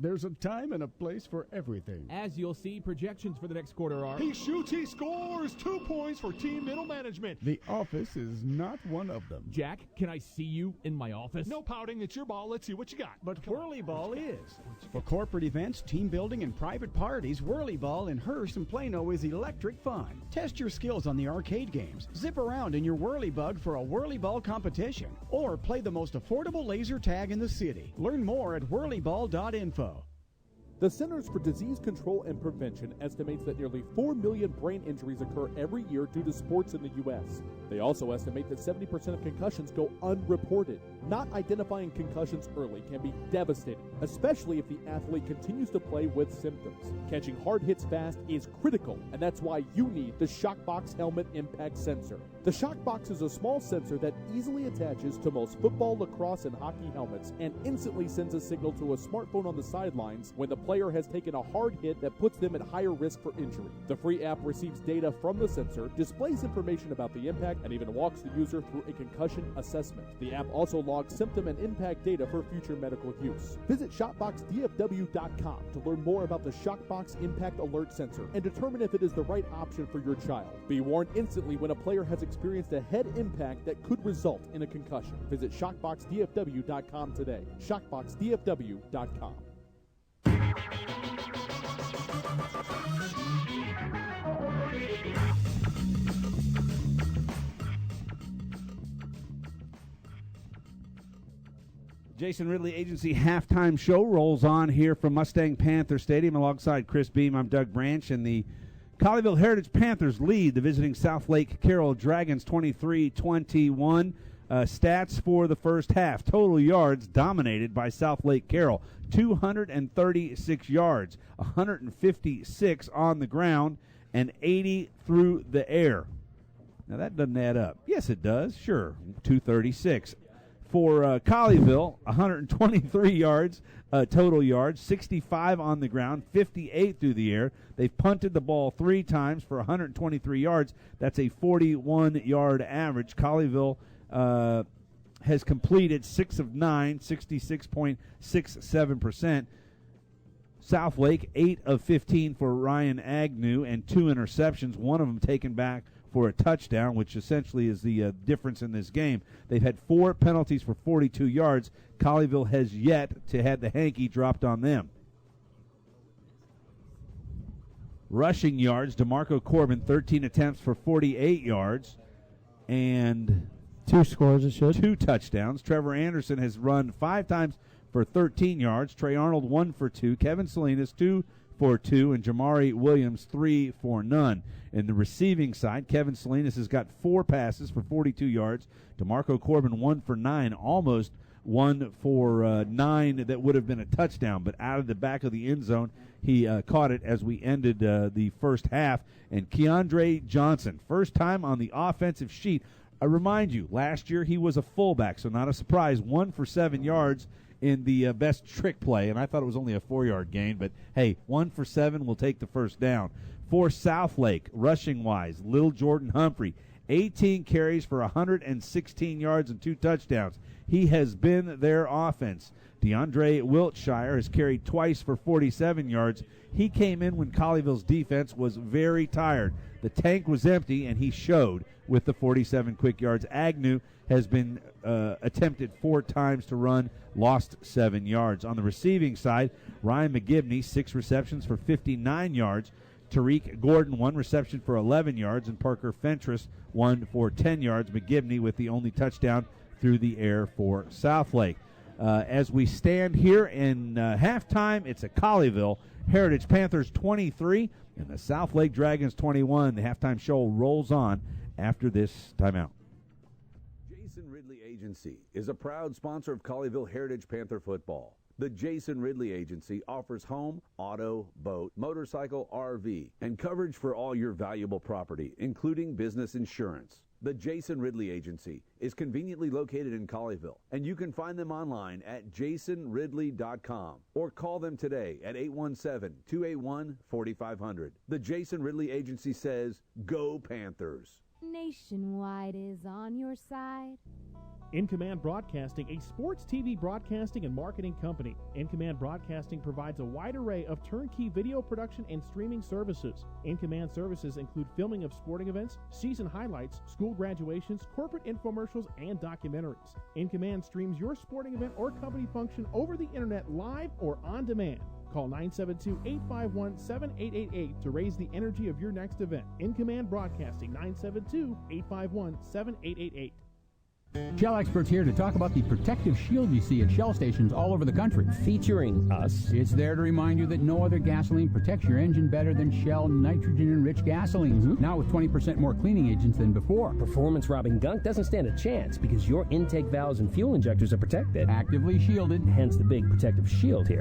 Speaker 7: There's a time and a place for everything.
Speaker 8: As you'll see, projections for the next quarter are...
Speaker 9: He shoots, he scores! 2 points for team middle management.
Speaker 7: The office is not one of them.
Speaker 8: Jack, can I see you in my office?
Speaker 9: No pouting, it's your ball. Let's see what you got.
Speaker 10: But Whirly Ball is. For corporate events, team building, and private parties, Whirly Ball in Hearst and Plano is electric fun. Test your skills on the arcade games. Zip around in your Whirly Bug for a Whirly Ball competition. Or play the most affordable laser tag in the city. Learn more at whirlyball.info.
Speaker 1: The Centers for Disease Control and Prevention estimates that nearly 4 million brain injuries occur every year due to sports in the U.S. They also estimate that 70% of concussions go unreported. Not identifying concussions early can be devastating, especially if the athlete continues to play with symptoms. Catching hard hits fast is critical, and that's why you need the Shockbox Helmet Impact Sensor. The Shockbox is a small sensor that easily attaches to most football, lacrosse, and hockey helmets and instantly sends a signal to a smartphone on the sidelines when the player has taken a hard hit that puts them at higher risk for injury. The free app receives data from the sensor, displays information about the impact, and even walks the user through a concussion assessment. The app also logs symptom and impact data for future medical use. Visit ShopboxDFW.com to learn more about the Shockbox Impact Alert Sensor and determine if it is the right option for your child. Be warned instantly when a player has experienced a head impact that could result in a concussion. Visit ShockboxDFW.com today. ShockboxDFW.com.
Speaker 3: Jason Ridley Agency halftime show rolls on here from Mustang Panther Stadium alongside Chris Beam. I'm Doug Branch, and the Colleyville Heritage Panthers lead the visiting Southlake Carroll Dragons 23-21. Stats for the first half: total yards dominated by Southlake Carroll, 236 yards, 156 on the ground, and 80 through the air. Now that doesn't add up. Yes, it does. Sure, 236. For Colleyville, 123 yards, total yards, 65 on the ground, 58 through the air. They've punted the ball 3 times for 123 yards. That's a 41-yard average. Colleyville has completed 6 of 9, 66.67%. Southlake, 8 of 15 for Ryan Agnew and 2 interceptions, one of them taken back for a touchdown, which essentially is the difference in this game. They've had 4 penalties for 42 yards. Colleyville has yet to have the hanky dropped on them. Rushing yards, DeMarco Corbin, 13 attempts for 48 yards. And
Speaker 4: 2 scores, it should.
Speaker 3: 2 touchdowns. Trevor Anderson has run 5 times for 13 yards. Trey Arnold, 1 for 2. Kevin Salinas, 2 for 2. And Jamari Williams, 3 for none. In the receiving side, Kevin Salinas has got 4 passes for 42 yards. DeMarco Corbin, 1 for 9, almost 1 for 9 that would have been a touchdown. But out of the back of the end zone, he caught it as we ended the first half. And Keandre Johnson, first time on the offensive sheet. I remind you, last year he was a fullback, so not a surprise. 1 for 7 yards in the best trick play, and I thought it was only a 4-yard gain. But, hey, 1 for 7 will take the first down. For Southlake, rushing-wise, Little Jordan Humphrey, 18 carries for 116 yards and 2 touchdowns. He has been their offense. DeAndre Wiltshire has carried twice for 47 yards. He came in when Colleyville's defense was very tired. The tank was empty, and he showed with the 47 quick yards. Agnew has been attempted 4 times to run, lost 7 yards. On the receiving side, Ryan McGibney, 6 receptions for 59 yards. Tariq Gordon, 1 reception for 11 yards, and Parker Fentress, 1 for 10 yards. McGibney with the only touchdown through the air for Southlake. As we stand here in halftime, it's a Colleyville Heritage Panthers 23 and the Southlake Dragons 21. The halftime show rolls on after this timeout.
Speaker 5: Jason Ridley Agency is a proud sponsor of Colleyville Heritage Panther football. The Jason Ridley Agency offers home, auto, boat, motorcycle, RV, and coverage for all your valuable property, including business insurance. The Jason Ridley Agency is conveniently located in Colleyville, and you can find them online at jasonridley.com or call them today at 817-281-4500. The Jason Ridley Agency says, go Panthers.
Speaker 6: Nationwide is on your side.
Speaker 11: In Command Broadcasting, a sports TV broadcasting and marketing company. In Command Broadcasting provides a wide array of turnkey video production and streaming services. In Command services include filming of sporting events, season highlights, school graduations, corporate infomercials, and documentaries. In Command streams your sporting event or company function over the internet live or on demand. Call 972-851-7888 to raise the energy of your next event. In Command Broadcasting, 972-851-7888.
Speaker 19: Shell experts here to talk about the protective shield you see at Shell stations all over the country. Featuring us. It's there to remind you that no other gasoline protects your engine better than Shell nitrogen-enriched gasolines. Mm-hmm. Now with 20% more cleaning agents than before.
Speaker 20: Performance-robbing gunk doesn't stand a chance because your intake valves and fuel injectors are protected.
Speaker 19: Actively shielded.
Speaker 20: Hence the big protective shield here.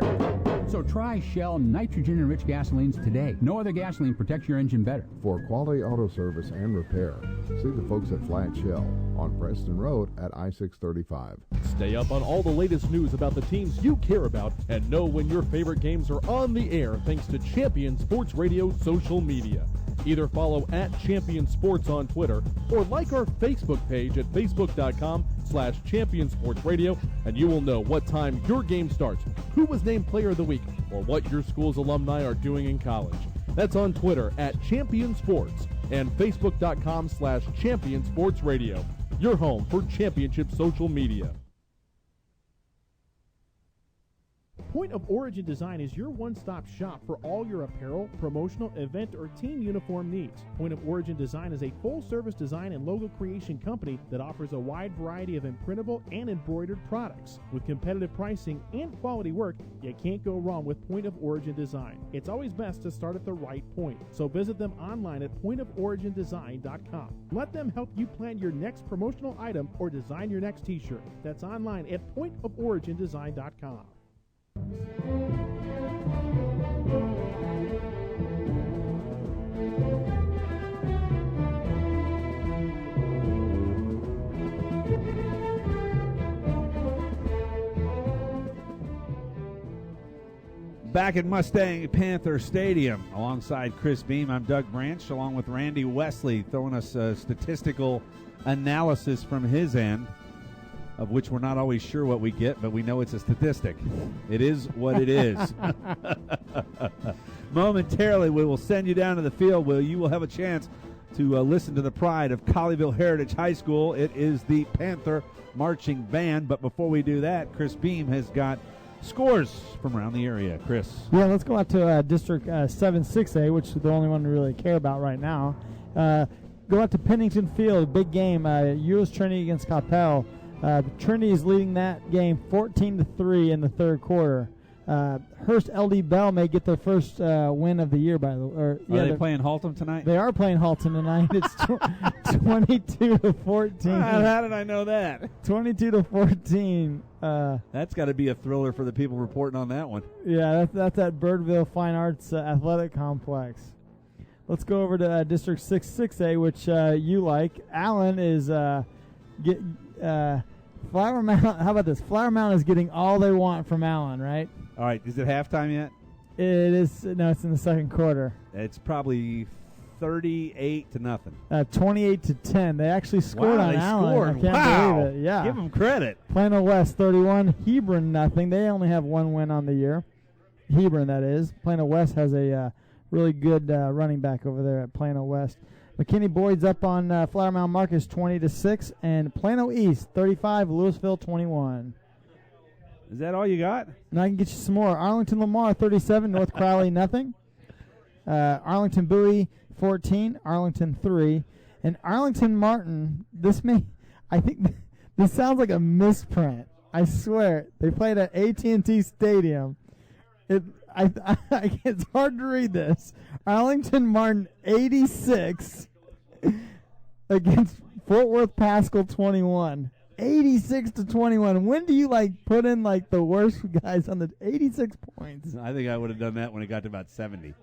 Speaker 19: So try Shell nitrogen-enriched gasolines today. No other gasoline protects your engine better.
Speaker 21: For quality auto service and repair, see the folks at Flat Shell on Preston Road at I-635.
Speaker 1: Stay up on all the latest news about the teams you care about and know when your favorite games are on the air thanks to Champion Sports Radio social media. Either follow @Champion Sports on Twitter or like our Facebook page at facebook.com/Champion Sports Radio, and you will know what time your game starts, who was named Player of the Week, or what your school's alumni are doing in college. That's on Twitter @Champion Sports and facebook.com/Champion Sports Radio. Your home for championship social media.
Speaker 11: Point of Origin Design is your one-stop shop for all your apparel, promotional, event, or team uniform needs. Point of Origin Design is a full-service design and logo creation company that offers a wide variety of imprintable and embroidered products. With competitive pricing and quality work, you can't go wrong with Point of Origin Design. It's always best to start at the right point, so visit them online at pointoforigindesign.com. Let them help you plan your next promotional item or design your next t-shirt. That's online at pointoforigindesign.com.
Speaker 3: Back at Mustang Panther Stadium alongside Chris Beam, I'm Doug Branch along with Randy Wesley throwing us a statistical analysis from his end, of which we're not always sure what we get, but we know it's a statistic. It is what it is. Momentarily, we will send you down to the field where you will have a chance to listen to the pride of Colleyville Heritage High School. It is the Panther Marching Band. But before we do that, Chris Beam has got scores from around the area. Chris.
Speaker 4: Yeah, let's go out to District 7-6A, which is the only one we really care about right now. Go out to Pennington Field, big game, U.S. Trinity against Coppell. Trinity is leading that game 14-3 in the third quarter. Hearst LD Bell may get their first win of the year. By the way,
Speaker 3: Are they playing Haltom tonight?
Speaker 4: They are playing Haltom tonight. It's 22-14.
Speaker 3: How did I know that?
Speaker 4: 22-14.
Speaker 3: That's got to be a thriller for the people reporting on that one.
Speaker 4: Yeah, that's at Birdville Fine Arts Athletic Complex. Let's go over to District 6A, which you like. Allen is Flower Mound. How about this? Flower Mound is getting all they want from Allen, right?
Speaker 3: All right. Is it halftime yet?
Speaker 4: It is. No, it's in the second quarter.
Speaker 3: It's probably 38-0.
Speaker 4: 28-10. They actually scored on Allen.
Speaker 3: Scored.
Speaker 4: I can't believe it. Yeah.
Speaker 3: Give them credit.
Speaker 4: Plano West 31. Hebron nothing. They only have one win on the year. Hebron, that is. Plano West has a really good running back over there at Plano West. McKinney Boyd's up on Flower Mound Marcus 20-6, and Plano East 35, Louisville 21.
Speaker 3: Is that all you got?
Speaker 4: And I can get you some more. Arlington Lamar 37, North Crowley nothing. Arlington Bowie 14, Arlington 3, and Arlington Martin. I think this sounds like a misprint. I swear they played at AT&T Stadium. It's hard to read this. Arlington Martin 86 against Fort Worth Pascal 21. 86-21. When do you put in the worst guys on the 86 points?
Speaker 3: I think I would have done that when it got to about 70.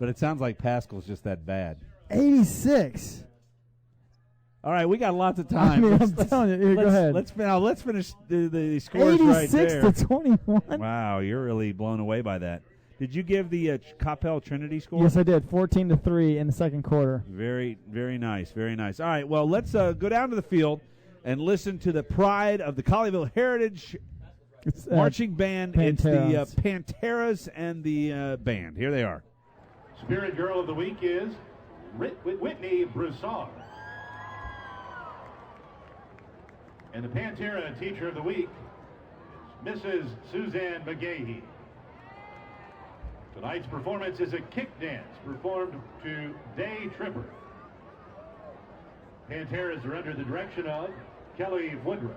Speaker 3: But it sounds like Pascal's just that bad.
Speaker 4: 86.
Speaker 3: All right, we got lots of time.
Speaker 4: I'm telling you. Here, go ahead.
Speaker 3: Let's finish the scores right there.
Speaker 4: 86-21.
Speaker 3: Wow, you're really blown away by that. Did you give the Coppell Trinity score?
Speaker 4: Yes, I did. 14-3 in the second quarter.
Speaker 3: Very, very nice. Very nice. All right, well, let's go down to the field and listen to the pride of the Colleyville Heritage Marching Band.
Speaker 4: Panteras.
Speaker 3: It's the Panteras and the band. Here they are.
Speaker 16: Spirit Girl of the Week is Whitney Broussard. And the Pantera Teacher of the Week is Mrs. Suzanne McGahee. Tonight's performance is a kick dance performed to Day Tripper. Panteras are under the direction of Kelly Woodruff.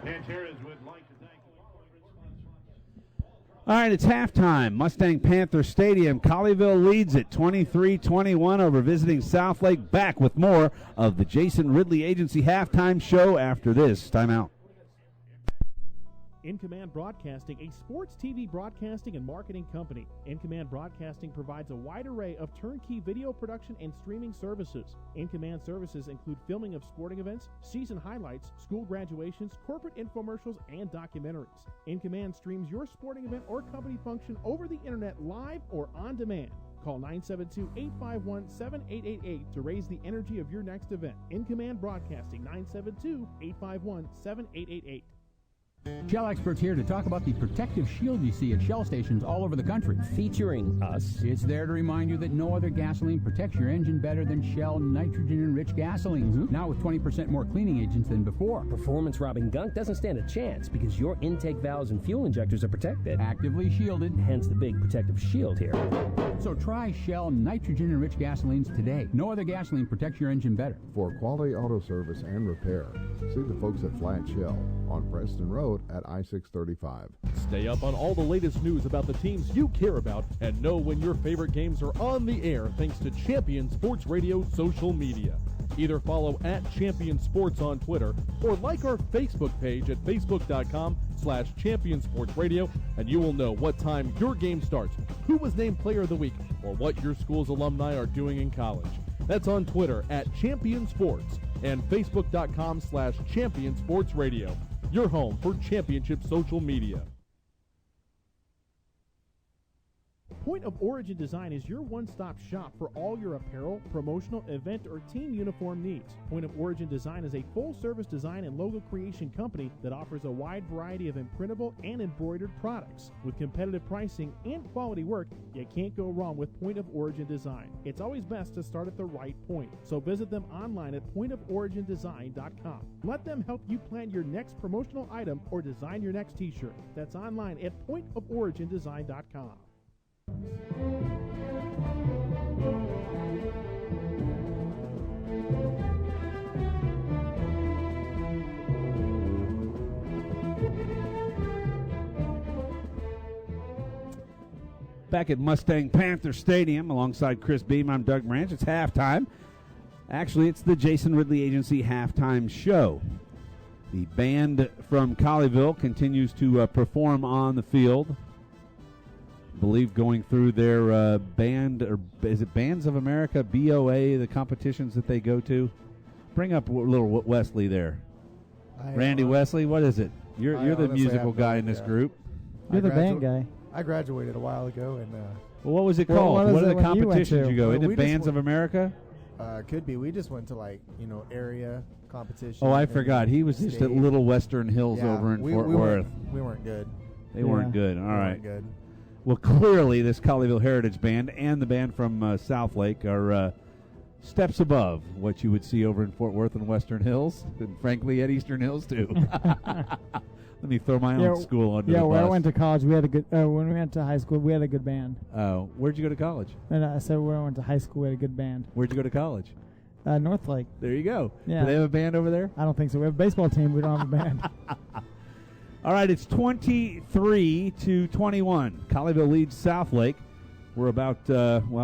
Speaker 16: Panteras would like to thank
Speaker 3: All right, it's halftime. Mustang Panther Stadium. Colleyville leads it 23-21 over visiting Southlake. Back with more of the Jason Ridley Agency halftime show after this timeout.
Speaker 11: In Command Broadcasting, a sports TV broadcasting and marketing company. In Command Broadcasting provides a wide array of turnkey video production and streaming services. In Command services include filming of sporting events, season highlights, school graduations, corporate infomercials, and documentaries. In Command streams your sporting event or company function over the internet live or on demand. Call 972-851-7888 to raise the energy of your next event. In Command Broadcasting, 972-851-7888.
Speaker 19: Shell experts here to talk about the protective shield you see at Shell stations all over the country.
Speaker 20: Featuring us.
Speaker 19: It's there to remind you that no other gasoline protects your engine better than Shell nitrogen-enriched gasolines. Now with 20% more cleaning agents than before.
Speaker 20: Performance-robbing gunk doesn't stand a chance because your intake valves and fuel injectors are protected.
Speaker 19: Actively shielded.
Speaker 20: Hence the big protective shield here.
Speaker 19: So try Shell nitrogen-enriched gasolines today. No other gasoline protects your engine better.
Speaker 21: For quality auto service and repair, see the folks at Flat Shell on Preston Road at I-635.
Speaker 1: Stay up on all the latest news about the teams you care about and know when your favorite games are on the air thanks to Champion Sports Radio social media. Either follow @Champion Sports on Twitter or like our Facebook page at facebook.com/Champion Sports Radio, and you will know what time your game starts, who was named Player of the Week, or what your school's alumni are doing in college. That's on Twitter @Champion Sports and facebook.com/Champion Sports Radio. Your home for championship social media.
Speaker 11: Point of Origin Design is your one-stop shop for all your apparel, promotional, event, or team uniform needs. Point of Origin Design is a full-service design and logo creation company that offers a wide variety of imprintable and embroidered products. With competitive pricing and quality work, you can't go wrong with Point of Origin Design. It's always best to start at the right point, so visit them online at pointoforigindesign.com. Let them help you plan your next promotional item or design your next t-shirt. That's online at pointoforigindesign.com.
Speaker 3: Back at Mustang Panther Stadium alongside Chris Beam, I'm Doug Branch. It's halftime. Actually, it's the Jason Ridley Agency halftime show. The band from Colleyville continues to perform on the field. I believe going through their band, or is it Bands of America, BOA, the competitions that they go to? Bring up little Wesley there. Randy Wesley, what is it? You're the musical guy in this group.
Speaker 4: You're the band guy.
Speaker 17: I graduated a while ago, and
Speaker 3: well, what was it called? What are the competitions you go? Is it Bands of America?
Speaker 17: Could be. We just went to area competition.
Speaker 3: Oh, I forgot. He was just at Little Western Hills over in Fort Worth.
Speaker 17: We weren't good.
Speaker 3: They weren't good. All right.
Speaker 17: Weren't good.
Speaker 3: Well, clearly this Colleyville Heritage Band and the band from Southlake are steps above what you would see over in Fort Worth and Western Hills, and frankly at Eastern Hills too. Let me throw my own school under the bus.
Speaker 4: Where I went to college, we had a good. When we went to high school, we had a good band.
Speaker 3: Oh, where'd you go to college?
Speaker 4: And I said where I went to high school, we had a good band.
Speaker 3: Where'd you go to college?
Speaker 4: Northlake.
Speaker 3: There you go.
Speaker 4: Yeah.
Speaker 3: Do they have a band over there?
Speaker 4: I don't think so. We have a baseball team. We don't have a band.
Speaker 3: All right, it's 23-21. Colleyville leads Southlake. We're about,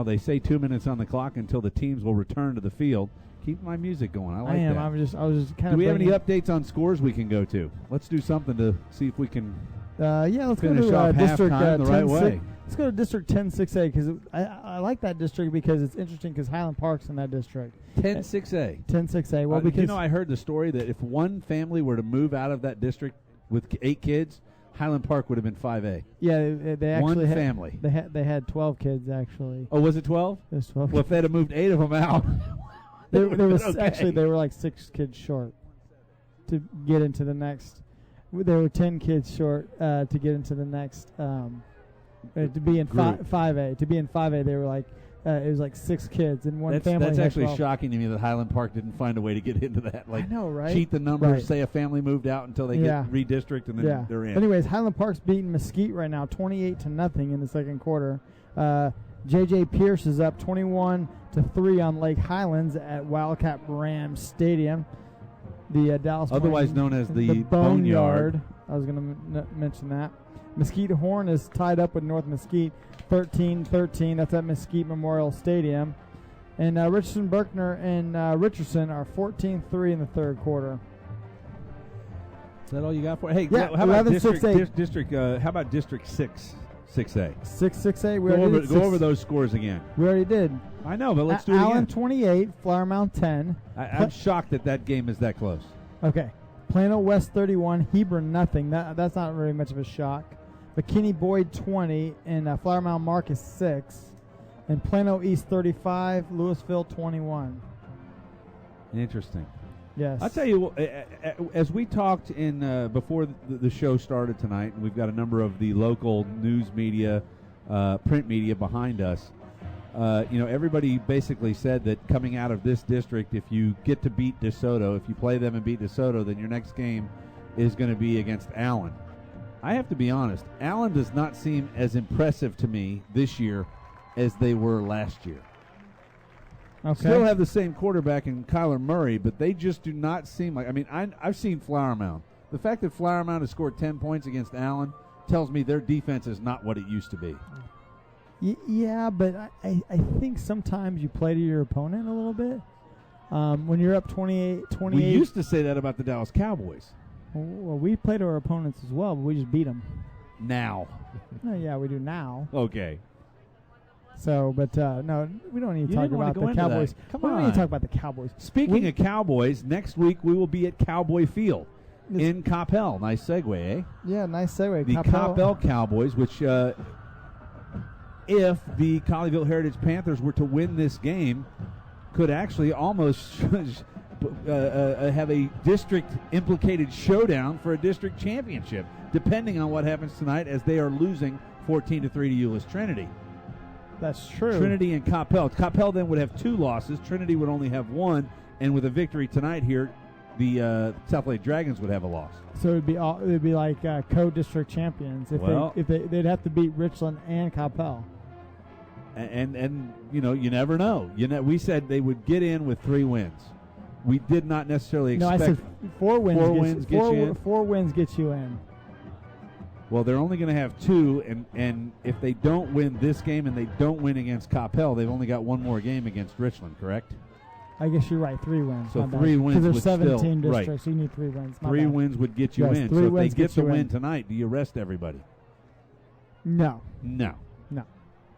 Speaker 3: they say 2 minutes on the clock until the teams will return to the field. Keep my music going. I like that.
Speaker 4: I was just kind of.
Speaker 3: Do we have any updates on scores we can go to? Let's do something to see if we can.
Speaker 4: Let's
Speaker 3: finish
Speaker 4: go
Speaker 3: off
Speaker 4: to District
Speaker 3: halftime the right way.
Speaker 4: Let's go to District 10-6A because I like that district because it's interesting because Highland Park's in that district.
Speaker 3: 10-6A.
Speaker 4: 10-6A. Well, because
Speaker 3: I heard the story that if one family were to move out of that district with 8 kids, Highland Park would have been 5A.
Speaker 4: Yeah, they actually
Speaker 3: one family.
Speaker 4: They had 12 kids actually.
Speaker 3: Oh, was it 12?
Speaker 4: It was 12.
Speaker 3: Well, if they'd have moved 8 of them out,
Speaker 4: there was actually they were like 6 kids short to get into the next. There were 10 kids short to get into the next. To be in 5A. To be in 5A, they were like. It was like 6 kids in one family.
Speaker 3: That's actually shocking to me that Highland Park didn't find a way to get into that. Like,
Speaker 4: I know, right?
Speaker 3: Cheat the numbers,
Speaker 4: right.
Speaker 3: Say a family moved out until they get redistricted, and then they're in.
Speaker 4: Anyways, Highland Park's beating Mesquite right now, 28-0 in the second quarter. J.J. Pierce is up 21-3 on Lake Highlands at Wildcat Rams Stadium. The Dallas
Speaker 3: otherwise
Speaker 4: Morning,
Speaker 3: known as the
Speaker 4: Boneyard. I was going to mention that. Mesquite Horn is tied up with North Mesquite 13-13. That's at Mesquite Memorial Stadium. And Richardson, Berkner, and Richardson are 14-3 in the third quarter.
Speaker 3: Is that all you got for it? Hey,
Speaker 4: yeah,
Speaker 3: how about
Speaker 4: 11-6-8.
Speaker 3: District? How about District 6A?
Speaker 4: 6-6-8.
Speaker 3: Go over those scores again.
Speaker 4: We already did.
Speaker 3: I know, but let's do it
Speaker 4: Allen
Speaker 3: again.
Speaker 4: 28, Flower Mound 10.
Speaker 3: I'm shocked that game is that close.
Speaker 4: Okay. Plano West 31, Hebron nothing. That's not very much of a shock. McKinney Boyd 20, and Flower Mound Marcus 6. And Plano East 35, Louisville 21.
Speaker 3: Interesting.
Speaker 4: Yes.
Speaker 3: I'll tell you, as we talked in before the show started tonight, and we've got a number of the local news media, print media behind us. Everybody basically said that coming out of this district, if you get to beat DeSoto, if you play them and beat DeSoto, then your next game is going to be against Allen. I have to be honest, Allen does not seem as impressive to me this year as they were last year.
Speaker 4: Okay.
Speaker 3: Still have the same quarterback in Kyler Murray, but they just do not seem like. I mean, I've seen Flower Mound. The fact that Flower Mound has scored 10 points against Allen tells me their defense is not what it used to be.
Speaker 4: Yeah, but I think sometimes you play to your opponent a little bit. When you're up 28.
Speaker 3: We used to say that about the Dallas Cowboys.
Speaker 4: Well, we play to our opponents as well, but we just beat them.
Speaker 3: Now.
Speaker 4: No, yeah, we do now.
Speaker 3: Okay.
Speaker 4: So, but no, we don't need to talk about the Cowboys.
Speaker 3: Come
Speaker 4: on. We don't need to talk about the Cowboys.
Speaker 3: Speaking of Cowboys, next week we will be at Cowboy Field in Coppell. Nice segue, eh?
Speaker 4: Yeah, nice segue.
Speaker 3: The Coppell Cowboys, which if the Colleyville Heritage Panthers were to win this game, could actually almost have a district-implicated showdown for a district championship, depending on what happens tonight, as they are losing 14-3 to Euless Trinity.
Speaker 4: That's true.
Speaker 3: Trinity and Coppell. Coppell then would have 2 losses. Trinity would only have 1, and with a victory tonight here, the Southlake Dragons would have a loss.
Speaker 4: So it would be like co-district champions if they'd have to beat Richland and Coppell.
Speaker 3: And you never know. We said they would get in with 3 wins. We did not necessarily expect.
Speaker 4: No, I said 4 wins.
Speaker 3: 4 wins get you in.
Speaker 4: 4 wins get you in.
Speaker 3: Well, they're only going to have 2, and if they don't win this game and they don't win against Coppell, they've only got 1 more game against Richland, correct?
Speaker 4: I guess you're right, 3 wins.
Speaker 3: So 3 wins would
Speaker 4: because there's 17
Speaker 3: still,
Speaker 4: districts,
Speaker 3: right.
Speaker 4: so you need 3 wins.
Speaker 3: 3 wins would get you in. So if they get the win tonight, do you rest everybody?
Speaker 4: No.
Speaker 3: No.
Speaker 4: No.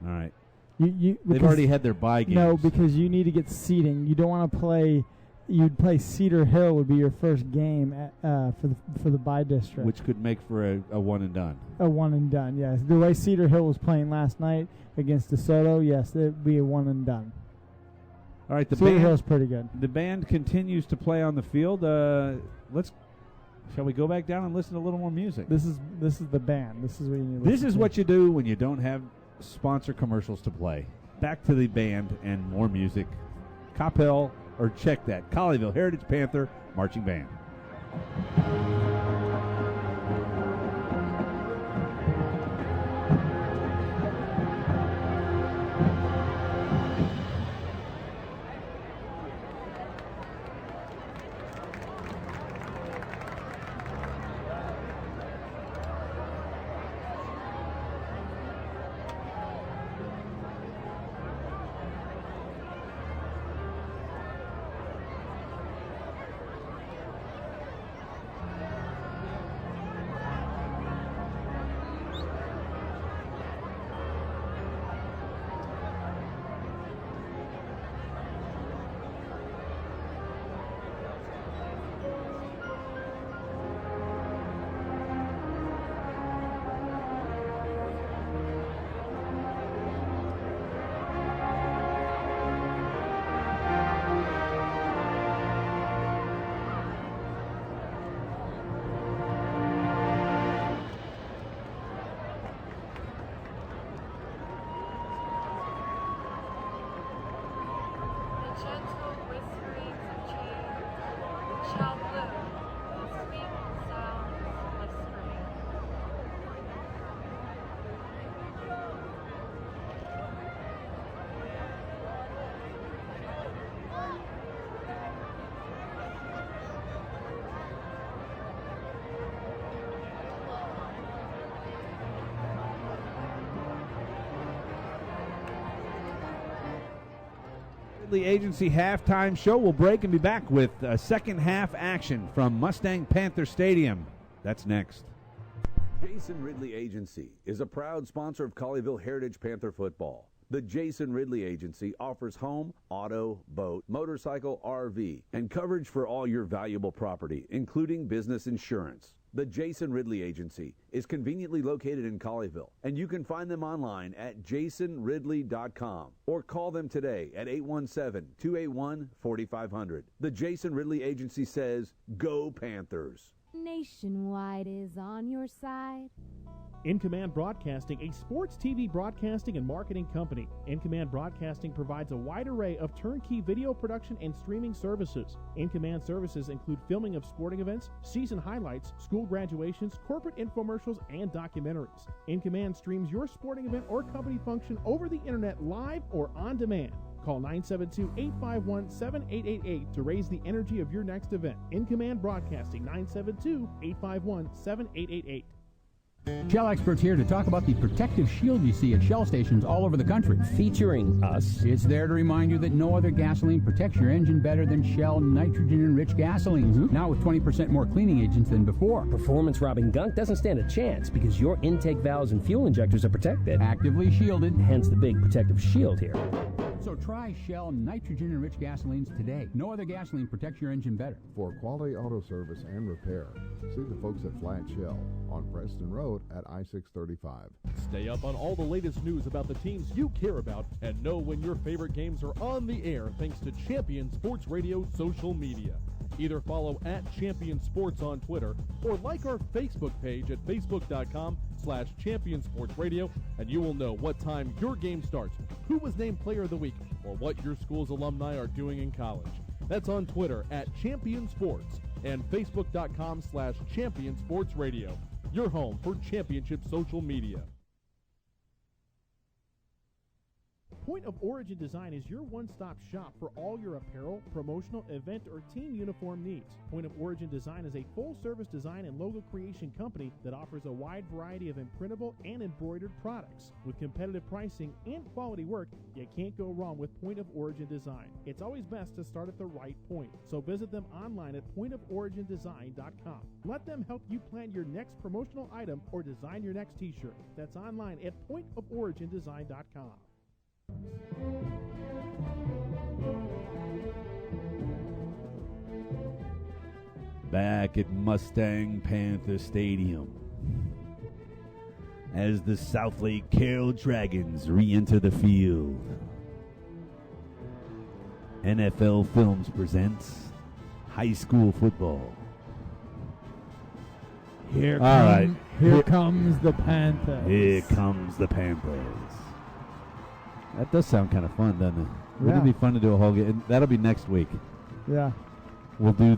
Speaker 3: All right.
Speaker 4: They've
Speaker 3: already had their bye games.
Speaker 4: No, because you need to get seeding. You don't want to play. You'd play Cedar Hill would be your first game for the bye district,
Speaker 3: which could make for a one and done.
Speaker 4: A one and done, yes. The way Cedar Hill was playing last night against DeSoto, yes, it'd be a one and done.
Speaker 3: All right,
Speaker 4: Cedar Hill's pretty good.
Speaker 3: The band continues to play on the field. Shall we go back down and listen to a little more music?
Speaker 4: This is the band. This is what you need.
Speaker 3: This is what you do when you don't have sponsor commercials to play. Back to the band and more music. Coppell, or check that, Colleyville Heritage Panther Marching Band. Ridley Agency halftime show. We'll break and be back with second half action from Mustang Panther Stadium. That's next.
Speaker 5: Jason Ridley Agency is a proud sponsor of Colleyville Heritage Panther football. The Jason Ridley Agency offers home, auto, boat, motorcycle, RV, and coverage for all your valuable property, including business insurance. The Jason Ridley Agency is conveniently located in Colleyville, and you can find them online at jasonridley.com or call them today at 817-281-4500. The Jason Ridley Agency says, go Panthers.
Speaker 6: Nationwide is on your side.
Speaker 11: In Command Broadcasting, a sports TV broadcasting and marketing company. In Command Broadcasting provides a wide array of turnkey video production and streaming services. In Command services include filming of sporting events, season highlights, school graduations, corporate infomercials, and documentaries. In Command streams your sporting event or company function over the internet live or on demand. Call 972-851-7888 to raise the energy of your next event. In Command Broadcasting, 972-851-7888.
Speaker 19: Shell experts here to talk about the protective shield you see at Shell stations all over the country.
Speaker 20: Featuring us.
Speaker 19: It's there to remind you that no other gasoline protects your engine better than Shell nitrogen-enriched gasolines. Now with 20% more cleaning agents than before.
Speaker 20: Performance-robbing gunk doesn't stand a chance because your intake valves and fuel injectors are protected.
Speaker 19: Actively shielded.
Speaker 20: Hence the big protective shield here.
Speaker 19: So try Shell nitrogen-enriched gasolines today. No other gasoline protects your engine better.
Speaker 21: For quality auto service and repair, see the folks at Flat Shell on Preston Road at I-635.
Speaker 1: Stay up on all the latest news about the teams you care about and know when your favorite games are on the air thanks to Champion Sports Radio social media. Either follow @Champion Sports on Twitter or like our Facebook page at facebook.com/Champion Sports Radio, and you will know what time your game starts, who was named Player of the Week, or what your school's alumni are doing in college. That's on Twitter @Champion Sports and facebook.com/Champion Sports Radio, your home for championship social media.
Speaker 11: Point of Origin Design is your one-stop shop for all your apparel, promotional, event, or team uniform needs. Point of Origin Design is a full-service design and logo creation company that offers a wide variety of imprintable and embroidered products. With competitive pricing and quality work, you can't go wrong with Point of Origin Design. It's always best to start at the right point, so visit them online at pointoforigindesign.com. Let them help you plan your next promotional item or design your next t-shirt. That's online at pointoforigindesign.com.
Speaker 3: Back at Mustang Panther Stadium as the Southlake Carroll Dragons re-enter the field. NFL Films presents high school football.
Speaker 4: Here comes the Panthers.
Speaker 3: Here comes the Panthers. That does sound kind of fun, doesn't it? Wouldn't it be fun to do a whole game? That'll be next week.
Speaker 4: Yeah.
Speaker 3: We'll do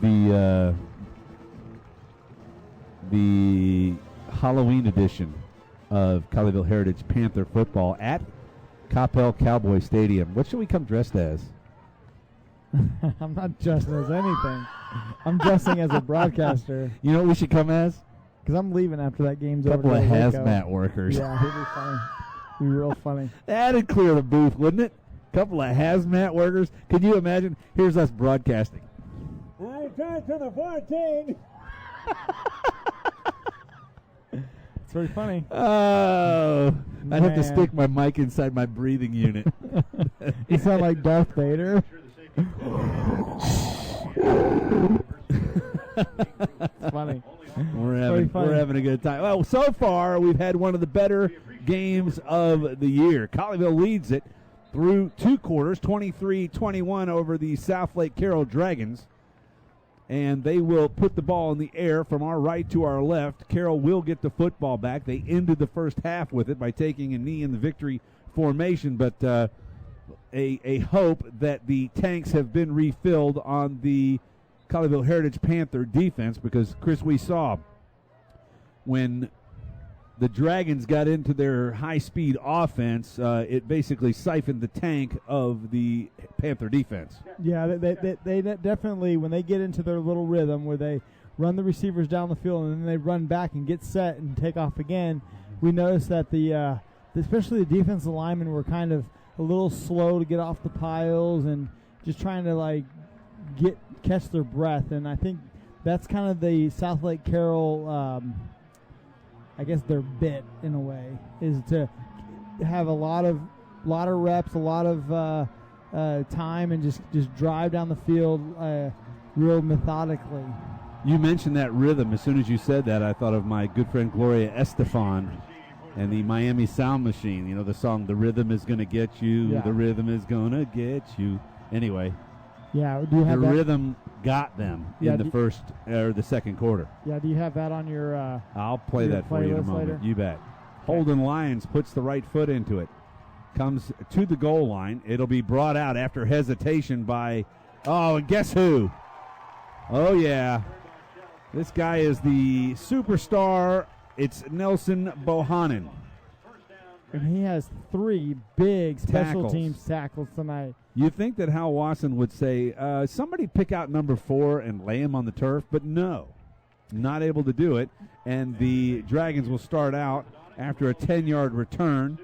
Speaker 3: the Halloween edition of Colleyville Heritage Panther football at Carroll Cowboy Stadium. What should we come dressed as?
Speaker 4: I'm not dressing as anything. I'm dressing as a broadcaster.
Speaker 3: You know what we should come as?
Speaker 4: Because I'm leaving after that game's over.
Speaker 3: A couple of hazmat workers.
Speaker 4: Yeah, it'd be funny. Be real funny.
Speaker 3: That'd clear the booth, wouldn't it? Couple of hazmat workers. Could you imagine? Here's us broadcasting.
Speaker 18: I return to the 14.
Speaker 4: It's very funny.
Speaker 3: Oh, I'd have to stick my mic inside my breathing unit.
Speaker 4: You sound like Darth Vader. It's funny.
Speaker 3: We're having a good time. Well, so far we've had one of the better games of the year. Colleyville leads it through two quarters, 23-21 over the Southlake Carroll Dragons. And they will put the ball in the air from our right to our left. Carroll will get the football back. They ended the first half with it by taking a knee in the victory formation, but a hope that the tanks have been refilled on the Colleyville Heritage Panther defense, because, Chris, we saw when the Dragons got into their high-speed offense, it basically siphoned the tank of the Panther defense.
Speaker 4: Yeah, they definitely, when they get into their little rhythm where they run the receivers down the field and then they run back and get set and take off again, we noticed that especially the defensive linemen were kind of a little slow to get off the piles, and just trying to catch their breath. And I think that's kind of the Southlake Carroll, I guess their bit in a way, is to have a lot of reps, a lot of time, and just drive down the field real methodically.
Speaker 3: You mentioned that rhythm. As soon as you said that, I thought of my good friend Gloria Estefan and the Miami Sound Machine. You know the song, "The Rhythm Is Gonna Get You."
Speaker 4: Yeah.
Speaker 3: The rhythm is gonna get you. Anyway,
Speaker 4: yeah. Do you have
Speaker 3: the
Speaker 4: that?
Speaker 3: rhythm got them in the first or the second quarter.
Speaker 4: Yeah. Do you have that on your?
Speaker 3: I'll play
Speaker 4: your
Speaker 3: that for you in a
Speaker 4: playlist
Speaker 3: moment.
Speaker 4: later?
Speaker 3: You bet. Holden Lyons puts the right foot into it. Comes to the goal line. It'll be brought out after hesitation by, and guess who? Oh, yeah. This guy is the superstar. It's Nelson Bohannon.
Speaker 4: And he has 3 big special
Speaker 3: Tackles.
Speaker 4: teams tackles tonight.
Speaker 3: You think that Hal Watson would say, somebody pick out number 4 and lay him on the turf, but no. Not able to do it. And the Dragons will start out after a 10-yard return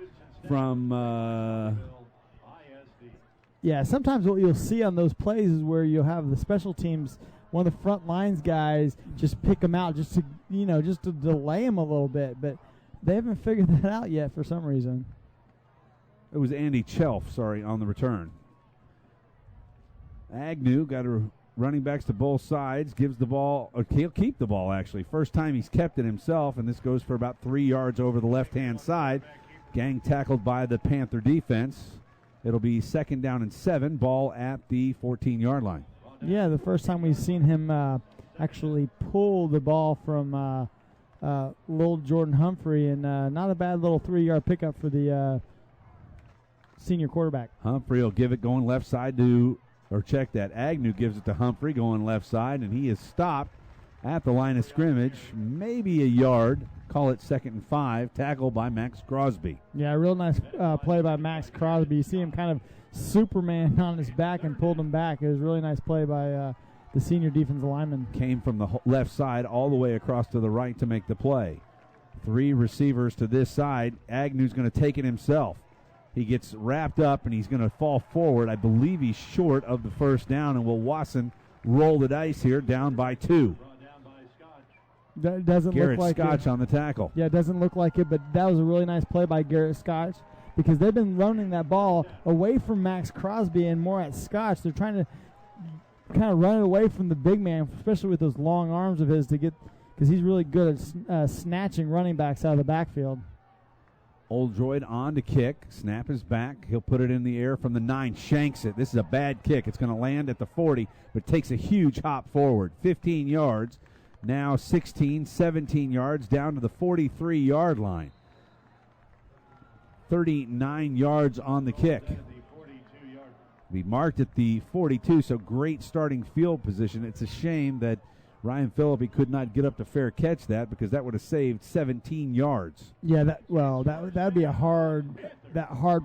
Speaker 3: from
Speaker 4: Yeah, sometimes what you'll see on those plays is where you'll have the special teams, one of the front lines guys, just pick them out just to delay them a little bit. But they haven't figured that out yet for some reason.
Speaker 3: It was Andy Chelf, on the return. Agnew got running backs to both sides, gives the ball, or he'll keep the ball actually. First time he's kept it himself, and this goes for about 3 yards over the left-hand side. Gang tackled by the Panther defense. It'll be 2nd down and 7, ball at the 14-yard line.
Speaker 4: Yeah, the first time we've seen him actually pull the ball from little Jordan Humphrey, and not a bad little 3-yard pickup for the senior quarterback.
Speaker 3: Humphrey will give it going left side check that. Agnew gives it to Humphrey going left side, and he is stopped at the line of scrimmage, maybe a yard. Call it 2nd and 5, tackled by Max Crosby.
Speaker 4: Yeah, real nice play by Max Crosby. You see him kind of Superman on his back and pulled him back. It was a really nice play by the senior defensive lineman.
Speaker 3: Came from the left side all the way across to the right to make the play. 3 receivers to this side. Agnew's going to take it himself. He gets wrapped up, and he's going to fall forward. I believe he's short of the first down, and will Wasson roll the dice here, down by 2.
Speaker 4: That doesn't
Speaker 3: Garrett
Speaker 4: look like
Speaker 3: Scotch
Speaker 4: it.
Speaker 3: on the tackle.
Speaker 4: Yeah, it doesn't look like it, but that was a really nice play by Garrett Scotch, because they've been running that ball away from Max Crosby and more at Scotch. They're trying to kind of run it away from the big man, especially with those long arms of his, because he's really good at snatching running backs out of the backfield.
Speaker 3: Oldroyd on to kick. Snap is back. He'll put it in the air from the 9. Shanks it. This is a bad kick. It's going to land at the 40, but takes a huge hop forward. 15 yards. Now 16, 17 yards down to the 43-yard line. 39 yards on the kick. Be marked at the 42, so great starting field position. It's a shame that Ryan Phillippe could not get up to fair catch that, because that would have saved 17 yards.
Speaker 4: Yeah, that would be a hard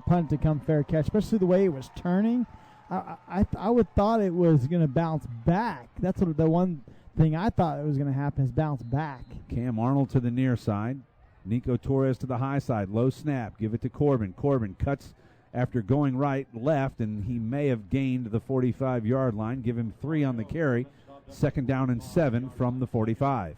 Speaker 4: punt to come fair catch, especially the way it was turning. I would thought it was going to bounce back. That's what the one thing I thought it was going to happen, is bounce back.
Speaker 3: Cam Arnold to the near side. Nico Torres to the high side. Low snap. Give it to Corbin. Corbin cuts after going left, and he may have gained the 45-yard line. Give him 3 on the carry. 2nd down and 7 from the 45.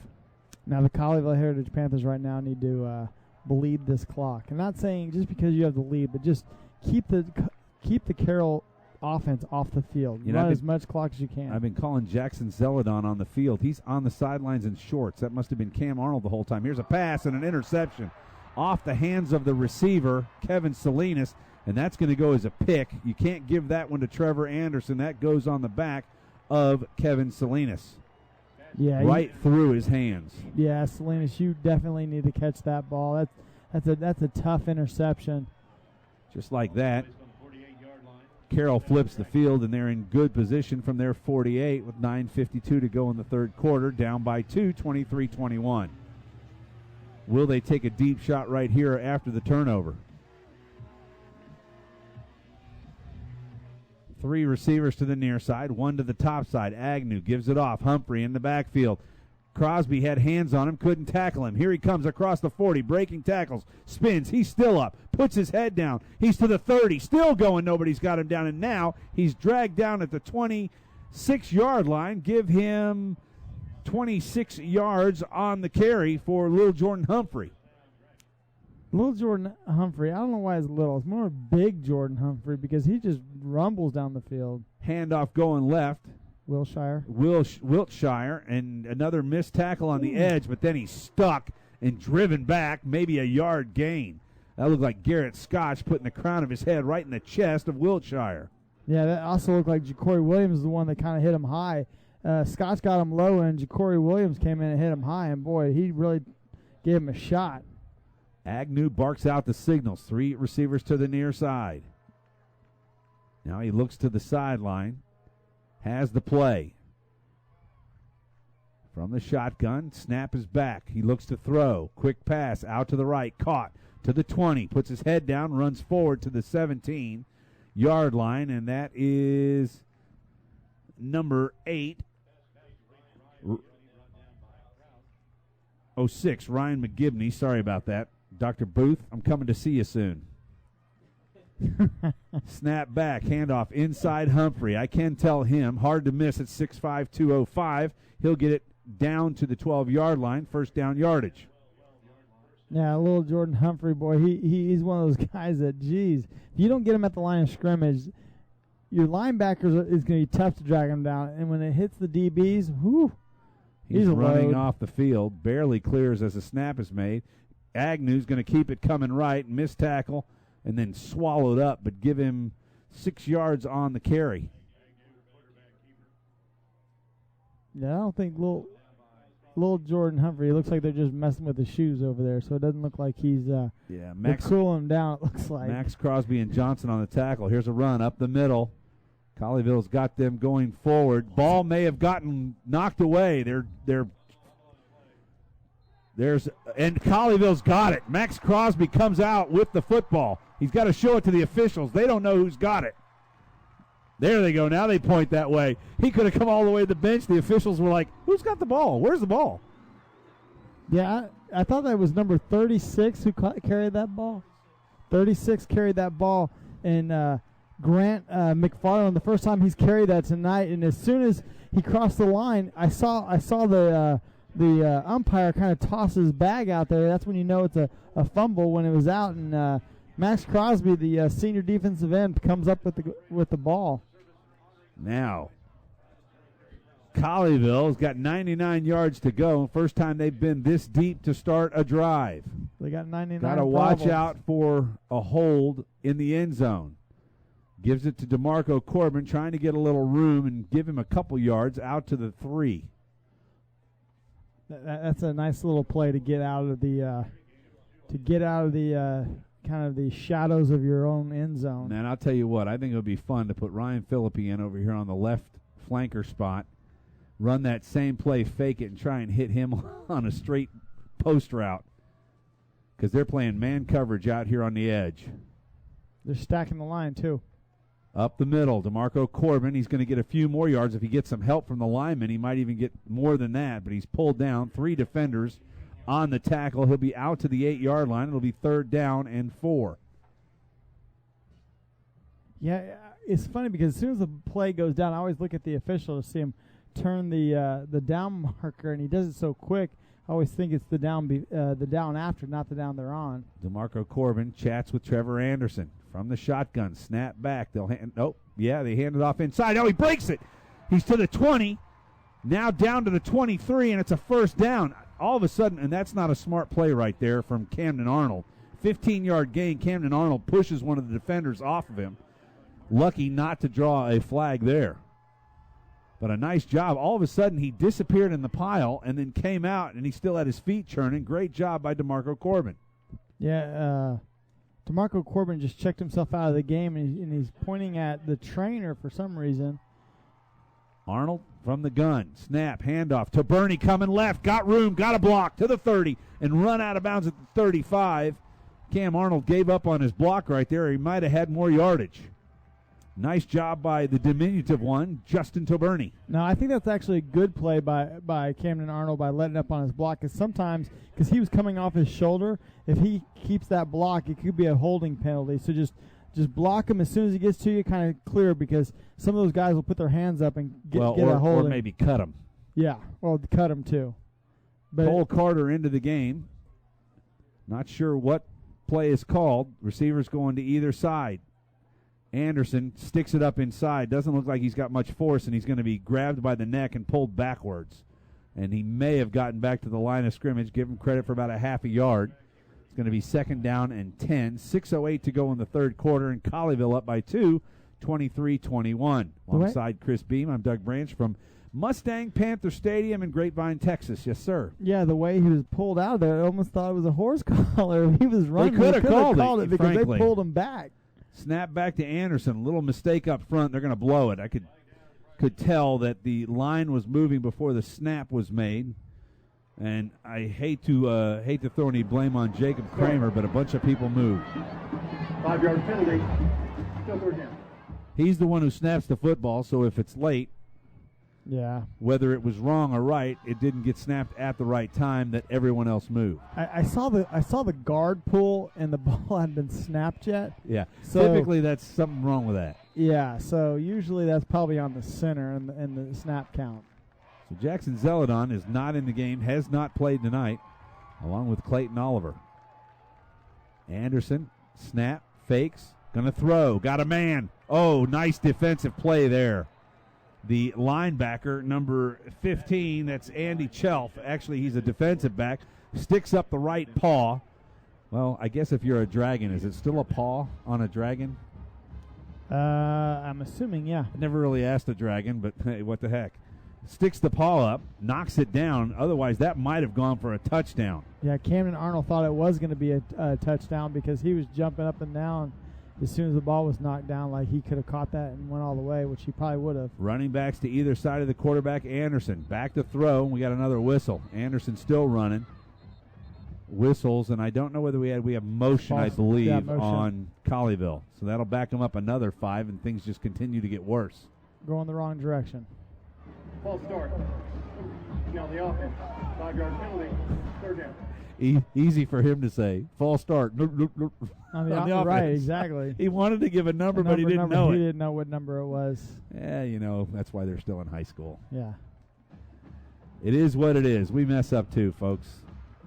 Speaker 4: Now the Colleyville Heritage Panthers right now need to bleed this clock. I'm not saying just because you have the lead, but just keep the Carroll offense off the field. Run as much clock as you can.
Speaker 3: I've been calling Jackson Zeladon on the field. He's on the sidelines in shorts. That must have been Cam Arnold the whole time. Here's a pass and an interception off the hands of the receiver, Kevin Salinas, and that's going to go as a pick. You can't give that one to Trevor Anderson. That goes on the back of Kevin Salinas.
Speaker 4: Yeah,
Speaker 3: right through his hands.
Speaker 4: Yeah, Salinas, you definitely need to catch that ball. That's a tough interception.
Speaker 3: Just like that. Carroll flips the field, and they're in good position from their 48 with 9:52 to go in the third quarter, down by 2, 23-21. Will they take a deep shot right here after the turnover? 3 receivers to the near side, 1 to the top side. Agnew gives it off. Humphrey in the backfield. Crosby had hands on him, couldn't tackle him. Here he comes across the 40, breaking tackles, spins. He's still up, puts his head down. He's to the 30, still going. Nobody's got him down, and now he's dragged down at the 26-yard line. Give him 26 yards on the carry for little Jordan Humphrey.
Speaker 4: Little Jordan Humphrey, I don't know why it's little. It's more big Jordan Humphrey because he just rumbles down the field.
Speaker 3: Handoff going left.
Speaker 4: Wilshire,
Speaker 3: and another missed tackle on the edge, but then he's stuck and driven back, maybe a yard gain. That looked like Garrett Scotch putting the crown of his head right in the chest of Wiltshire.
Speaker 4: Yeah, that also looked like Ja'Cory Williams is the one that kind of hit him high. Scotch got him low, and Ja'Cory Williams came in and hit him high, and boy, he really gave him a shot.
Speaker 3: Agnew barks out the signals. 3 receivers to the near side. Now he looks to the sideline. Has the play. From the shotgun, snap is back. He looks to throw. Quick pass out to the right. Caught to the 20. Puts his head down, runs forward to the 17-yard line, and that is number 8. 06, Ryan McGibney. Sorry about that. Dr. Booth, I'm coming to see you soon. Snap back, handoff inside Humphrey. I can tell him, hard to miss at 6'5", 205. He'll get it down to the 12-yard line, first down yardage.
Speaker 4: Yeah, little Jordan Humphrey, boy, he's one of those guys that, geez, if you don't get him at the line of scrimmage, your linebackers is going to be tough to drag him down. And when it hits the DBs, whoo,
Speaker 3: he's running off the field, barely clears as a snap is made. Agnew's going to keep it coming right, missed tackle, and then swallowed up, but give him 6 yards on the carry.
Speaker 4: Yeah, I don't think little Jordan Humphrey, it looks like they're just messing with his shoes over there, so it doesn't look like he's they're cooling him down, it looks like.
Speaker 3: Max Crosby and Johnson on the tackle. Here's a run up the middle. Colleyville's got them going forward. Ball may have gotten knocked away. And Colleyville's got it. Max Crosby comes out with the football. He's got to show it to the officials. They don't know who's got it. There they go. Now they point that way. He could have come all the way to the bench. The officials were like, who's got the ball? Where's the ball?
Speaker 4: Yeah, I thought that was number 36 who carried that ball. 36 carried that ball. And Grant McFarland, the first time he's carried that tonight, and as soon as he crossed the line, I saw the umpire kind of toss his bag out there. That's when you know it's a fumble when it was out. And Max Crosby, the senior defensive end, comes up with the ball.
Speaker 3: Now, Colleyville's got 99 yards to go. First time they've been this deep to start a drive.
Speaker 4: They got 99.
Speaker 3: Got to watch out for a hold in the end zone. Gives it to DeMarco Corbin, trying to get a little room and give him a couple yards out to the 3.
Speaker 4: That's a nice little play to get out of the kind of the shadows of your own end zone.
Speaker 3: And I'll tell you what, I think it would be fun to put Ryan Philippi in over here on the left flanker spot, run that same play, fake it, and try and hit him on a straight post route because they're playing man coverage out here on the edge.
Speaker 4: They're stacking the line, too.
Speaker 3: Up the middle, DeMarco Corbin. He's going to get a few more yards. If he gets some help from the lineman, he might even get more than that, but he's pulled down. 3 defenders on the tackle. He'll be out to the 8-yard line. It'll be 3rd down and 4.
Speaker 4: Yeah, it's funny because as soon as the play goes down, I always look at the official to see him turn the down marker, and he does it so quick. I always think it's the down after, not the down they're on.
Speaker 3: DeMarco Corbin chats with Trevor Anderson from the shotgun. Snap back. They hand it off inside. Oh, he breaks it. He's to the 20. Now down to the 23, and it's a 1st down. All of a sudden, and that's not a smart play right there from Camden Arnold. 15-yard gain. Camden Arnold pushes one of the defenders off of him. Lucky not to draw a flag there. But a nice job. All of a sudden, he disappeared in the pile and then came out, and he still had his feet churning. Great job by DeMarco Corbin.
Speaker 4: Yeah, DeMarco Corbin just checked himself out of the game, and he's pointing at the trainer for some reason.
Speaker 3: Arnold from the gun. Snap, handoff to Bernie coming left. Got room, got a block to the 30, and run out of bounds at the 35. Cam Arnold gave up on his block right there. He might have had more yardage. Nice job by the diminutive one, Justin Toberni.
Speaker 4: No, I think that's actually a good play by Camden Arnold by letting up on his block. Because sometimes, because he was coming off his shoulder, if he keeps that block, it could be a holding penalty. So just block him as soon as he gets to you, kind of clear, because some of those guys will put their hands up and get a holding.
Speaker 3: Or maybe cut him.
Speaker 4: Yeah, or cut him too. But
Speaker 3: Cole Carter into the game. Not sure what play is called. Receivers going to either side. Anderson sticks it up inside. Doesn't look like he's got much force, and he's going to be grabbed by the neck and pulled backwards. And he may have gotten back to the line of scrimmage. Give him credit for about a half a yard. It's going to be 2nd down and 10. 6:08 to go in the third quarter, and Colleyville up by 2, 23-21. Alongside Chris Beam, I'm Doug Branch from Mustang Panther Stadium in Grapevine, Texas. Yes, sir.
Speaker 4: Yeah, the way he was pulled out of there, I almost thought it was a horse collar. He was running.
Speaker 3: They could have called
Speaker 4: it because they pulled him back.
Speaker 3: Snap back to Anderson. Little mistake up front. They're going to blow it. I could tell that the line was moving before the snap was made. And I hate to throw any blame on Jacob Kramer, but a bunch of people moved.
Speaker 18: 5-yard penalty. Still 3rd down.
Speaker 3: He's the one who snaps the football, so if it's late,
Speaker 4: yeah,
Speaker 3: whether it was wrong or right, it didn't get snapped at the right time that everyone else moved.
Speaker 4: I saw the guard pull and the ball hadn't been snapped yet.
Speaker 3: Yeah,
Speaker 4: so
Speaker 3: typically that's something wrong with that.
Speaker 4: Yeah, so usually that's probably on the center in the snap count.
Speaker 3: So Jackson Zeladon is not in the game, has not played tonight, along with Clayton Oliver. Anderson, snap, fakes, gonna throw, got a man. Oh, nice defensive play there. The linebacker, number 15, that's Andy Chelf. Actually, he's a defensive back. Sticks up the right paw. Well, I guess if you're a dragon, is it still a paw on a dragon?
Speaker 4: I'm assuming, yeah.
Speaker 3: I never really asked a dragon, but hey, what the heck. Sticks the paw up, knocks it down. Otherwise, that might have gone for a touchdown.
Speaker 4: Yeah, Camden Arnold thought it was going to be a touchdown because he was jumping up and down as soon as the ball was knocked down, like he could have caught that and went all the way, which he probably would have.
Speaker 3: Running backs to either side of the quarterback. Anderson back to throw. We got another whistle. Anderson still running. Whistles, and I don't know whether we have motion, I believe,
Speaker 4: motion
Speaker 3: on Colleyville. So that'll back them up another 5, and things just continue to get worse.
Speaker 4: Going the wrong direction.
Speaker 18: False start. On the offense. 5-yard penalty. 3rd down.
Speaker 3: Easy for him to say. False start.
Speaker 4: On the offense. Right, exactly.
Speaker 3: He wanted to give a number, but he didn't know it.
Speaker 4: He didn't know what number it was.
Speaker 3: Yeah, that's why they're still in high school.
Speaker 4: Yeah.
Speaker 3: It is what it is. We mess up too, folks.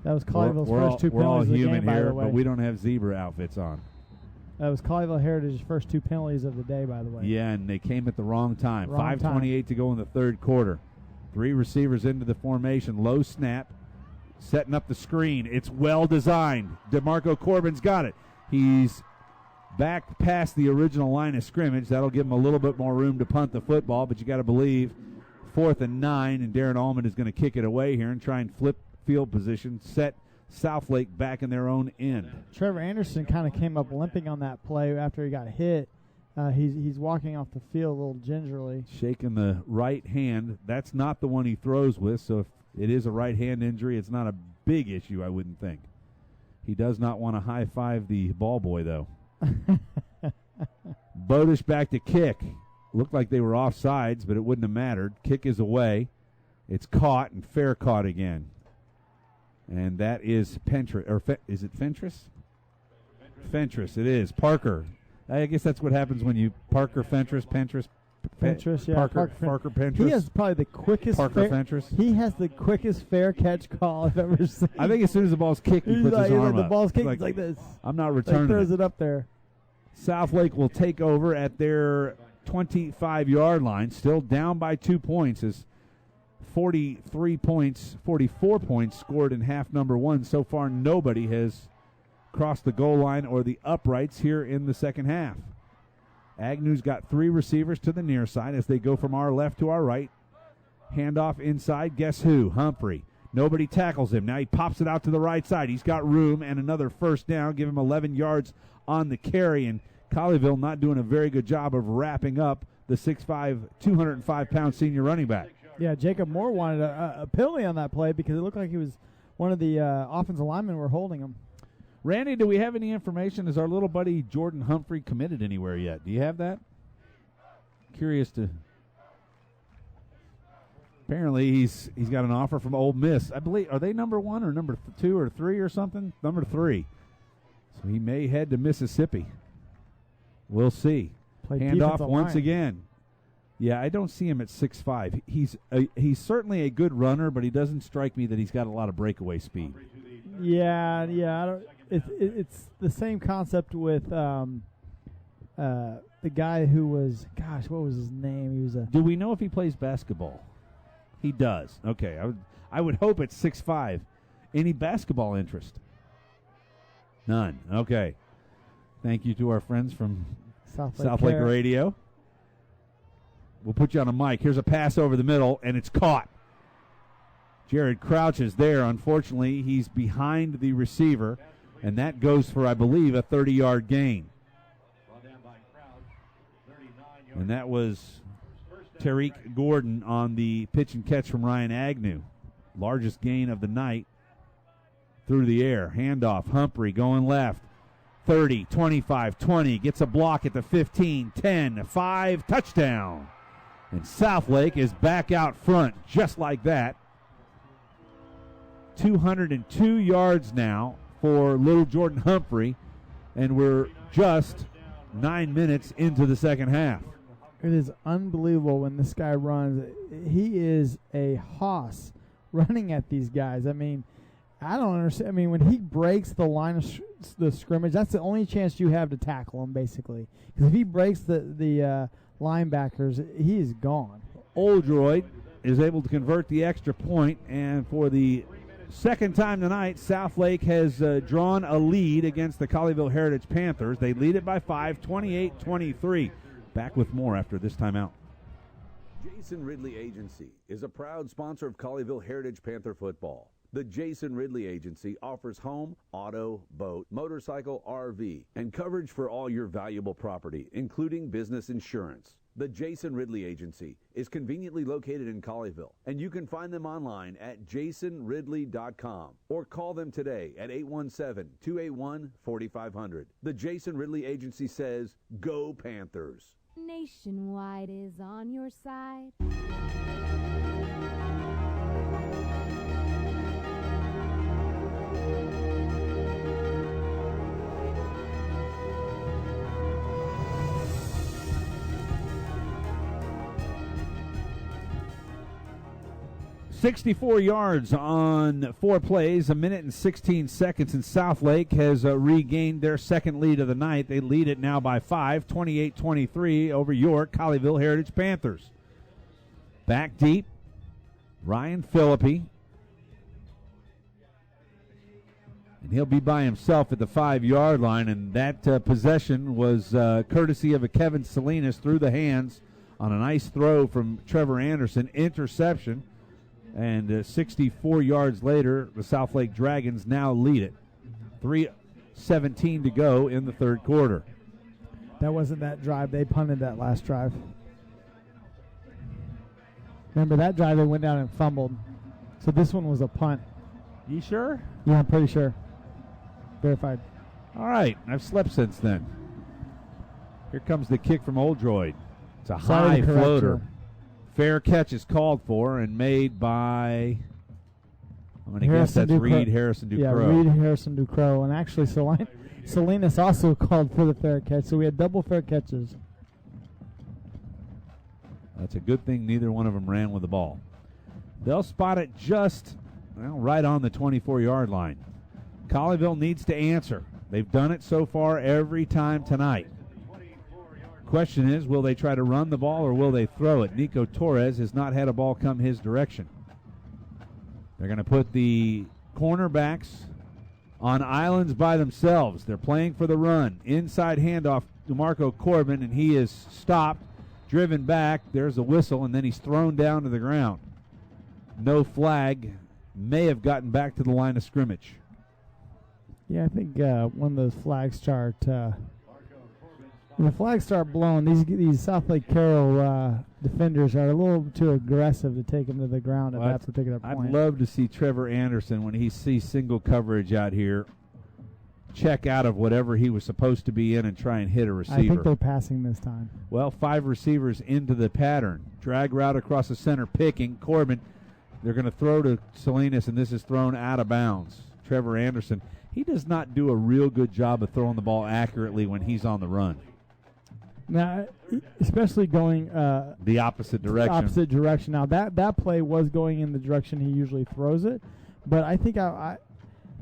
Speaker 4: That was Colleyville's first 2 penalties.
Speaker 3: We're all
Speaker 4: of the
Speaker 3: human
Speaker 4: game, by
Speaker 3: here,
Speaker 4: the way.
Speaker 3: but we don't have zebra outfits on.
Speaker 4: That was Colleyville Heritage's first 2 penalties of the day, by the way.
Speaker 3: Yeah, and they came at the wrong time.
Speaker 4: Wrong
Speaker 3: 5:28 to go in the third quarter. 3 receivers into the formation. Low snap. Setting up the screen. It's well designed. DeMarco Corbin's got it. He's back past the original line of scrimmage. That'll give him a little bit more room to punt the football, but you got to believe 4th and 9, and Darren Allman is going to kick it away here and try and flip field position, set Southlake back in their own end.
Speaker 4: Trevor Anderson kind of came up limping on that play after he got hit. He's walking off the field a little gingerly.
Speaker 3: Shaking the right hand. That's not the one he throws with, so if it is a right hand injury, it's not a big issue, I wouldn't think. He does not want to high-five the ball boy, though. Bodish back to kick. Looked like they were offsides, but it wouldn't have mattered. Kick is away. It's caught, and fair caught again. And that is Fentress. Is it Fentress? Fentress, it is. Parker. I guess that's what happens when you Parker, Fentress,
Speaker 4: yeah.
Speaker 3: Parker Fentress.
Speaker 4: He has probably the quickest
Speaker 3: Fentress.
Speaker 4: He has the quickest fair catch call I've ever seen.
Speaker 3: I think as soon as the ball's kicked, he puts his arm up.
Speaker 4: The ball's kicked, like this.
Speaker 3: I'm not returning
Speaker 4: throws it up there.
Speaker 3: Southlake will take over at their 25-yard line, still down by 2 points as 44 points scored in half number 1. So far, nobody has crossed the goal line or the uprights here in the second half. Agnew's got 3 receivers to the near side as they go from our left to our right. Handoff inside. Guess who? Humphrey. Nobody tackles him. Now he pops it out to the right side. He's got room and another first down. Give him 11 yards on the carry. And Colleyville not doing a very good job of wrapping up the 6'5", 205-pound senior running back.
Speaker 4: Yeah, Jacob Moore wanted a penalty on that play because it looked like he was one of the offensive linemen were holding him.
Speaker 3: Randy, do we have any information? Is our little buddy Jordan Humphrey committed anywhere yet? Do you have that? curious to. Apparently, he's got an offer from Ole Miss. I believe, are they number 1 or number 2 or 3 or something? Number 3. So he may head to Mississippi. We'll see. Handoff once again. Yeah, I don't see him at 6'5". He's certainly a good runner, but he doesn't strike me that he's got a lot of breakaway speed.
Speaker 4: Yeah. I don't, it's the same concept with the guy who was, gosh, what was his name? He was a.
Speaker 3: Do we know if he plays basketball? He does. Okay, I would hope it's 6'5". Any basketball interest? None. Okay. Thank you to our friends from Southlake Radio. We'll put you on a mic. Here's a pass over the middle, and it's caught. Jared Crouch is there. Unfortunately, he's behind the receiver, and that goes for, I believe, a 30-yard gain. And that was Tariq Gordon on the pitch and catch from Ryan Agnew. Largest gain of the night through the air. Handoff, Humphrey going left. 30, 25, 20. Gets a block at the 15, 10, 5. Touchdown. And Southlake is back out front just like that. 202 yards now for little Jordan Humphrey. And we're just 9 minutes into the second half.
Speaker 4: It is unbelievable when this guy runs. He is a hoss running at these guys. I mean, I don't understand. I mean, when he breaks the line of the scrimmage, that's the only chance you have to tackle him, basically. Because if he breaks the linebackers, he is gone.
Speaker 3: Oldroyd is able to convert the extra point, and for the second time tonight, Southlake has drawn a lead against the Colleyville Heritage Panthers. They lead it by 5, 28-23. Back with more after this timeout.
Speaker 5: Jason Ridley Agency is a proud sponsor of Colleyville Heritage Panther football. The Jason Ridley Agency offers home, auto, boat, motorcycle, RV, and coverage for all your valuable property, including business insurance. The Jason Ridley Agency is conveniently located in Colleyville, and you can find them online at jasonridley.com or call them today at 817-281-4500. The Jason Ridley Agency says, Go Panthers!
Speaker 6: Nationwide is on your side.
Speaker 3: 64 yards on 4 plays, 1 minute and 16 seconds, and Southlake has regained their second lead of the night. They lead it now by 5, 28-23 over York Colleyville Heritage Panthers. Back deep, Ryan Philippi. And he'll be by himself at the 5-yard line, and that possession was courtesy of a Kevin Salinas through the hands on a nice throw from Trevor Anderson. Interception. And 64 yards later, the Southlake Dragons now lead it. 3:17 to go in the third quarter.
Speaker 4: That wasn't that drive. They punted that last drive. Remember that drive they went down and fumbled. So this one was a punt.
Speaker 3: You sure?
Speaker 4: Yeah, I'm pretty sure. Verified.
Speaker 3: All right. I've slept since then. Here comes the kick from Oldroyd. It's a high floater. Fair catch is called for and made by, I'm going to guess that's Reed Harrison Ducrow.
Speaker 4: Yeah, Reed Harrison Ducrow. And actually, Salinas also called for the fair catch, so we had double fair catches.
Speaker 3: That's a good thing neither one of them ran with the ball. They'll spot it just right on the 24-yard line. Colleyville needs to answer. They've done it so far every time tonight. Question is, will they try to run the ball or will they throw it? Nico Torres has not had a ball come his direction. They're going to put the cornerbacks on islands by themselves. They're playing for the run. Inside handoff to Marco Corbin, and he is stopped, driven back. There's a whistle, and then he's thrown down to the ground. No flag. May have gotten back to the line of scrimmage.
Speaker 4: Yeah, I think one of those flags start... when the flags start blowing, these Southlake Carroll defenders are a little too aggressive to take them to the ground at that particular point.
Speaker 3: I'd love to see Trevor Anderson, when he sees single coverage out here, check out of whatever he was supposed to be in and try and hit a receiver.
Speaker 4: I think they're passing this time.
Speaker 3: Well, 5 receivers into the pattern. Drag route across the center, picking. Corbin, they're going to throw to Salinas, and this is thrown out of bounds. Trevor Anderson, he does not do a real good job of throwing the ball accurately when he's on the run.
Speaker 4: Now, especially going
Speaker 3: the opposite direction.
Speaker 4: Now, that play was going in the direction he usually throws it, but I think the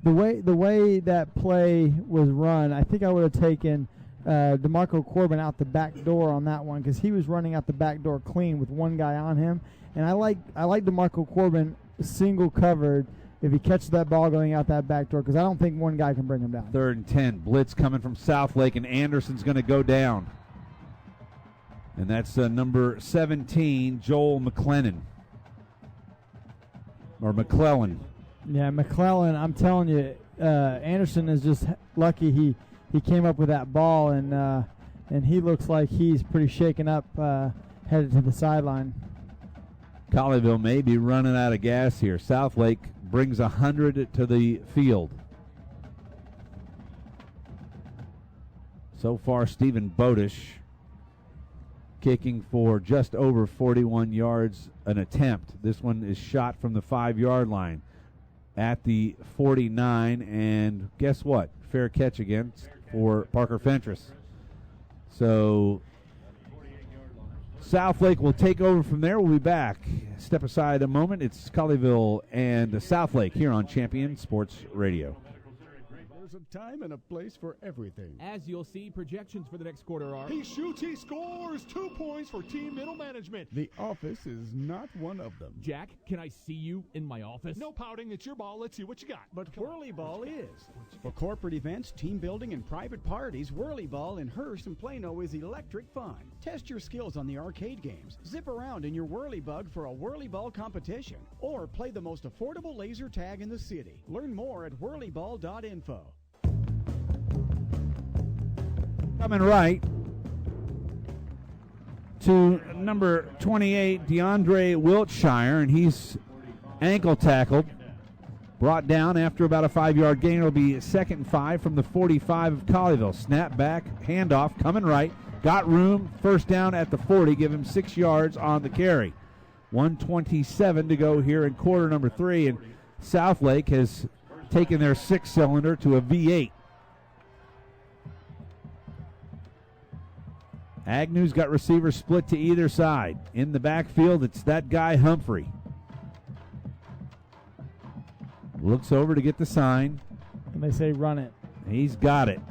Speaker 4: way that play was run, I think I would have taken DeMarco Corbin out the back door on that one because he was running out the back door clean with one guy on him, and I like DeMarco Corbin single covered if he catches that ball going out that back door because I don't think one guy can bring him down.
Speaker 3: 3rd and 10, blitz coming from Southlake, and Anderson's going to go down. And that's number 17, Joel McClellan. Or McClellan.
Speaker 4: Yeah, McClellan, I'm telling you, Anderson is just lucky he came up with that ball, and he looks like he's pretty shaken up headed to the sideline.
Speaker 3: Colleyville may be running out of gas here. Southlake brings 100 to the field. So far, Stephen Bodish kicking for just over 41 yards an attempt. This one is shot from the 5-yard line at the 49, and guess what? Fair catch again for Parker Fentress. So Southlake will take over from there. We'll be back. Step aside a moment. It's Colleyville and Southlake here on Champion Sports Radio.
Speaker 7: There's a time and a place for everything.
Speaker 8: As you'll see, projections for the next quarter are...
Speaker 9: He shoots, he scores! 2 points for team middle management.
Speaker 7: The office is not one of them.
Speaker 8: Jack, can I see you in my office?
Speaker 9: No pouting, it's your ball. Let's see what you got.
Speaker 10: But Whirly Ball is. For corporate events, team building, and private parties, Whirly Ball in Hearst and Plano is electric fun. Test your skills on the arcade games. Zip around in your Whirly Bug for a Whirly Ball competition. Or play the most affordable laser tag in the city. Learn more at whirlyball.info.
Speaker 3: Coming right to number 28, DeAndre Wiltshire, and he's ankle tackled. Brought down after about a 5-yard gain. It'll be 2nd and 5 from the 45 of Colleyville. Snap back, handoff, coming right. Got room, first down at the 40. Give him 6 yards on the carry. 1:27 to go here in quarter number 3, and Southlake has taken their 6-cylinder to a V8. Agnew's got receivers split to either side. In the backfield, it's that guy Humphrey. Looks over to get the sign.
Speaker 4: And they say run it.
Speaker 3: He's got it.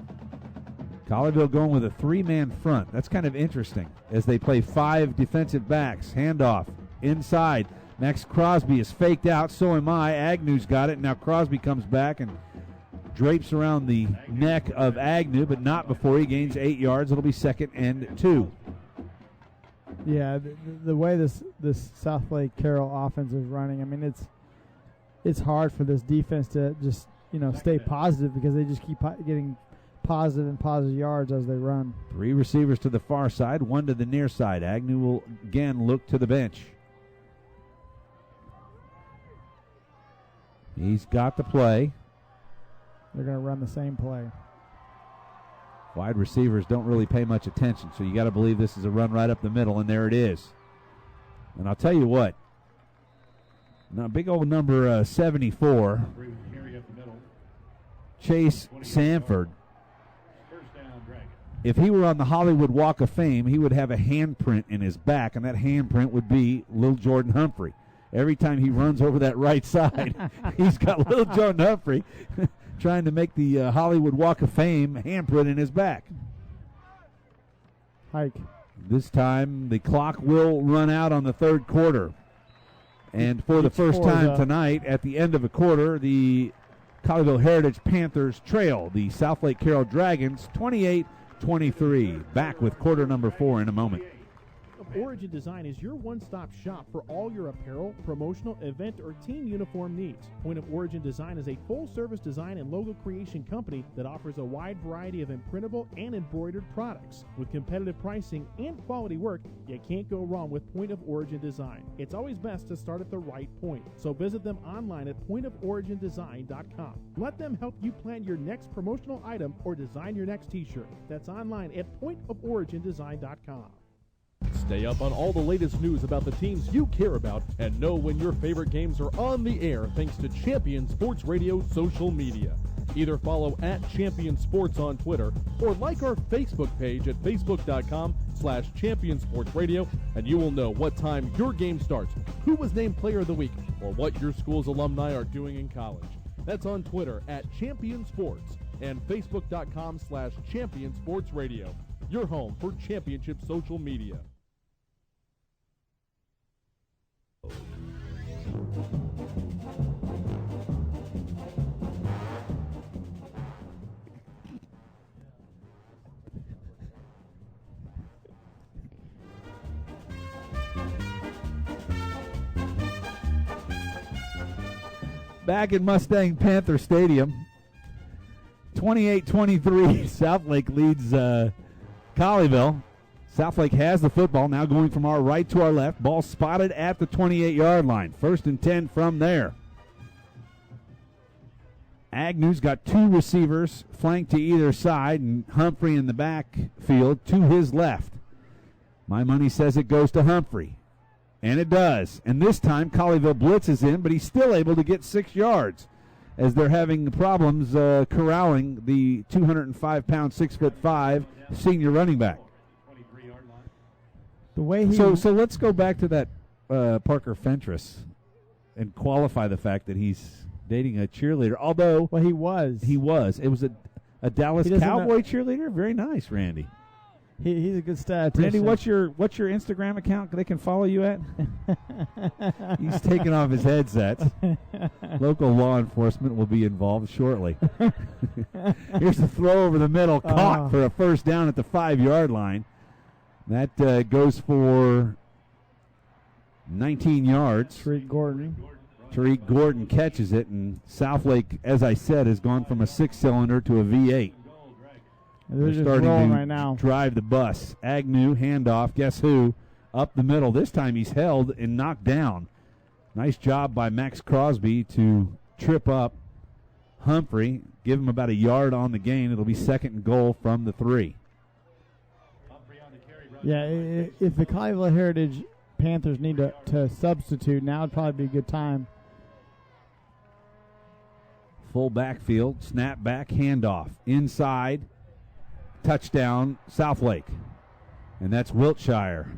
Speaker 3: Colleyville going with a 3-man front. That's kind of interesting as they play 5 defensive backs. Handoff inside. Max Crosby is faked out. So am I. Agnew's got it. Now Crosby comes back and drapes around the neck of Agnew, but not before he gains 8 yards. It'll be 2nd and 2.
Speaker 4: Yeah, the way this Southlake Carroll offense is running, I mean, it's hard for this defense to just stay positive because they just keep getting positive yards as they run.
Speaker 3: 3 receivers to the far side, 1 to the near side. Agnew will again look to the bench. He's got the play.
Speaker 4: They're going to run the same play.
Speaker 3: Wide receivers don't really pay much attention, so you got to believe this is a run right up the middle, and there it is. And I'll tell you what, now big old number 74, Chase Sanford, if he were on the Hollywood Walk of Fame, he would have a handprint in his back, and that handprint would be Little Jordan Humphrey. Every time he runs over that right side, he's got Little Jordan Humphrey trying to make the Hollywood Walk of Fame handprint in his back.
Speaker 4: Hike.
Speaker 3: This time the clock will run out on the 3rd quarter. And for the first time tonight, at the end of a quarter, the Colleyville Heritage Panthers trail the Southlake Carroll Dragons 28-23. Back with quarter number 4 in a moment.
Speaker 11: Origin Design is your one-stop shop for all your apparel, promotional, event, or team uniform needs. Point of Origin Design is a full-service design and logo creation company that offers a wide variety of imprintable and embroidered products. With competitive pricing and quality work, you can't go wrong with Point of Origin Design. It's always best to start at the right point, so visit them online at pointoforigindesign.com. Let them help you plan your next promotional item or design your next t-shirt. That's online at pointoforigindesign.com.
Speaker 1: Stay up on all the latest news about the teams you care about and know when your favorite games are on the air thanks to Champion Sports Radio social media. Either follow at Champion Sports on Twitter or like our Facebook page at facebook.com/Champion Sports Radio, and you will know what time your game starts, who was named Player of the Week, or what your school's alumni are doing in college. That's on Twitter at Champion Sports and facebook.com/Champion Sports Radio. Your home for championship social media.
Speaker 3: Back in Mustang Panther Stadium, 28-23, Southlake leads Colleyville. Southlake has the football, now going from our right to our left. Ball spotted at the 28-yard line. 1st and 10 from there. Agnew's got 2 receivers flanked to either side, and Humphrey in the backfield to his left. My money says it goes to Humphrey. And it does. And this time, Colleyville blitzes in, but he's still able to get 6 yards as they're having problems corralling the 205-pound, 6'5" senior running back.
Speaker 4: The way he
Speaker 3: so let's go back to that Parker Fentress and qualify the fact that he's dating a cheerleader. Although,
Speaker 4: well, he was.
Speaker 3: It was a Dallas Cowboy cheerleader. Very nice, Randy.
Speaker 4: He's a good statistician.
Speaker 3: Randy, what's your Instagram account they can follow you at? He's taking off his headset. Local law enforcement will be involved shortly. Here's a throw over the middle, caught for a first down at the 5-yard line. That goes for 19 yards. Tariq Gordon catches it, and Southlake, as I said, has gone from a 6-cylinder to a V8.
Speaker 4: They're just
Speaker 3: starting
Speaker 4: rolling
Speaker 3: to
Speaker 4: right now.
Speaker 3: Drive the bus. Agnew, handoff, guess who? Up the middle. This time he's held and knocked down. Nice job by Max Crosby to trip up Humphrey, give him about a yard on the gain. It'll be 2nd and goal from the 3.
Speaker 4: Yeah, if the Colleyville Heritage Panthers need to substitute, now would probably be a good time.
Speaker 3: Full backfield, snap back, handoff. Inside, touchdown, Southlake. And that's Wiltshire.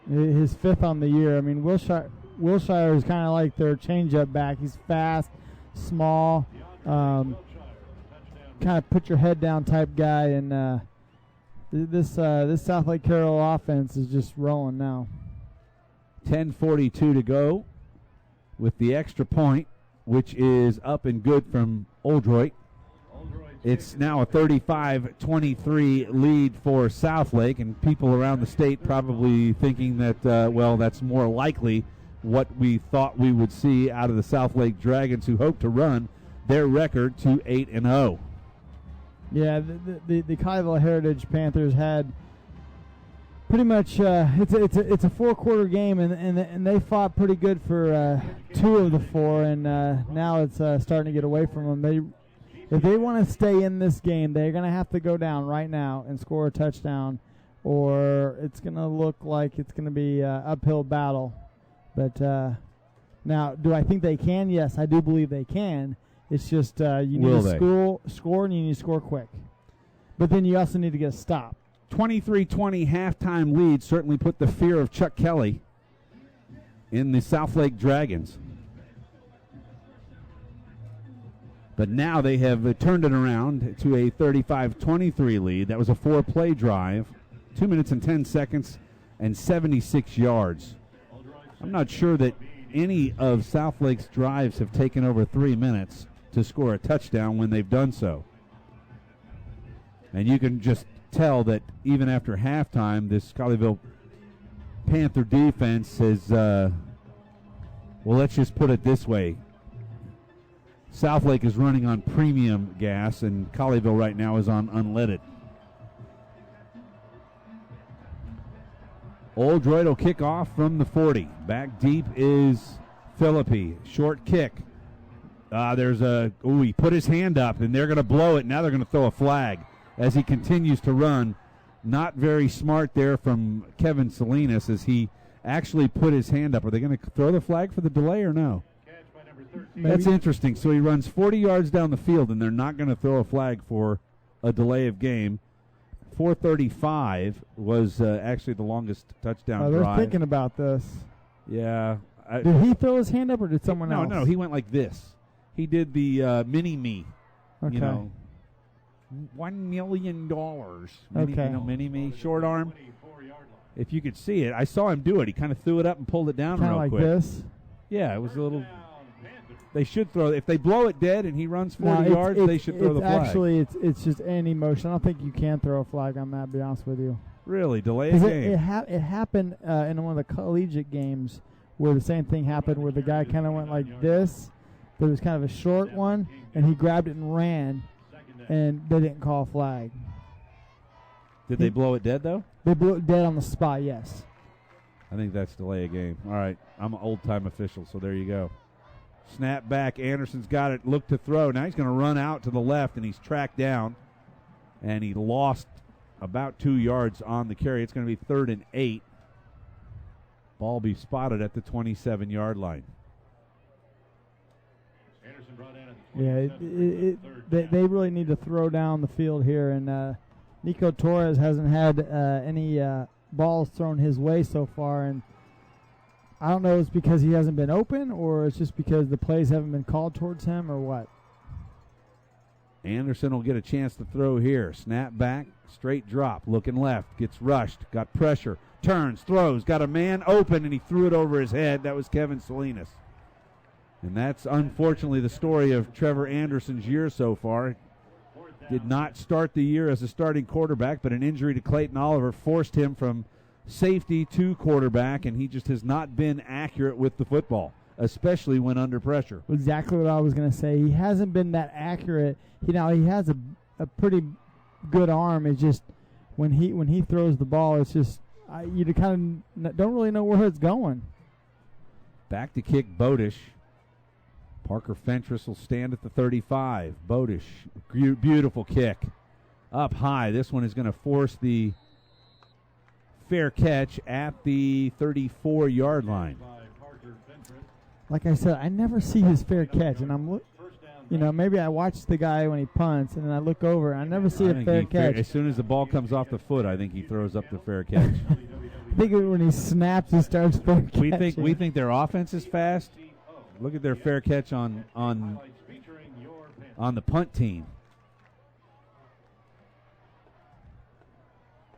Speaker 4: His 5th on the year. I mean, Wilshire is kind of like their change-up back. He's fast, small, kind of put your head down type guy, and this Southlake Carroll offense is just rolling now.
Speaker 3: 10:42 to go with the extra point, which is up and good from Oldroyd. It's now a 35-23 lead for Southlake, and people around the state probably thinking that, that's more likely what we thought we would see out of the Southlake Dragons, who hope to run their record to 8-0.
Speaker 4: Yeah, the Colleyville Heritage Panthers had pretty much it's a 4-quarter game, and they fought pretty good for 2 of the 4, and now it's starting to get away from them. If they want to stay in this game, they're going to have to go down right now and score a touchdown, or it's going to look like it's going to be an uphill battle. But now, do I think they can? Yes, I do believe they can. It's just you need to score, and you need to score quick. But then you also need to get a stop.
Speaker 3: 23-20 halftime lead certainly put the fear of Chuck Kelly in the Southlake Dragons. But now they have turned it around to a 35-23 lead. That was a 4-play drive, 2 minutes and 10 seconds, and 76 yards. I'm not sure that any of Southlake's drives have taken over 3 minutes to score a touchdown when they've done so. And you can just tell that even after halftime, this Colleyville Panther defense has, well, let's just put it this way. Southlake is running on premium gas, and Colleyville right now is on unleaded. Oldroyd will kick off from the 40. Back deep is Philippi. Short kick. He put his hand up, and they're going to blow it. Now they're going to throw a flag as he continues to run. Not very smart there from Kevin Salinas as he actually put his hand up. Are they going to throw the flag for the delay or no? That's interesting. So he runs 40 yards down the field, and they're not going to throw a flag for a delay of game. 4:35 was actually the longest touchdown
Speaker 4: they're
Speaker 3: drive.
Speaker 4: thinking about this.
Speaker 3: Yeah.
Speaker 4: Did he throw his hand up, or did someone else?
Speaker 3: No, he went like this. He did the mini-me.
Speaker 4: Okay.
Speaker 3: You know, $1 million. Mini-me, short arm. If you could see it, I saw him do it. He kind of threw it up and pulled it down real
Speaker 4: like
Speaker 3: quick.
Speaker 4: This?
Speaker 3: Yeah, it was a little. They should throw. If they blow it dead and he runs 40 yards, they should throw the flag.
Speaker 4: Actually, it's just any motion. I don't think you can throw a flag on that, to be honest with you.
Speaker 3: Really? Delay a game?
Speaker 4: It happened in one of the collegiate games where the same thing happened, where the guy kind of went like this. There was kind of a short one, and he grabbed it and ran, and they didn't call a flag.
Speaker 3: Did they blow it dead, though?
Speaker 4: They blew it dead on the spot, yes.
Speaker 3: I think that's delay a game. All right. I'm an old-time official, so there you go. Snap back. Anderson's got it. Look to throw. Now he's going to run out to the left, and he's tracked down. And he lost about 2 yards on the carry. It's going to be 3rd and 8. Ball be spotted at the 27-yard line.
Speaker 4: Yeah, they really need to throw down the field here. And Nico Torres hasn't had any balls thrown his way so far. And I don't know if it's because he hasn't been open or it's just because the plays haven't been called towards him or what.
Speaker 3: Anderson will get a chance to throw here. Snap back, straight drop, looking left, gets rushed, got pressure, turns, throws, got a man open, and he threw it over his head. That was Kevin Salinas. And that's unfortunately the story of Trevor Anderson's year so far. Did not start the year as a starting quarterback, but an injury to Clayton Oliver forced him from safety to quarterback, and he just has not been accurate with the football, especially when under pressure.
Speaker 4: Exactly what I was going to say. He hasn't been that accurate. He has a pretty good arm. It's just when he throws the ball, it's just you kind of don't really know where it's going.
Speaker 3: Back to kick Bodish. Parker Fentress will stand at the 35. Bodish, beautiful kick. Up high. This one is going to force the fair catch at the 34-yard line.
Speaker 4: Like I said, I never see his fair catch, and maybe I watch the guy when he punts, and then I look over, and I never see a fair catch.
Speaker 3: As soon as the ball comes off the foot, I think he throws up the fair catch.
Speaker 4: I think when he snaps, he starts fair catch.
Speaker 3: We think their offense is fast. Look at their fair catch on the punt team.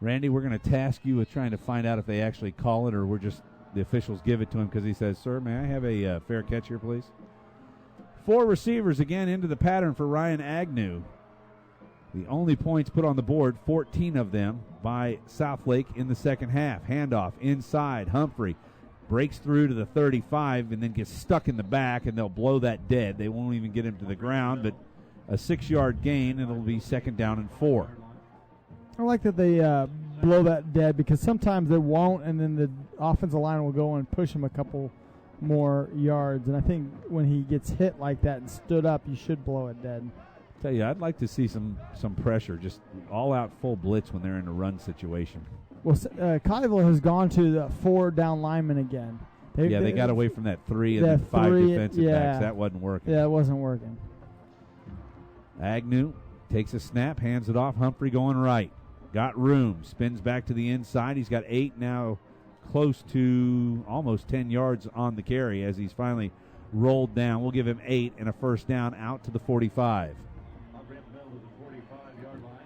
Speaker 3: Randy, we're going to task you with trying to find out if they actually call it or the officials give it to him because he says, "Sir, may I have a fair catch here, please?" 4 receivers again into the pattern for Ryan Agnew. The only points put on the board, 14 of them by Southlake in the second half. Handoff inside. Humphrey breaks through to the 35 and then gets stuck in the back, and they'll blow that dead. They won't even get him to the ground, but a 6-yard gain, and it'll be 2nd down and 4.
Speaker 4: I like that they blow that dead because sometimes they won't, and then the offensive line will go and push him a couple more yards. And I think when he gets hit like that and stood up, you should blow it dead.
Speaker 3: Tell you, I'd like to see some pressure, just all-out full blitz when they're in a run situation.
Speaker 4: Well, Colleyville has gone to the 4 down linemen again.
Speaker 3: They got away from that 3 and then 5 defensive backs. That wasn't working.
Speaker 4: Yeah, it wasn't working.
Speaker 3: Agnew takes a snap, hands it off. Humphrey going right. Got room. Spins back to the inside. He's got 8 now, close to almost 10 yards on the carry as he's finally rolled down. We'll give him 8 and a 1st down out to the 45.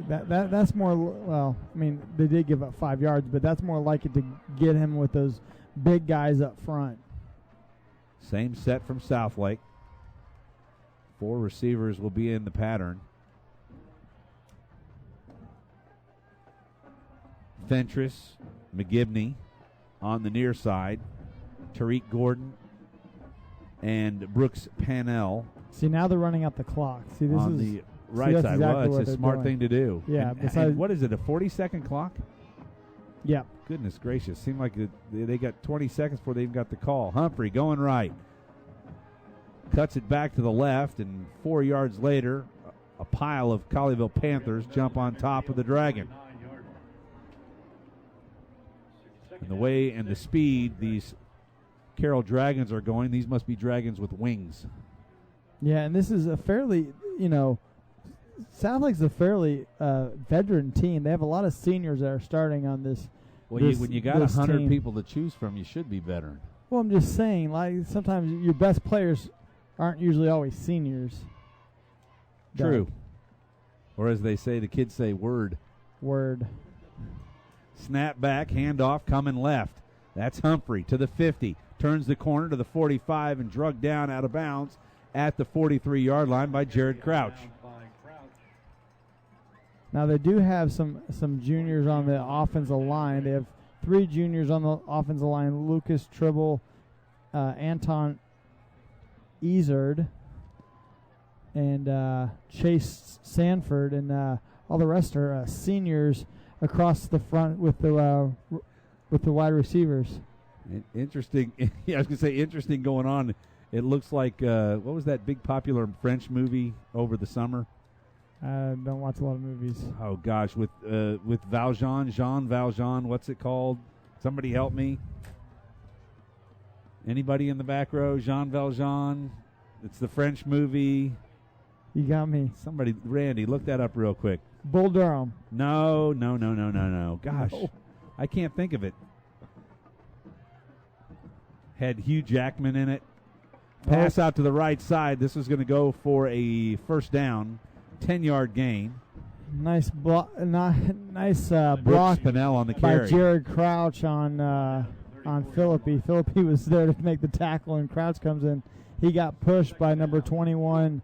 Speaker 4: That's more, well, I mean, they did give up 5 yards, but that's more likely to get him with those big guys up front.
Speaker 3: Same set from Southlake. 4 receivers will be in the pattern. Fentress, McGibney, on the near side. Tariq Gordon and Brooks Pannell.
Speaker 4: See, now they're running out the clock. See, this
Speaker 3: on
Speaker 4: is
Speaker 3: the right side.
Speaker 4: Exactly
Speaker 3: Well, it's a smart thing to do.
Speaker 4: Yeah.
Speaker 3: And what is it, a 40-second clock?
Speaker 4: Yeah.
Speaker 3: Goodness gracious. Seemed like they got 20 seconds before they even got the call. Humphrey going right. Cuts it back to the left, and 4 yards later, a pile of Colleyville Panthers jump on top of the Dragon. And the way and the speed these Carroll Dragons are going, these must be Dragons with wings.
Speaker 4: Yeah, and this is a fairly, Southlake's a fairly veteran team. They have a lot of seniors that are starting on this.
Speaker 3: Well, when you got 100 people to choose from, you should be veteran.
Speaker 4: Well, I'm just saying, like, sometimes your best players aren't usually always seniors.
Speaker 3: True. Or as they say, the kids say, word.
Speaker 4: Word.
Speaker 3: Snap back, handoff, coming left. That's Humphrey to the 50. Turns the corner to the 45 and drugged down out of bounds at the 43-yard line by Jared Crouch.
Speaker 4: Now, they do have some juniors on the offensive line. They have 3 juniors on the offensive line: Lucas Tribble, Anton Ezard, and Chase Sanford, and all the rest are seniors across the front with the wide receivers.
Speaker 3: Interesting. Yeah, I was going to say interesting going on. It looks like what was that big popular French movie over the summer?
Speaker 4: I don't watch a lot of movies.
Speaker 3: Oh gosh, with Valjean, Jean Valjean. What's it called? Somebody help me. Anybody in the back row? Jean Valjean. It's the French movie.
Speaker 4: You got me.
Speaker 3: Somebody, Randy, look that up real quick.
Speaker 4: Bull Durham.
Speaker 3: No. Gosh,
Speaker 4: No.
Speaker 3: I can't think of it. Had Hugh Jackman in it. Pass out to the right side. This is going to go for a first down, 10-yard gain.
Speaker 4: Nice block. Nice
Speaker 3: Brooks
Speaker 4: block
Speaker 3: Pannell on the
Speaker 4: by
Speaker 3: carry.
Speaker 4: Jared Crouch on Philippi. Philippi was there to make the tackle, and Crouch comes in. He got pushed by number 21.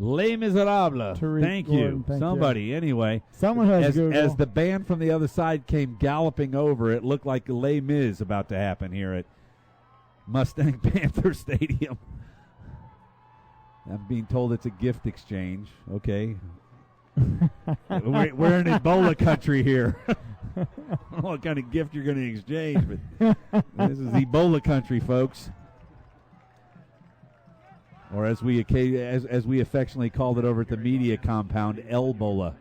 Speaker 3: Les Miserables. Thank you. Somebody. Anyway.
Speaker 4: Someone has Google.
Speaker 3: As the band from the other side came galloping over, it looked like Les Mis about to happen here at Mustang Panther Stadium. I'm being told it's a gift exchange. Okay. we're in Ebola country here. I don't know what kind of gift you're going to exchange, but this is Ebola country, folks. Or as we affectionately called it over at the media compound, Elbola.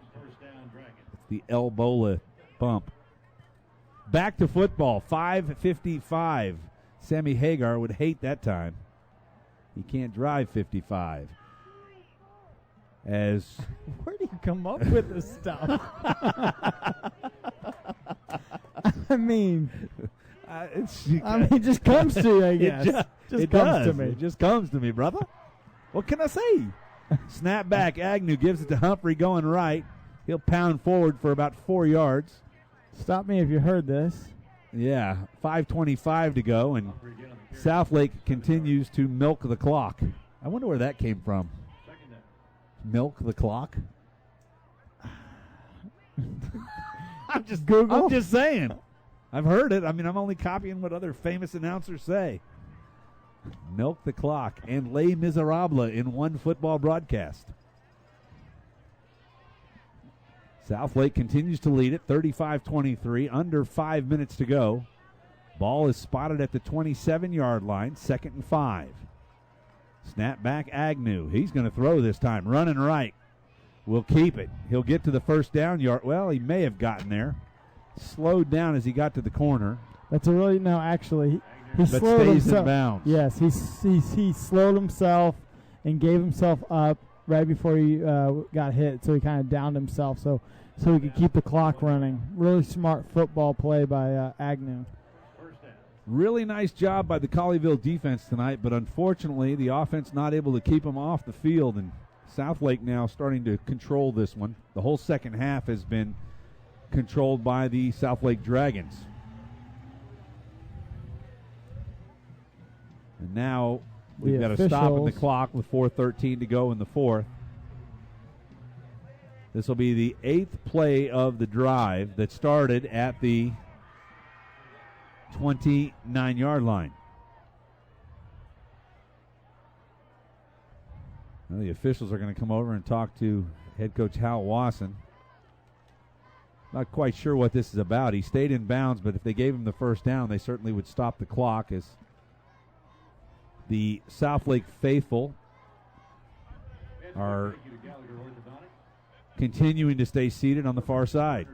Speaker 3: It's the Elbola bump. Back to football, 5:55. Sammy Hagar would hate that time. He can't drive 55. As
Speaker 4: where do you come up with this stuff? I mean, it just comes to you, I guess.
Speaker 3: It comes to me. It just comes to me, brother. What can I say? Snap back. Agnew gives it to Humphrey going right. He'll pound forward for about 4 yards.
Speaker 4: Stop me if you heard this.
Speaker 3: Yeah, 5:25 to go, and Southlake continues to milk the clock. I wonder where that came from. Milk the clock? I'm just saying. I've heard it. I mean, I'm only copying what other famous announcers say. Milk the clock and Les Miserables in one football broadcast. Southlake continues to lead it, 35-23, under 5 minutes to go. Ball is spotted at the 27-yard line, 2nd and 5. Snap back Agnew. He's going to throw this time, running right. Will keep it. He'll get to the first down yard. Well, he may have gotten there. Slowed down as he got to the corner.
Speaker 4: That's a really, no, actually, he
Speaker 3: but
Speaker 4: slowed
Speaker 3: stays
Speaker 4: himself.
Speaker 3: in bounds.
Speaker 4: Yes, he slowed himself and gave himself up right before he got hit, so he kind of downed himself so he could keep the clock running. Really smart football play by Agnew.
Speaker 3: Really nice job by the Colleyville defense tonight, but unfortunately the offense not able to keep them off the field, and Southlake now starting to control this one. The whole second half has been controlled by the Southlake Dragons. And now we've got a stop in the clock with 4:13 to go in the fourth. This will be the 8th play of the drive that started at the 29-yard line. Well, the officials are going to come over and talk to head coach Hal Wasson. Not quite sure what this is about. He stayed in bounds, but if they gave him the first down, they certainly would stop the clock as the Southlake faithful are continuing to stay seated on the far side.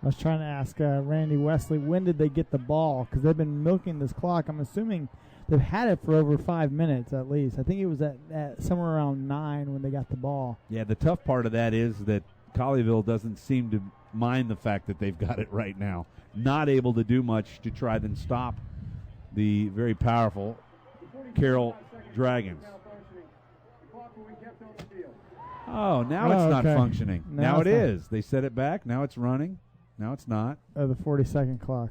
Speaker 4: I was trying to ask Randy Wesley, when did they get the ball? Because they've been milking this clock. I'm assuming they've had it for over 5 minutes at least. I think it was at somewhere around 9 when they got the ball.
Speaker 3: Yeah, the tough part of that is that Colleyville doesn't seem to mind the fact that they've got it right now. Not able to do much to try and stop the very powerful Carroll Dragons. Oh, now it's not functioning. Now it is. They set it back. Now it's running. Now it's not.
Speaker 4: The 40-second clock.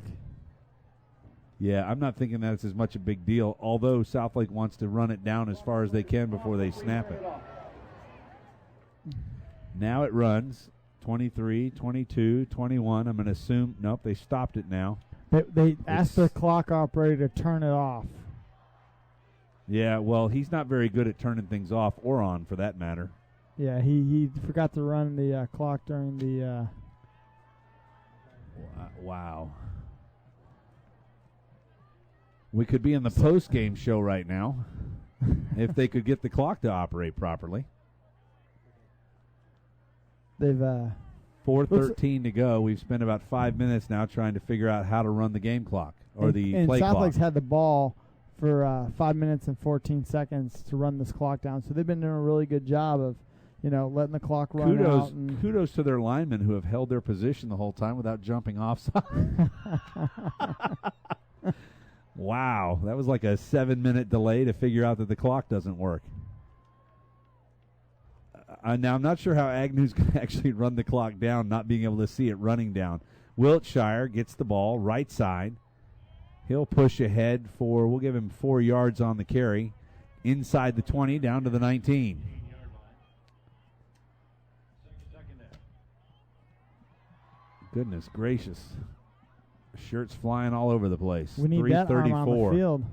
Speaker 3: Yeah, I'm not thinking that's as much a big deal, although Southlake wants to run it down as far as they can before they snap it. Now it runs 23, 22, 21. I'm going to assume, nope, they stopped it now.
Speaker 4: They asked the clock operator to turn it off.
Speaker 3: Yeah, well, he's not very good at turning things off or on, for that matter.
Speaker 4: Yeah, he forgot to run the clock during the...
Speaker 3: Wow. We could be in the post-game show right now if they could get the clock to operate properly.
Speaker 4: They've
Speaker 3: 4:13 to go. We've spent about 5 minutes now trying to figure out how to run the game clock or the play clock.
Speaker 4: And Southlake's had the ball for 5 minutes and 14 seconds to run this clock down. So they've been doing a really good job of, letting the clock run out.
Speaker 3: Kudos to their linemen who have held their position the whole time without jumping offside. Wow, that was like a 7-minute delay to figure out that the clock doesn't work. Now, I'm not sure how Agnew's going to actually run the clock down, not being able to see it running down. Wiltshire gets the ball right side. He'll push ahead we'll give him 4 yards on the carry. Inside the 20, down to the 19. Goodness gracious. Shirts flying all over the place.
Speaker 4: We need that arm on the field.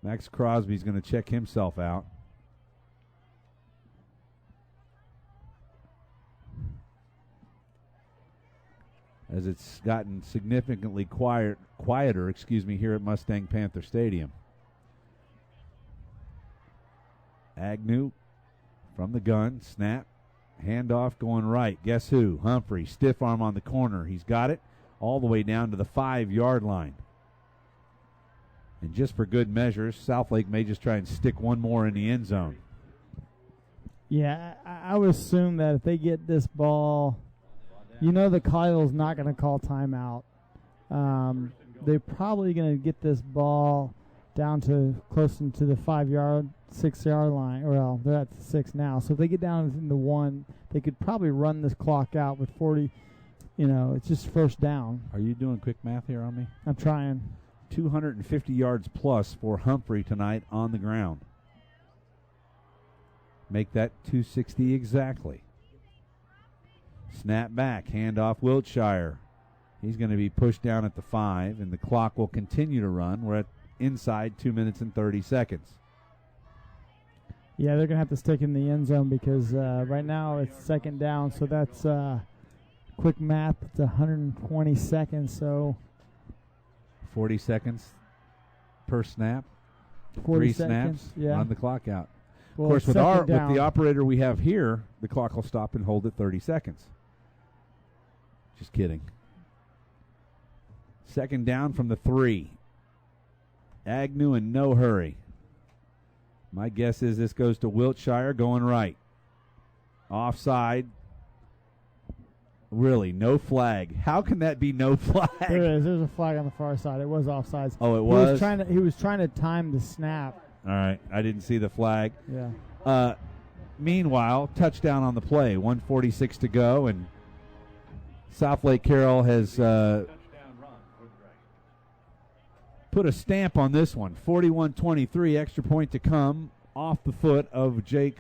Speaker 3: Max Crosby's going to check himself out. As it's gotten significantly quieter, here at Mustang Panther Stadium. Agnew from the gun, snap, handoff going right. Guess who? Humphrey, stiff arm on the corner. He's got it all the way down to the 5-yard line. And just for good measure, Southlake may just try and stick one more in the end zone.
Speaker 4: Yeah, I would assume that if they get this ball, the Colleyville's not going to call timeout. They're probably going to get this ball down to close to the 5-yard, 6-yard line. Well, they're at 6 now. So if they get down in the 1, they could probably run this clock out with 40. It's just first down.
Speaker 3: Are you doing quick math here on me?
Speaker 4: I'm trying.
Speaker 3: 250 yards plus for Humphrey tonight on the ground. Make that 260 exactly. Snap back, handoff Wiltshire. He's going to be pushed down at the 5, and the clock will continue to run. We're at inside 2 minutes and 30 seconds.
Speaker 4: Yeah, they're going to have to stick in the end zone because right now it's second down, so that's quick math. It's 120 seconds, so
Speaker 3: 40 seconds per snap.
Speaker 4: 40
Speaker 3: 3 snaps.
Speaker 4: Yeah.
Speaker 3: Run the clock out.
Speaker 4: Well,
Speaker 3: of course, with the operator we have here, the clock will stop and hold at 30 seconds. Just kidding. Second down from the 3. Agnew in no hurry. My guess is this goes to Wiltshire going right. Offside. Really, no flag. How can that be no flag?
Speaker 4: There is. There's a flag on the far side. It was offsides.
Speaker 3: Oh, it was?
Speaker 4: He was trying to time the snap.
Speaker 3: All right. I didn't see the flag.
Speaker 4: Yeah.
Speaker 3: Meanwhile, touchdown on the play. 1:46 to go, and Southlake Carroll has put a stamp on this one. 41-23, extra point to come off the foot of Jake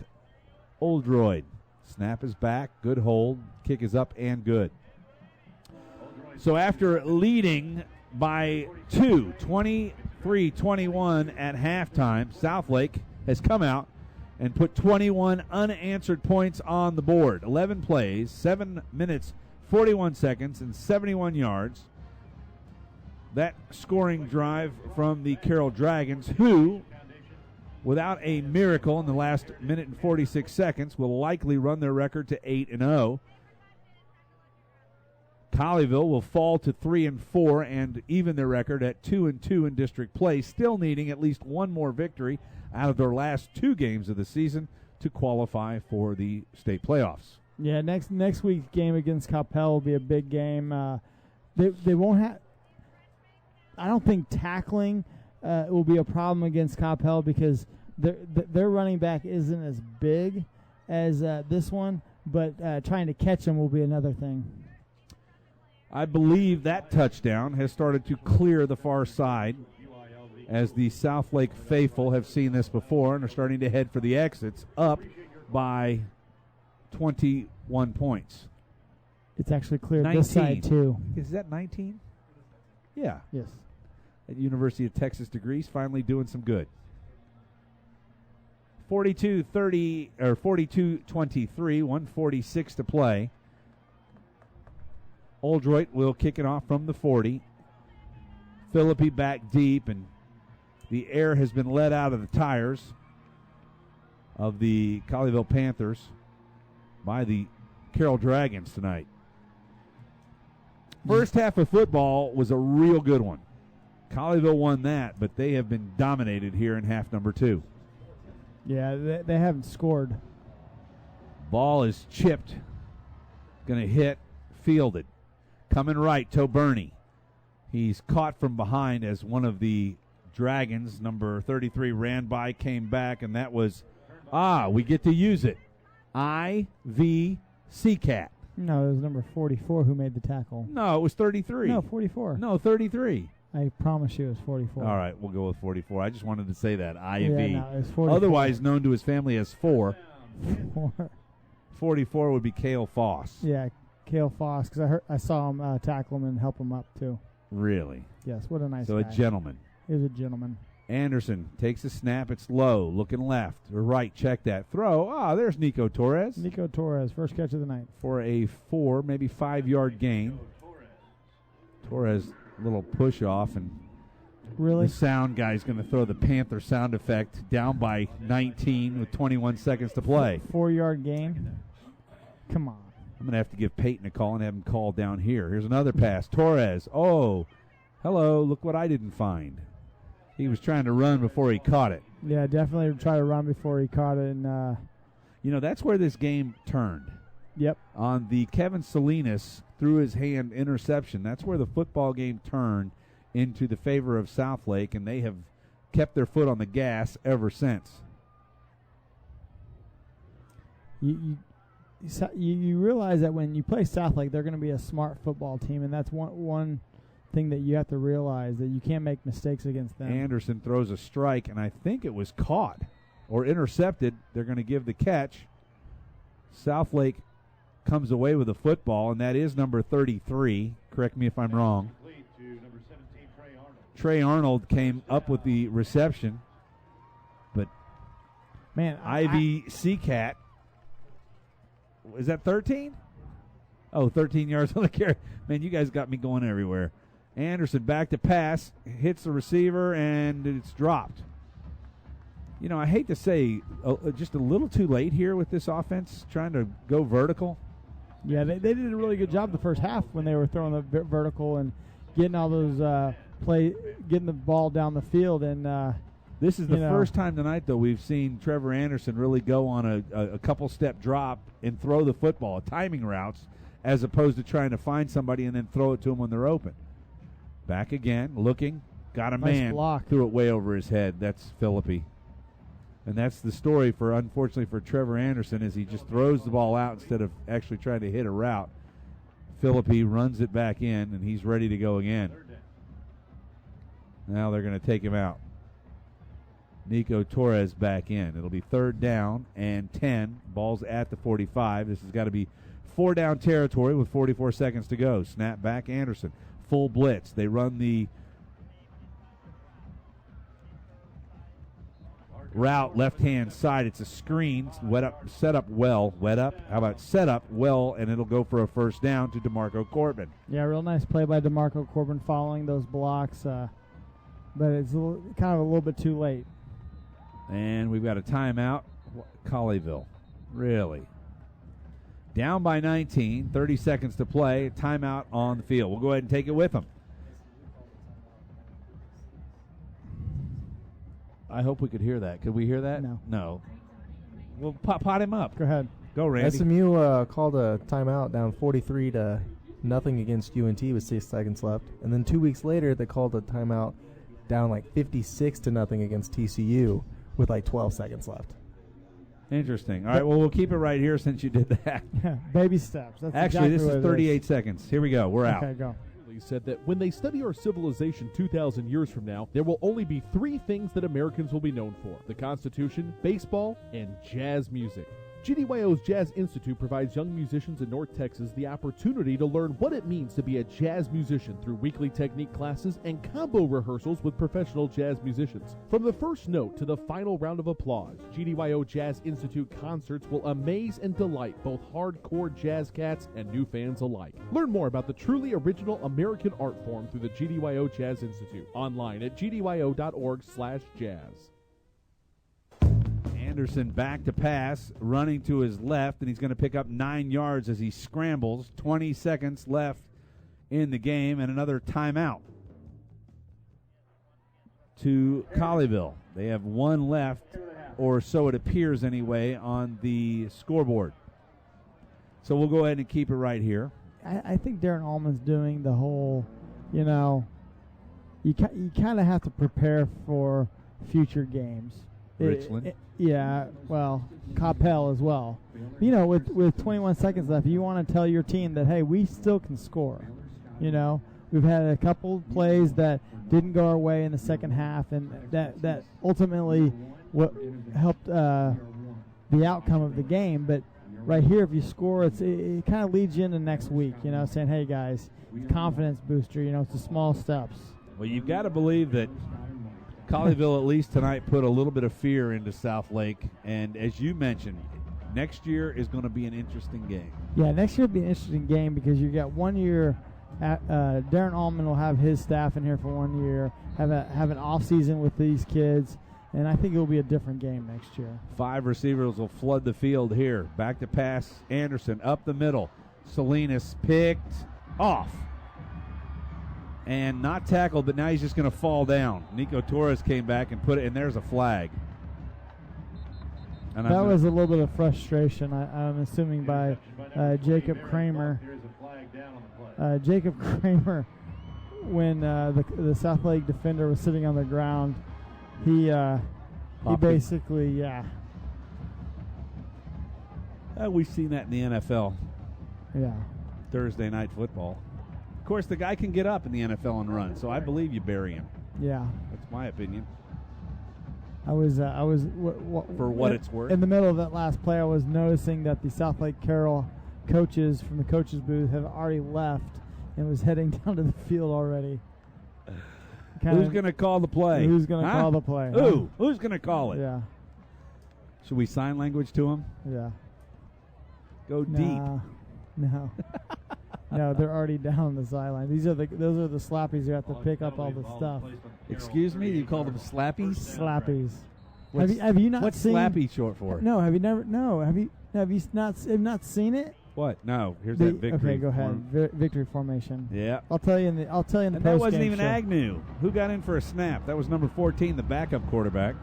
Speaker 3: Oldroyd. Snap is back. Good hold. Kick is up and good. So after leading by 2, 23-21 at halftime, Southlake has come out and put 21 unanswered points on the board. 11 plays, 7 minutes, 41 seconds, and 71 yards. That scoring drive from the Carroll Dragons, who, without a miracle in the last minute and 46 seconds, will likely run their record to 8-0. Colleyville will fall to 3-4 and even their record at 2-2 in district play, still needing at least one more victory out of their last 2 games of the season to qualify for the state playoffs.
Speaker 4: Yeah, next week's game against Coppell will be a big game. They won't have. I don't think tackling will be a problem against Coppell because their running back isn't as big as this one, but trying to catch them will be another thing.
Speaker 3: I believe that touchdown has started to clear the far side as the Southlake faithful have seen this before and are starting to head for the exits, up by 21 points.
Speaker 4: It's actually cleared
Speaker 3: 19.
Speaker 4: this side, too.
Speaker 3: Is that 19? Yeah.
Speaker 4: Yes.
Speaker 3: At University of Texas Degrees, finally doing some good. 42-23, 1:46 to play. Oldroyd will kick it off from the 40. Philippi back deep, and the air has been let out of the tires of the Colleyville Panthers by the Carroll Dragons tonight. First half of football was a real good one. Colleyville won that, but they have been dominated here in half number 2.
Speaker 4: Yeah, they haven't scored.
Speaker 3: Ball is chipped. Going to hit, fielded. Coming right, Toberny. He's caught from behind as one of the Dragons, number 33, ran by, came back, and that was, we get to use it. I.V. Seacat.
Speaker 4: No, it was number 44 who made the tackle.
Speaker 3: No, it was 33.
Speaker 4: No, 44.
Speaker 3: No, 33.
Speaker 4: I promise you it was 44.
Speaker 3: All right, we'll go with 44. I just wanted to say that. I.V.
Speaker 4: Yeah, no, it was 44.
Speaker 3: Otherwise known to his family as 4.
Speaker 4: 4.
Speaker 3: 44 would be Cale Foss.
Speaker 4: Yeah, Cale Foss, because I saw him tackle him and help him up, too.
Speaker 3: Really?
Speaker 4: Yes, what a nice
Speaker 3: guy. So a gentleman.
Speaker 4: He was a gentleman.
Speaker 3: Anderson takes a snap. It's low, looking left or right. Check that. Throw. There's Nico Torres.
Speaker 4: Nico Torres, first catch of the night.
Speaker 3: For a 4, maybe 5-yard gain. Torres, little push off, and
Speaker 4: really?
Speaker 3: The sound guy's going to throw the Panther sound effect down by 19 with 21 seconds to play.
Speaker 4: 4-yard gain? Come on.
Speaker 3: I'm going to have to give Peyton a call and have him call down here. Here's another pass. Torres. Oh, hello. Look what I didn't find. He was trying to run before he caught it.
Speaker 4: Yeah, definitely try to run before he caught it. And
Speaker 3: that's where this game turned.
Speaker 4: Yep.
Speaker 3: On the Kevin Salinas through his hand interception, that's where the football game turned into the favor of Southlake, and they have kept their foot on the gas ever since.
Speaker 4: You realize that when you play Southlake, they're going to be a smart football team, and that's one thing that you have to realize, that you can't make mistakes against them.
Speaker 3: Anderson throws a strike, and I think it was caught or intercepted. They're going to give the catch. Southlake comes away with a football, and that is number 33. Correct me if I'm wrong. Trey Arnold came up with the reception, but Ivy Seacat, is that 13? Oh, 13 yards on the carry. Man, you guys got me going everywhere. Anderson back to pass, hits the receiver, and it's dropped. I hate to say, just a little too late here with this offense, trying to go vertical.
Speaker 4: Yeah, they did a really good job the first half when they were throwing the vertical and getting all those getting the ball down the field. And
Speaker 3: this is the first time tonight, though, we've seen Trevor Anderson really go on a couple-step drop and throw the football, timing routes, as opposed to trying to find somebody and then throw it to them when they're open. Back again, looking, got a man,
Speaker 4: block.
Speaker 3: Threw it way over his head. That's Philippi. And that's the story, unfortunately, for Trevor Anderson, is he just throws the ball out instead of actually trying to hit a route. Philippi runs it back in, and he's ready to go again. Now they're going to take him out. Nico Torres back in. It'll be 3rd down and 10. Ball's at the 45. This has got to be 4-down territory with 44 seconds to go. Snap back, Anderson. Full blitz. They run the route left-hand side. It's a screen. Set up well, and it'll go for a first down to DeMarco Corbin.
Speaker 4: Yeah, real nice play by DeMarco Corbin following those blocks, but it's kind of a little bit too late.
Speaker 3: And we've got a timeout. Colleyville, really. Down by 19, 30 seconds to play, timeout on the field. We'll go ahead and take it with them. I hope we could hear that. Could we hear that? No. We'll pot him up.
Speaker 4: Go ahead.
Speaker 3: Go, Randy.
Speaker 17: SMU called a timeout down 43-0 against UNT with 6 seconds left. And then 2 weeks later, they called a timeout down like 56-0 against TCU with like 12 seconds left.
Speaker 3: Interesting. All right, well, we'll keep it right here since you did that.
Speaker 4: Yeah, baby steps. That's
Speaker 3: Actually,
Speaker 4: exactly
Speaker 3: this is 38 seconds. Here we go. We're out.
Speaker 4: Okay, go.
Speaker 1: Said that when they study our civilization 2,000 years from now, there will only be 3 things that Americans will be known for: the Constitution, baseball, and jazz music. GDYO's Jazz Institute provides young musicians in North Texas the opportunity to learn what it means to be a jazz musician through weekly technique classes and combo rehearsals with professional jazz musicians. From the first note to the final round of applause, GDYO Jazz Institute concerts will amaze and delight both hardcore jazz cats and new fans alike. Learn more about the truly original American art form through the GDYO Jazz Institute online at gdyo.org/jazz.
Speaker 3: Anderson back to pass, running to his left, and he's going to pick up 9 yards as he scrambles. 20 seconds left in the game, and another timeout to Colleyville. They have 1 left, or so it appears anyway, on the scoreboard. So we'll go ahead and keep it right here.
Speaker 4: I think Darren Allman's doing the whole, you kind of have to prepare for future games.
Speaker 3: Richland.
Speaker 4: Yeah, well, Coppell as well. With 21 seconds left, you want to tell your team that, hey, we still can score. We've had a couple plays that didn't go our way in the second half, and that ultimately what helped the outcome of the game. But right here, if you score, it kind of leads you into next week, saying, hey, guys, confidence booster, it's the small steps.
Speaker 3: Well, you've got to believe that Colleyville, at least tonight, put a little bit of fear into Southlake. And as you mentioned, next year is going to be an interesting game.
Speaker 4: Yeah, next year will be an interesting game because you got 1 year. Darren Allman will have his staff in here for 1 year, have an off season with these kids, and I think it will be a different game next year. 5
Speaker 3: receivers will flood the field here. Back to pass, Anderson up the middle. Salinas picked off. And not tackled, but now he's just going to fall down. Nico Torres came back and put it, and there's a flag. And
Speaker 4: that was a little bit of frustration, I'm assuming, by Jacob Kramer. Jacob Kramer, when the Southlake defender was sitting on the ground, he basically,
Speaker 3: we've seen that in the NFL.
Speaker 4: Yeah.
Speaker 3: Thursday night football. Of course, the guy can get up in the NFL and run, so I believe you bury him.
Speaker 4: Yeah.
Speaker 3: That's my opinion.
Speaker 4: I was
Speaker 3: for what it's worth.
Speaker 4: In the middle of that last play, I was noticing that the Southlake Carroll coaches from the coaches booth have already left and was heading down to the field already.
Speaker 3: Who's going to call the play?
Speaker 4: Who's going to call the play?
Speaker 3: Who's going to call it?
Speaker 4: Yeah.
Speaker 3: Should we sign language to him?
Speaker 4: Yeah.
Speaker 3: Go deep.
Speaker 4: No. No, they're already down the sideline. Those are the slappies who have to pick up all the stuff.
Speaker 3: Excuse me, you call them slappies?
Speaker 4: Slappies. Have you not
Speaker 3: what's
Speaker 4: seen?
Speaker 3: What's slappy short for?
Speaker 4: No, have you never? No, have you not seen it?
Speaker 3: What? No. Here's that victory.
Speaker 4: Okay, go ahead. Victory formation.
Speaker 3: Yeah.
Speaker 4: I'll tell you in the post-game show.
Speaker 3: That wasn't even Agnew. Who got in for a snap? That was number 14, the backup quarterback.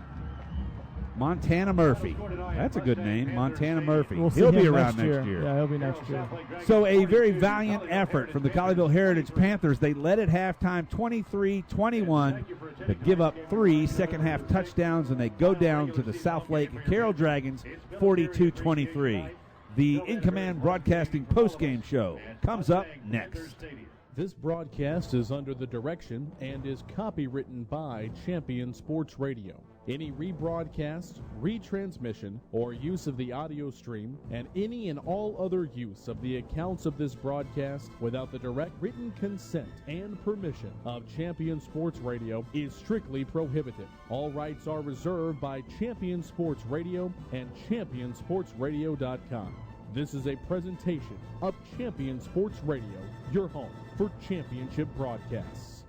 Speaker 3: Montana Murphy. That's a good name, Montana Murphy.
Speaker 4: He'll
Speaker 3: be around next year.
Speaker 4: Yeah, he'll be next year.
Speaker 3: So a very valiant effort from the Colleyville Heritage Panthers. They led at halftime 23-21, but give up 3 second-half touchdowns, and they go down to the Southlake Carroll Dragons 42-23. The In Command Broadcasting postgame show comes up next.
Speaker 1: This broadcast is under the direction and is copywritten by Champion Sports Radio. Any rebroadcast, retransmission, or use of the audio stream, and any and all other use of the accounts of this broadcast without the direct written consent and permission of Champion Sports Radio is strictly prohibited. All rights are reserved by Champion Sports Radio and ChampionSportsRadio.com. This is a presentation of Champion Sports Radio, your home for championship broadcasts.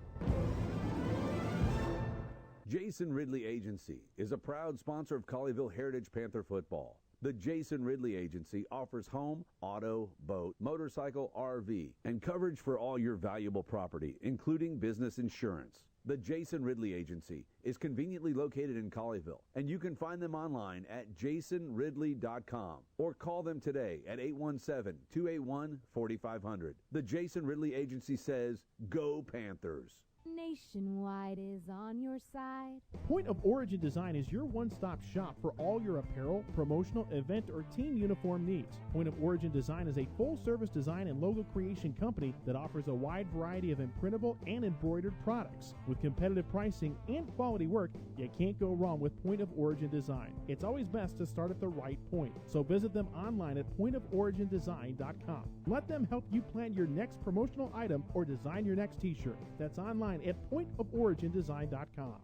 Speaker 5: Jason Ridley Agency is a proud sponsor of Colleyville Heritage Panther football. The Jason Ridley Agency offers home, auto, boat, motorcycle, RV, and coverage for all your valuable property, including business insurance. The Jason Ridley Agency is conveniently located in Colleyville, and you can find them online at jasonridley.com or call them today at 817-281-4500. The Jason Ridley Agency says, go Panthers.
Speaker 6: Nationwide is on your side.
Speaker 11: Point of Origin Design is your one-stop shop for all your apparel, promotional, event, or team uniform needs. Point of Origin Design is a full-service design and logo creation company that offers a wide variety of imprintable and embroidered products. With competitive pricing and quality work, you can't go wrong with Point of Origin Design. It's always best to start at the right point, so visit them online at pointoforigindesign.com. Let them help you plan your next promotional item or design your next t-shirt. That's online at pointoforigindesign.com.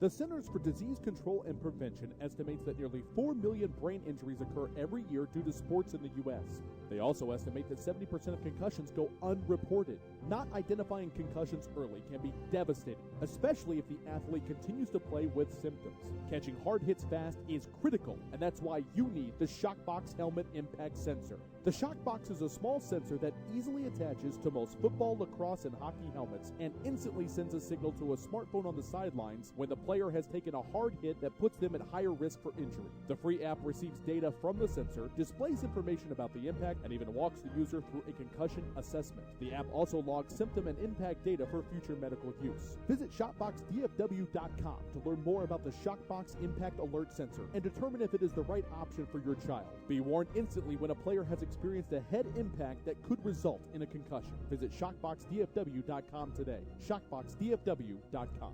Speaker 1: The Centers for Disease Control and Prevention estimates that nearly 4 million brain injuries occur every year due to sports in the U.S. They also estimate that 70% of concussions go unreported. Not identifying concussions early can be devastating, especially if the athlete continues to play with symptoms. Catching hard hits fast is critical, and that's why you need the Shockbox Helmet Impact Sensor. The Shockbox is a small sensor that easily attaches to most football, lacrosse, and hockey helmets and instantly sends a signal to a smartphone on the sidelines when the player has taken a hard hit that puts them at higher risk for injury. The free app receives data from the sensor, displays information about the impact, and even walks the user through a concussion assessment. The app also logs symptom and impact data for future medical use. Visit ShopboxDFW.com to learn more about the Shockbox Impact Alert Sensor and determine if it is the right option for your child. Be warned instantly when a player has experienced a head impact that could result in a concussion. Visit ShockboxDFW.com today. ShockboxDFW.com.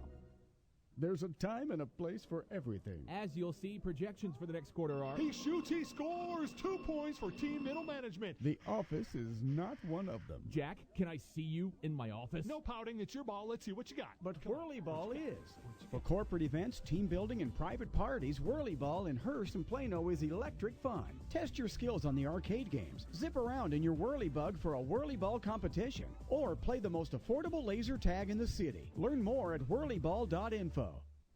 Speaker 7: There's a time and a place for everything.
Speaker 8: As you'll see, projections for the next quarter are...
Speaker 9: He shoots, he scores! 2 points for team middle management.
Speaker 7: The office is not one of them.
Speaker 8: Jack, can I see you in my office?
Speaker 9: No pouting, it's your ball. Let's see what you got.
Speaker 10: But Whirly Ball is. For corporate events, team building, and private parties, Whirly Ball in Hearst and Plano is electric fun. Test your skills on the arcade games. Zip around in your Whirly Bug for a Whirly Ball competition. Or play the most affordable laser tag in the city. Learn more at whirlyball.info.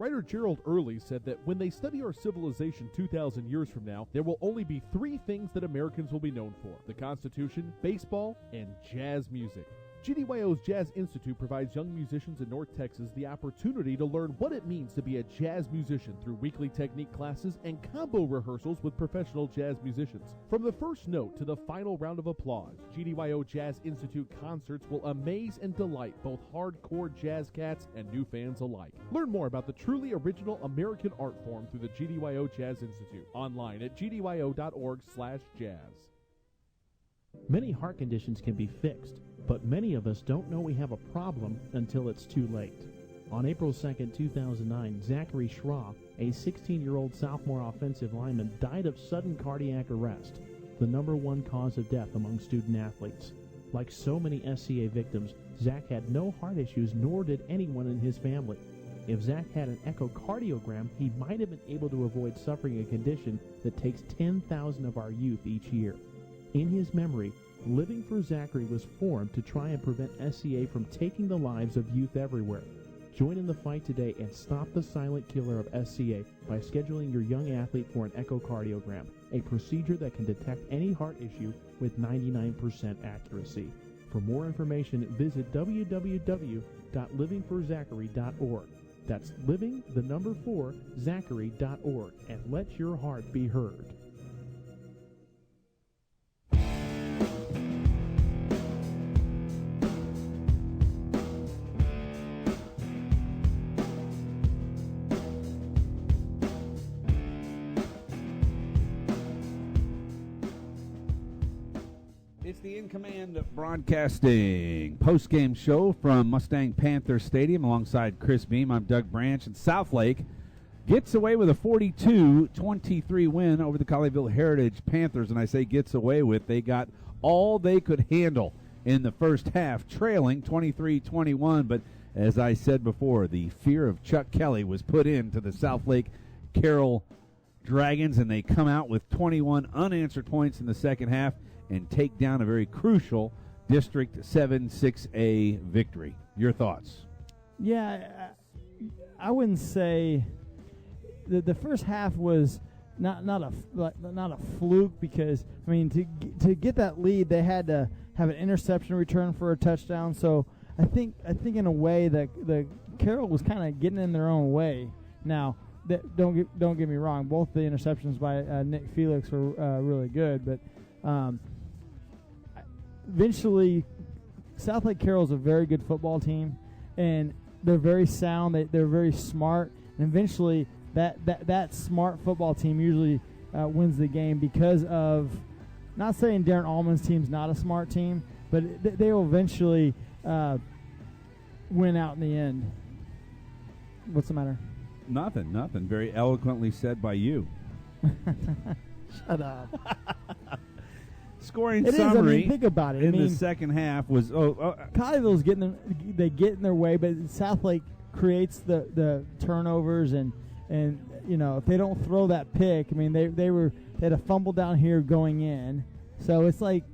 Speaker 1: Writer Gerald Early said that when they study our civilization 2,000 years from now, there will only be 3 things that Americans will be known for: the Constitution, baseball, and jazz music. GDYO's Jazz Institute provides young musicians in North Texas the opportunity to learn what it means to be a jazz musician through weekly technique classes and combo rehearsals with professional jazz musicians. From the first note to the final round of applause, GDYO Jazz Institute concerts will amaze and delight both hardcore jazz cats and new fans alike. Learn more about the truly original American art form through the GDYO Jazz Institute online at gdyo.org/jazz.
Speaker 11: Many heart conditions can be fixed, but many of us don't know we have a problem until it's too late. On April 2nd, 2009, Zachary Schraw, a 16-year-old sophomore offensive lineman, died of sudden cardiac arrest, the #1 cause of death among student athletes. Like so many SCA victims, Zach had no heart issues, nor did anyone in his family. If Zach had an echocardiogram, he might have been able to avoid suffering a condition that takes 10,000 of our youth each year. In his memory, Living for Zachary was formed to try and prevent SCA from taking the lives of youth everywhere. Join in the fight today and stop the silent killer of SCA by scheduling your young athlete for an echocardiogram, a procedure that can detect any heart issue with 99% accuracy. For more information, visit www.livingforzachary.org. That's living4zachary.org, and let your heart be heard.
Speaker 3: It's the In Command Broadcasting post-game show from Mustang Panther Stadium alongside Chris Beam. I'm Doug Branch in Southlake. gets away with a 42-23 win over the Colleyville Heritage Panthers. And I say gets away with, they got all they could handle in the first half, trailing 23-21. But as I said before, the fear of Chuck Kelly was put into the Southlake Carroll Dragons, and they come out with 21 unanswered points in the second half and take down a very crucial District 7-6A victory. Your thoughts?
Speaker 4: Yeah, I wouldn't say the first half was not a fluke, because I mean to get that lead they had to have an interception return for a touchdown. So I think in a way that the Carroll was kind of getting in their own way. Now don't get me wrong, both the interceptions by Nick Felix were really good, but eventually Southlake Carroll is a very good football team, and they're very sound. They're very smart, and eventually that smart football team usually wins the game because of, not saying Darren Allman's team's not a smart team, but they will eventually win out in the end. What's the matter?
Speaker 3: Nothing. Very eloquently said by you.
Speaker 4: Shut up.
Speaker 3: Scoring
Speaker 4: it
Speaker 3: summary.
Speaker 4: Is, I mean, think about it.
Speaker 3: In the second half was
Speaker 4: Colleyville's getting them. They get in their way, but Southlake creates the turnovers, and if they don't throw that pick, I mean they had a fumble down here going in, so it's like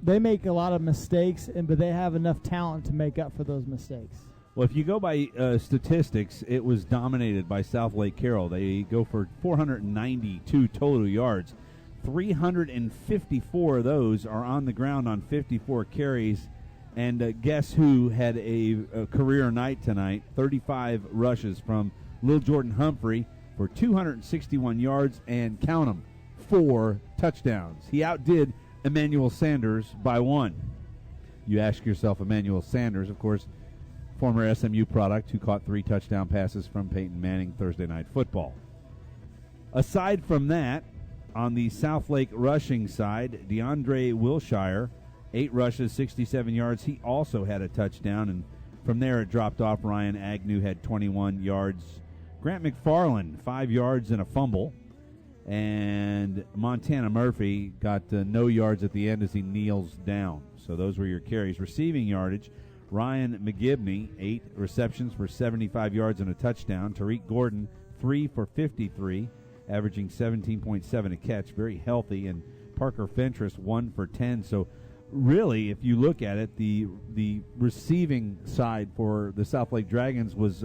Speaker 4: they make a lot of mistakes, but they have enough talent to make up for those mistakes.
Speaker 3: Well, if you go by statistics, it was dominated by Southlake Carroll. They go for 492 total yards. 354 of those are on the ground on 54 carries. And guess who had a career night tonight? 35 rushes from Lil Jordan Humphrey for 261 yards and, count them, 4 touchdowns. He outdid Emmanuel Sanders by 1. You ask yourself, Emmanuel Sanders, of course, former SMU product who caught 3 touchdown passes from Peyton Manning Thursday Night Football. Aside from that, on the Southlake rushing side, DeAndre Wilshire, 8 rushes, 67 yards. He also had a touchdown, and from there it dropped off. Ryan Agnew had 21 yards. Grant McFarland, 5 yards and a fumble. And Montana Murphy got no yards at the end as he kneels down. So those were your carries. Receiving yardage, Ryan McGibney, 8 receptions for 75 yards and a touchdown. Tariq Gordon, 3 for 53, averaging 17.7 a catch, very healthy. And Parker Fentress, 1 for 10. So really, if you look at it, the receiving side for the Southlake Dragons was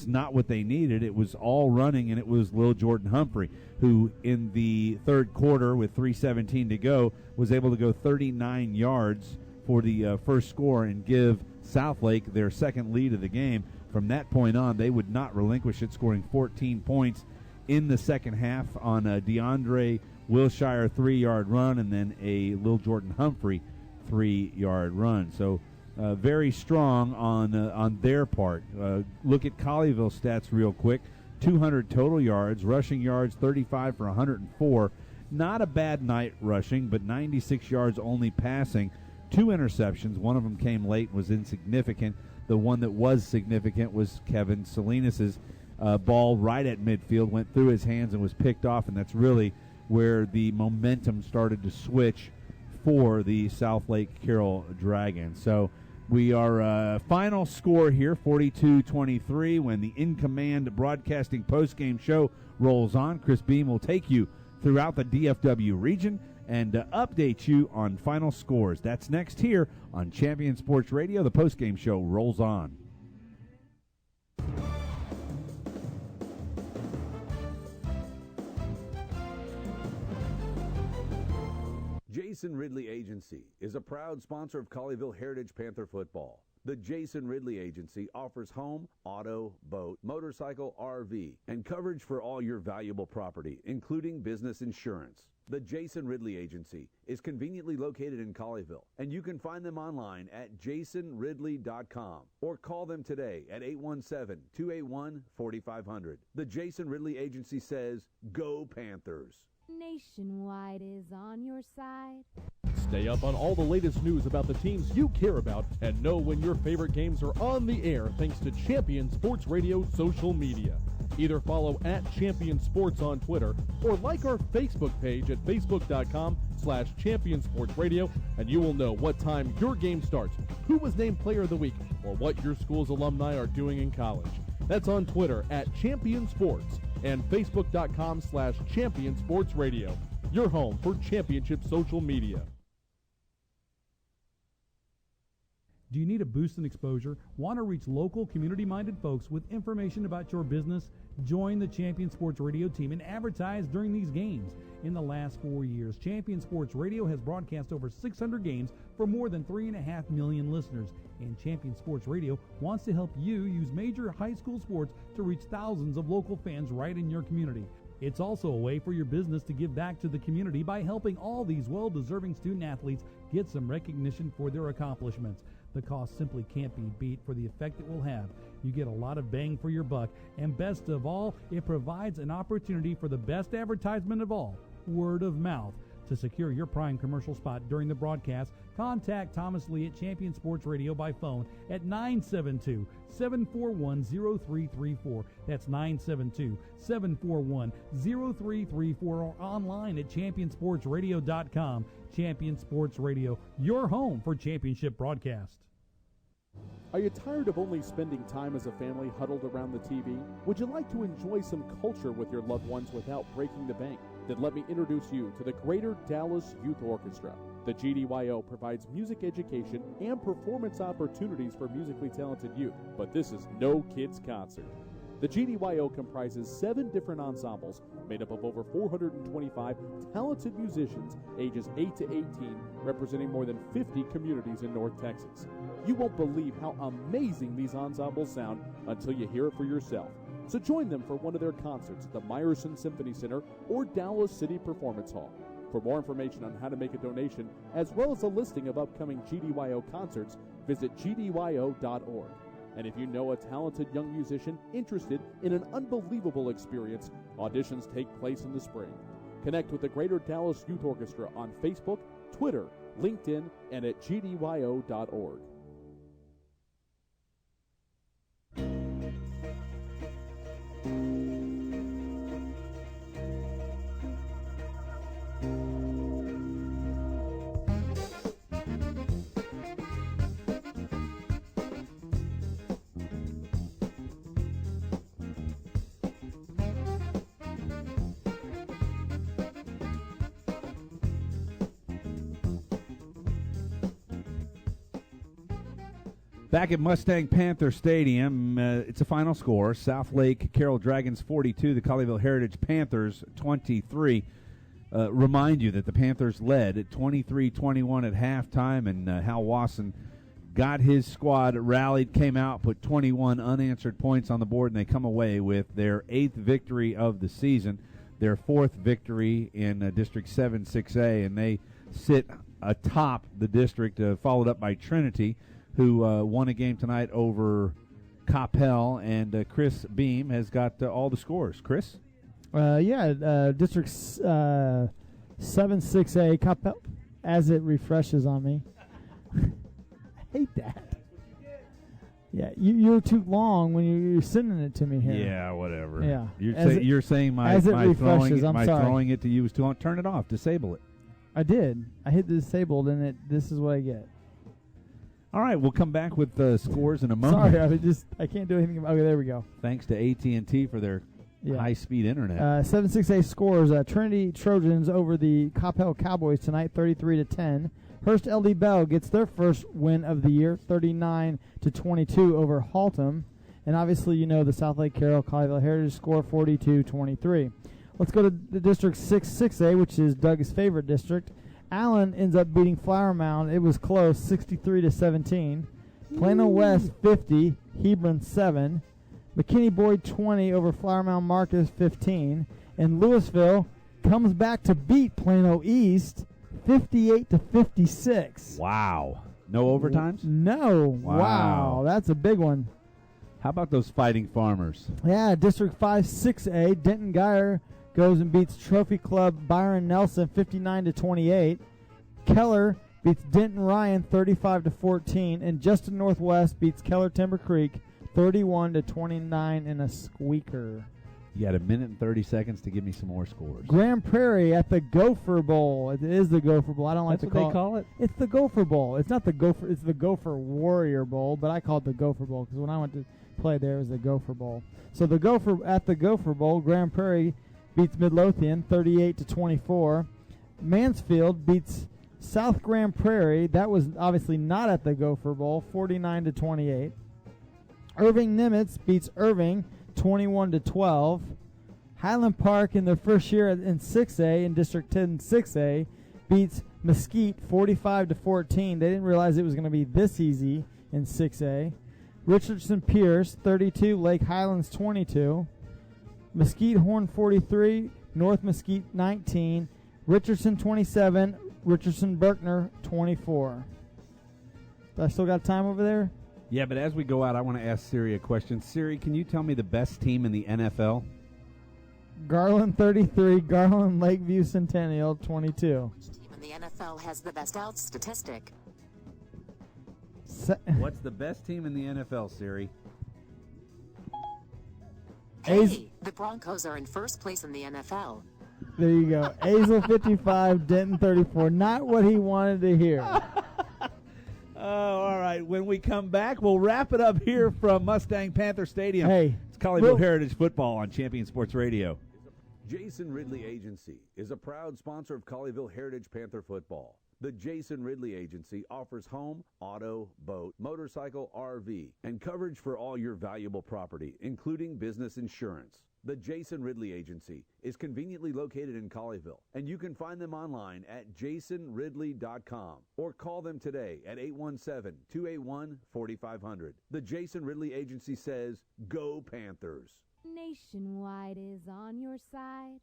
Speaker 3: not what they needed. It was all running, and it was Lil Jordan Humphrey, who in the third quarter with 3:17 to go was able to go 39 yards for the first score and give Southlake their second lead of the game. From that point on, they would not relinquish it, scoring 14 points in the second half on a DeAndre Wilshire 3-yard run and then a Lil Jordan Humphrey 3-yard run. So very strong on their part. Look at Colleyville stats real quick. 200 total yards, rushing yards 35 for 104. Not a bad night rushing, but 96 yards only passing. 2 interceptions. One of them came late and was insignificant. The one that was significant was Kevin Salinas' ball right at midfield, went through his hands and was picked off, and that's really where the momentum started to switch for the Southlake Carroll Dragons. So we are final score here, 42-23, when the In Command Broadcasting postgame show rolls on. Chris Beam will take you throughout the DFW region and update you on final scores. That's next here on Champion Sports Radio. The postgame show rolls on.
Speaker 5: Jason Ridley Agency is a proud sponsor of Colleyville Heritage Panther football. The Jason Ridley Agency offers home, auto, boat, motorcycle, RV, and coverage for all your valuable property, including business insurance. The Jason Ridley Agency is conveniently located in Colleyville, and you can find them online at jasonridley.com or call them today at 817-281-4500. The Jason Ridley Agency says, Go Panthers!
Speaker 6: Nationwide is on your side.
Speaker 1: Stay up on all the latest news about the teams you care about and know when your favorite games are on the air thanks to Champion Sports Radio social media. Either follow @Champion Sports on Twitter or like our Facebook page at facebook.com/Champion Sports Radio, and you will know what time your game starts, who was named Player of the Week, or what your school's alumni are doing in college. That's on Twitter @Champion Sports and facebook.com/Champion Sports Radio. Your home for championship social media.
Speaker 13: Do you need a boost in exposure? Want to reach local, community-minded folks with information about your business? Join the Champion Sports Radio team and advertise during these games. In the last 4 years, Champion Sports Radio has broadcast over 600 games for more than 3.5 million listeners. And Champion Sports Radio wants to help you use major high school sports to reach thousands of local fans right in your community. It's also a way for your business to give back to the community by helping all these well-deserving student-athletes get some recognition for their accomplishments. The cost simply can't be beat for the effect it will have. You get a lot of bang for your buck, and best of all, it provides an opportunity for the best advertisement of all, word of mouth. To secure your prime commercial spot during the broadcast, contact Thomas Lee at Champion Sports Radio by phone at 972-741-0334. That's 972-741-0334, or online at championsportsradio.com. Champion Sports Radio, your home for championship broadcast.
Speaker 1: Are you tired of only spending time as a family huddled around the TV? Would you like to enjoy some culture with your loved ones without breaking the bank? Then let me introduce you to the Greater Dallas Youth Orchestra. The GDYO provides music education and performance opportunities for musically talented youth, but this is no kids' concert. The GDYO comprises 7 different ensembles made up of over 425 talented musicians ages 8 to 18, representing more than 50 communities in North Texas. You won't believe how amazing these ensembles sound until you hear it for yourself. So join them for one of their concerts at the Meyerson Symphony Center or Dallas City Performance Hall. For more information on how to make a donation, as well as a listing of upcoming GDYO concerts, visit gdyo.org. And if you know a talented young musician interested in an unbelievable experience, auditions take place in the spring. Connect with the Greater Dallas Youth Orchestra on Facebook, Twitter, LinkedIn, and at gdyo.org.
Speaker 3: Back at Mustang Panther Stadium, it's a final score. Southlake Carroll Dragons 42, the Colleyville Heritage Panthers 23. Remind you that the Panthers led at 23-21 at halftime, and Hal Wasson got his squad rallied, came out, put 21 unanswered points on the board, and they come away with their 8th victory of the season, their 4th victory in District 7 6A, and they sit atop the district, followed up by Trinity, who won a game tonight over Coppell, and Chris Beam has got all the scores. Chris?
Speaker 4: District 7 6A, Coppell, as it refreshes on me. I hate that. Yeah, you're too long when you're sending it to me here.
Speaker 3: Yeah, whatever.
Speaker 4: Yeah.
Speaker 3: You're saying my throwing it to you was too long. Turn it off. Disable it.
Speaker 4: I did. I hit the disabled, and this is what I get.
Speaker 3: All right, we'll come back with the scores in a moment.
Speaker 4: Sorry, I can't do anything about. Okay, there we go.
Speaker 3: Thanks to AT&T for their high-speed internet.
Speaker 4: 7 6A scores: Trinity Trojans over the Coppell Cowboys tonight, 33-10. Hurst LD Bell gets their first win of the year, 39-22 over Haltom, and obviously you know the Southlake Carroll Colleyville Heritage score, 42-23. Let's go to the District 6A, which is Doug's favorite district. Allen ends up beating Flower Mound. It was close, 63-17. Plano West 50, Hebron 7. McKinney Boyd 20 over Flower Mound Marcus 15. And Louisville comes back to beat Plano East 58-56.
Speaker 3: Wow. No overtimes?
Speaker 4: No. Wow. That's a big one.
Speaker 3: How about those Fighting Farmers?
Speaker 4: Yeah, District 5 6A, Denton Geyer goes and beats Trophy Club Byron Nelson 59-28. Keller beats Denton Ryan 35-14, and Justin Northwest beats Keller Timber Creek 31-29 in a squeaker.
Speaker 3: You got a minute and 30 seconds to give me some more scores.
Speaker 4: Grand Prairie at the Gopher Bowl. It is the Gopher Bowl. I don't like
Speaker 3: That's
Speaker 4: to
Speaker 3: what they call it?
Speaker 4: It's the Gopher Bowl. It's not the Gopher. It's the Gopher Warrior Bowl, but I call it the Gopher Bowl because when I went to play there, it was the Gopher Bowl. So the Gopher Bowl, Grand Prairie beats Midlothian 38-24. Mansfield beats South Grand Prairie. That was obviously not at the Gopher Bowl, 49-28. Irving Nimitz beats Irving 21-12. Highland Park in their first year in 6A, in District 10 6A, beats Mesquite 45-14. They didn't realize it was going to be this easy in 6A. Richardson Pierce 32, Lake Highlands 22. Mesquite Horn 43, North Mesquite 19. Richardson 27, Richardson Berkner 24. Do I still got time over there?
Speaker 3: Yeah, but as we go out, I want to ask Siri a question. Siri, can you tell me the best team in the NFL?
Speaker 4: Garland 33, Garland Lakeview Centennial 22.
Speaker 2: And the NFL has the best out statistic.
Speaker 3: What's the best team in the NFL, Siri?
Speaker 2: Hey, the Broncos are in first place in the NFL.
Speaker 4: There you go. Azle 55, Denton 34. Not what he wanted to hear.
Speaker 3: Oh, all right. When we come back, we'll wrap it up here from Mustang Panther Stadium.
Speaker 4: Hey,
Speaker 3: it's Colleyville Heritage Football on Champion Sports Radio.
Speaker 5: Jason Ridley Agency is a proud sponsor of Colleyville Heritage Panther Football. The Jason Ridley Agency offers home, auto, boat, motorcycle, RV, and coverage for all your valuable property, including business insurance. The Jason Ridley Agency is conveniently located in Colleyville, and you can find them online at jasonridley.com or call them today at 817-281-4500. The Jason Ridley Agency says, go Panthers.
Speaker 6: Nationwide is on your side.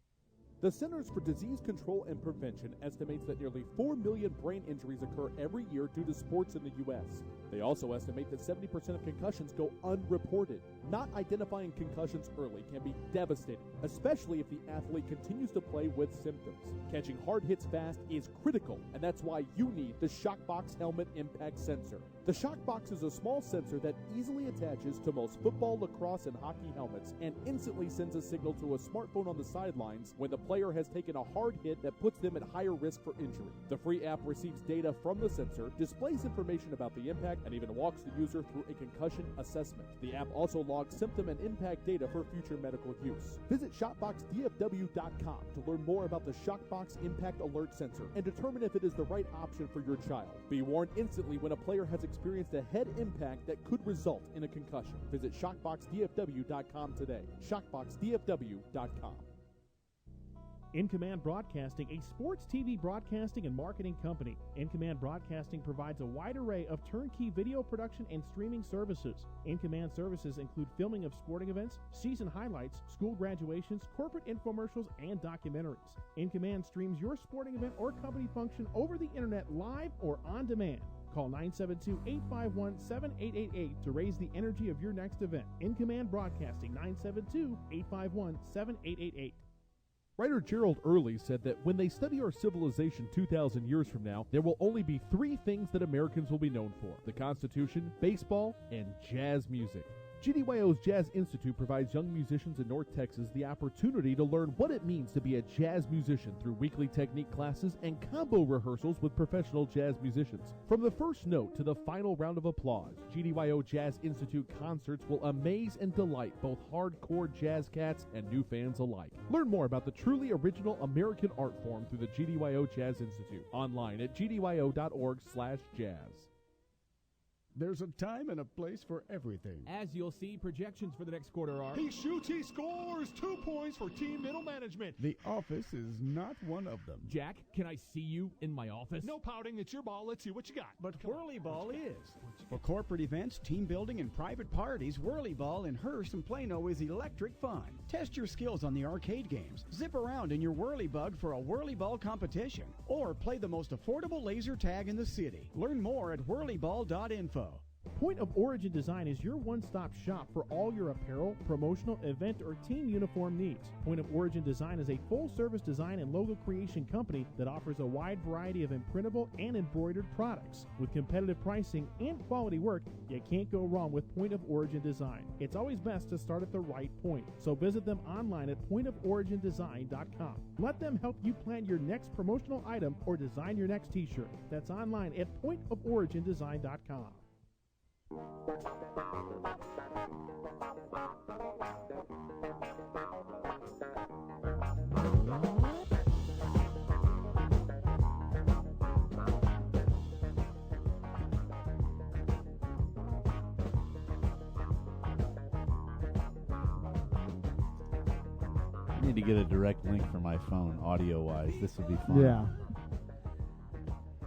Speaker 1: The Centers for Disease Control and Prevention estimates that nearly 4 million brain injuries occur every year due to sports in the U.S. They also estimate that 70% of concussions go unreported. Not identifying concussions early can be devastating, especially if the athlete continues to play with symptoms. Catching hard hits fast is critical, and that's why you need the Shockbox Helmet Impact Sensor. The Shockbox is a small sensor that easily attaches to most football, lacrosse, and hockey helmets and instantly sends a signal to a smartphone on the sidelines when the player has taken a hard hit that puts them at higher risk for injury. The free app receives data from the sensor, displays information about the impact, and even walks the user through a concussion assessment. The app also logs symptom and impact data for future medical use. Visit ShopboxDFW.com to learn more about the Shockbox Impact Alert Sensor and determine if it is the right option for your child. Be warned instantly when a player has experienced a head impact that could result in a concussion. Visit ShopboxDFW.com today. ShopboxDFW.com.
Speaker 11: In Command Broadcasting, a sports TV broadcasting and marketing company. In Command Broadcasting provides a wide array of turnkey video production and streaming services. In Command services include filming of sporting events, season highlights, school graduations, corporate infomercials, and documentaries. In Command streams your sporting event or company function over the internet live or on demand. Call 972-851-7888 to raise the energy of your next event. In Command Broadcasting, 972-851-7888.
Speaker 1: Writer Gerald Early said that when they study our civilization 2,000 years from now, there will only be 3 things that Americans will be known for: the Constitution, baseball, and jazz music. GDYO's Jazz Institute provides young musicians in North Texas the opportunity to learn what it means to be a jazz musician through weekly technique classes and combo rehearsals with professional jazz musicians. From the first note to the final round of applause, GDYO Jazz Institute concerts will amaze and delight both hardcore jazz cats and new fans alike. Learn more about the truly original American art form through the GDYO Jazz Institute online at gdyo.org/jazz.
Speaker 7: There's a time and a place for everything.
Speaker 8: As you'll see, projections for the next quarter are...
Speaker 9: He shoots, he scores! 2 points for team middle management.
Speaker 7: The office is not one of them.
Speaker 8: Jack, can I see you in my office?
Speaker 9: No pouting, it's your ball. Let's see what you got.
Speaker 10: But Whirly Ball is. For corporate events, team building, and private parties, Whirly Ball in Hearst and Plano is electric fun. Test your skills on the arcade games. Zip around in your Whirly Bug for a Whirly Ball competition. Or play the most affordable laser tag in the city. Learn more at whirlyball.info.
Speaker 11: Point of Origin Design is your one-stop shop for all your apparel, promotional, event, or team uniform needs. Point of Origin Design is a full-service design and logo creation company that offers a wide variety of imprintable and embroidered products. With competitive pricing and quality work, you can't go wrong with Point of Origin Design. It's always best to start at the right point, so visit them online at pointoforigindesign.com. Let them help you plan your next promotional item or design your next t-shirt. That's online at pointoforigindesign.com.
Speaker 3: I need to get a direct link for my phone, audio-wise. This would be fun.
Speaker 4: Yeah.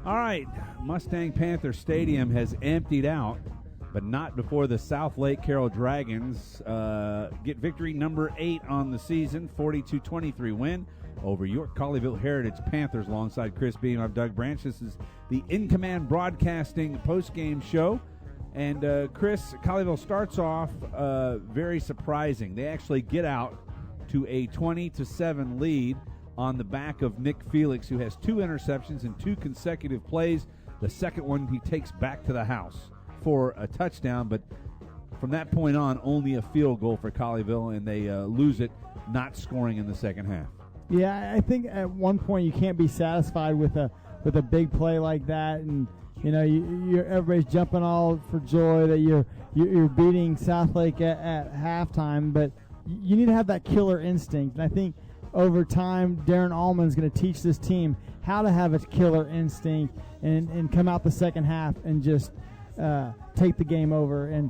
Speaker 3: All right, Mustang Panther Stadium has emptied out, but not before the Southlake Carroll Dragons get victory number 8 on the season, 42-23 win over York Colleyville Heritage Panthers. Alongside Chris Beam, I'm Doug Branch. This is the In Command Broadcasting post-game show. And Chris, Colleyville starts off very surprising. They actually get out to a 20-7 lead on the back of Nick Felix, who has 2 interceptions in 2 consecutive plays. The second one he takes back to the house for a touchdown, but from that point on, only a field goal for Colleyville, and they lose it, not scoring in the second half.
Speaker 4: Yeah, I think at one point you can't be satisfied with a big play like that, and you know everybody's jumping all for joy that you're beating Southlake at halftime, but you need to have that killer instinct. And I think over time, Darren Allman's going to teach this team how to have a killer instinct and come out the second half and just take the game over. And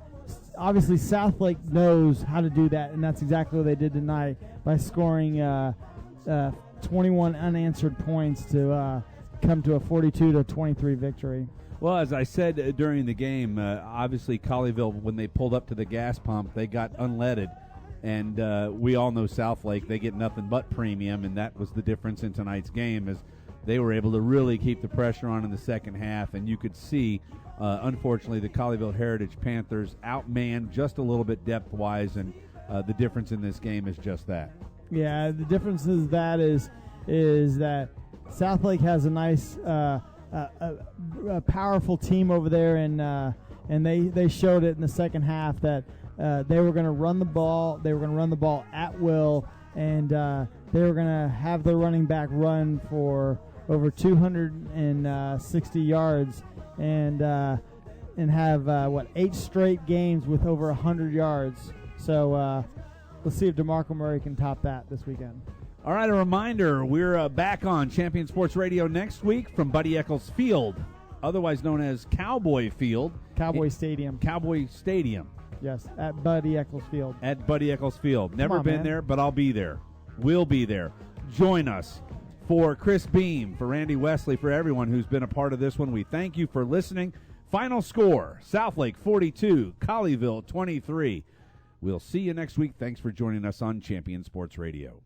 Speaker 4: obviously Southlake knows how to do that, and that's exactly what they did tonight by scoring 21 unanswered points to come to a 42-23 victory.
Speaker 3: Well, as I said during the game, obviously Colleyville, when they pulled up to the gas pump, they got unleaded. And we all know Southlake, they get nothing but premium, and that was the difference in tonight's game, as they were able to really keep the pressure on in the second half. And you could see, unfortunately, the Colleyville Heritage Panthers outmanned just a little bit depth-wise, and the difference in this game is just that. Yeah,
Speaker 4: the difference is that Southlake has a nice, a powerful team over there, and they showed it in the second half that they were going to run the ball. They were going to run the ball at will, and they were going to have their running back run for over 260 yards, and have 8 straight games with over 100 yards. So let's see if DeMarco Murray can top that this weekend.
Speaker 3: All right, a reminder, we're back on Champion Sports Radio next week from Buddy Eccles Field, otherwise known as Cowboy Field.
Speaker 4: Cowboy Stadium. Yes, at Buddy Eccles Field.
Speaker 3: At Buddy Eccles Field. Never been there, but I'll be there. We'll be there. Join us. For Chris Beam, for Randy Wesley, for everyone who's been a part of this one, we thank you for listening. Final score, Southlake 42, Colleyville 23. We'll see you next week. Thanks for joining us on Champion Sports Radio.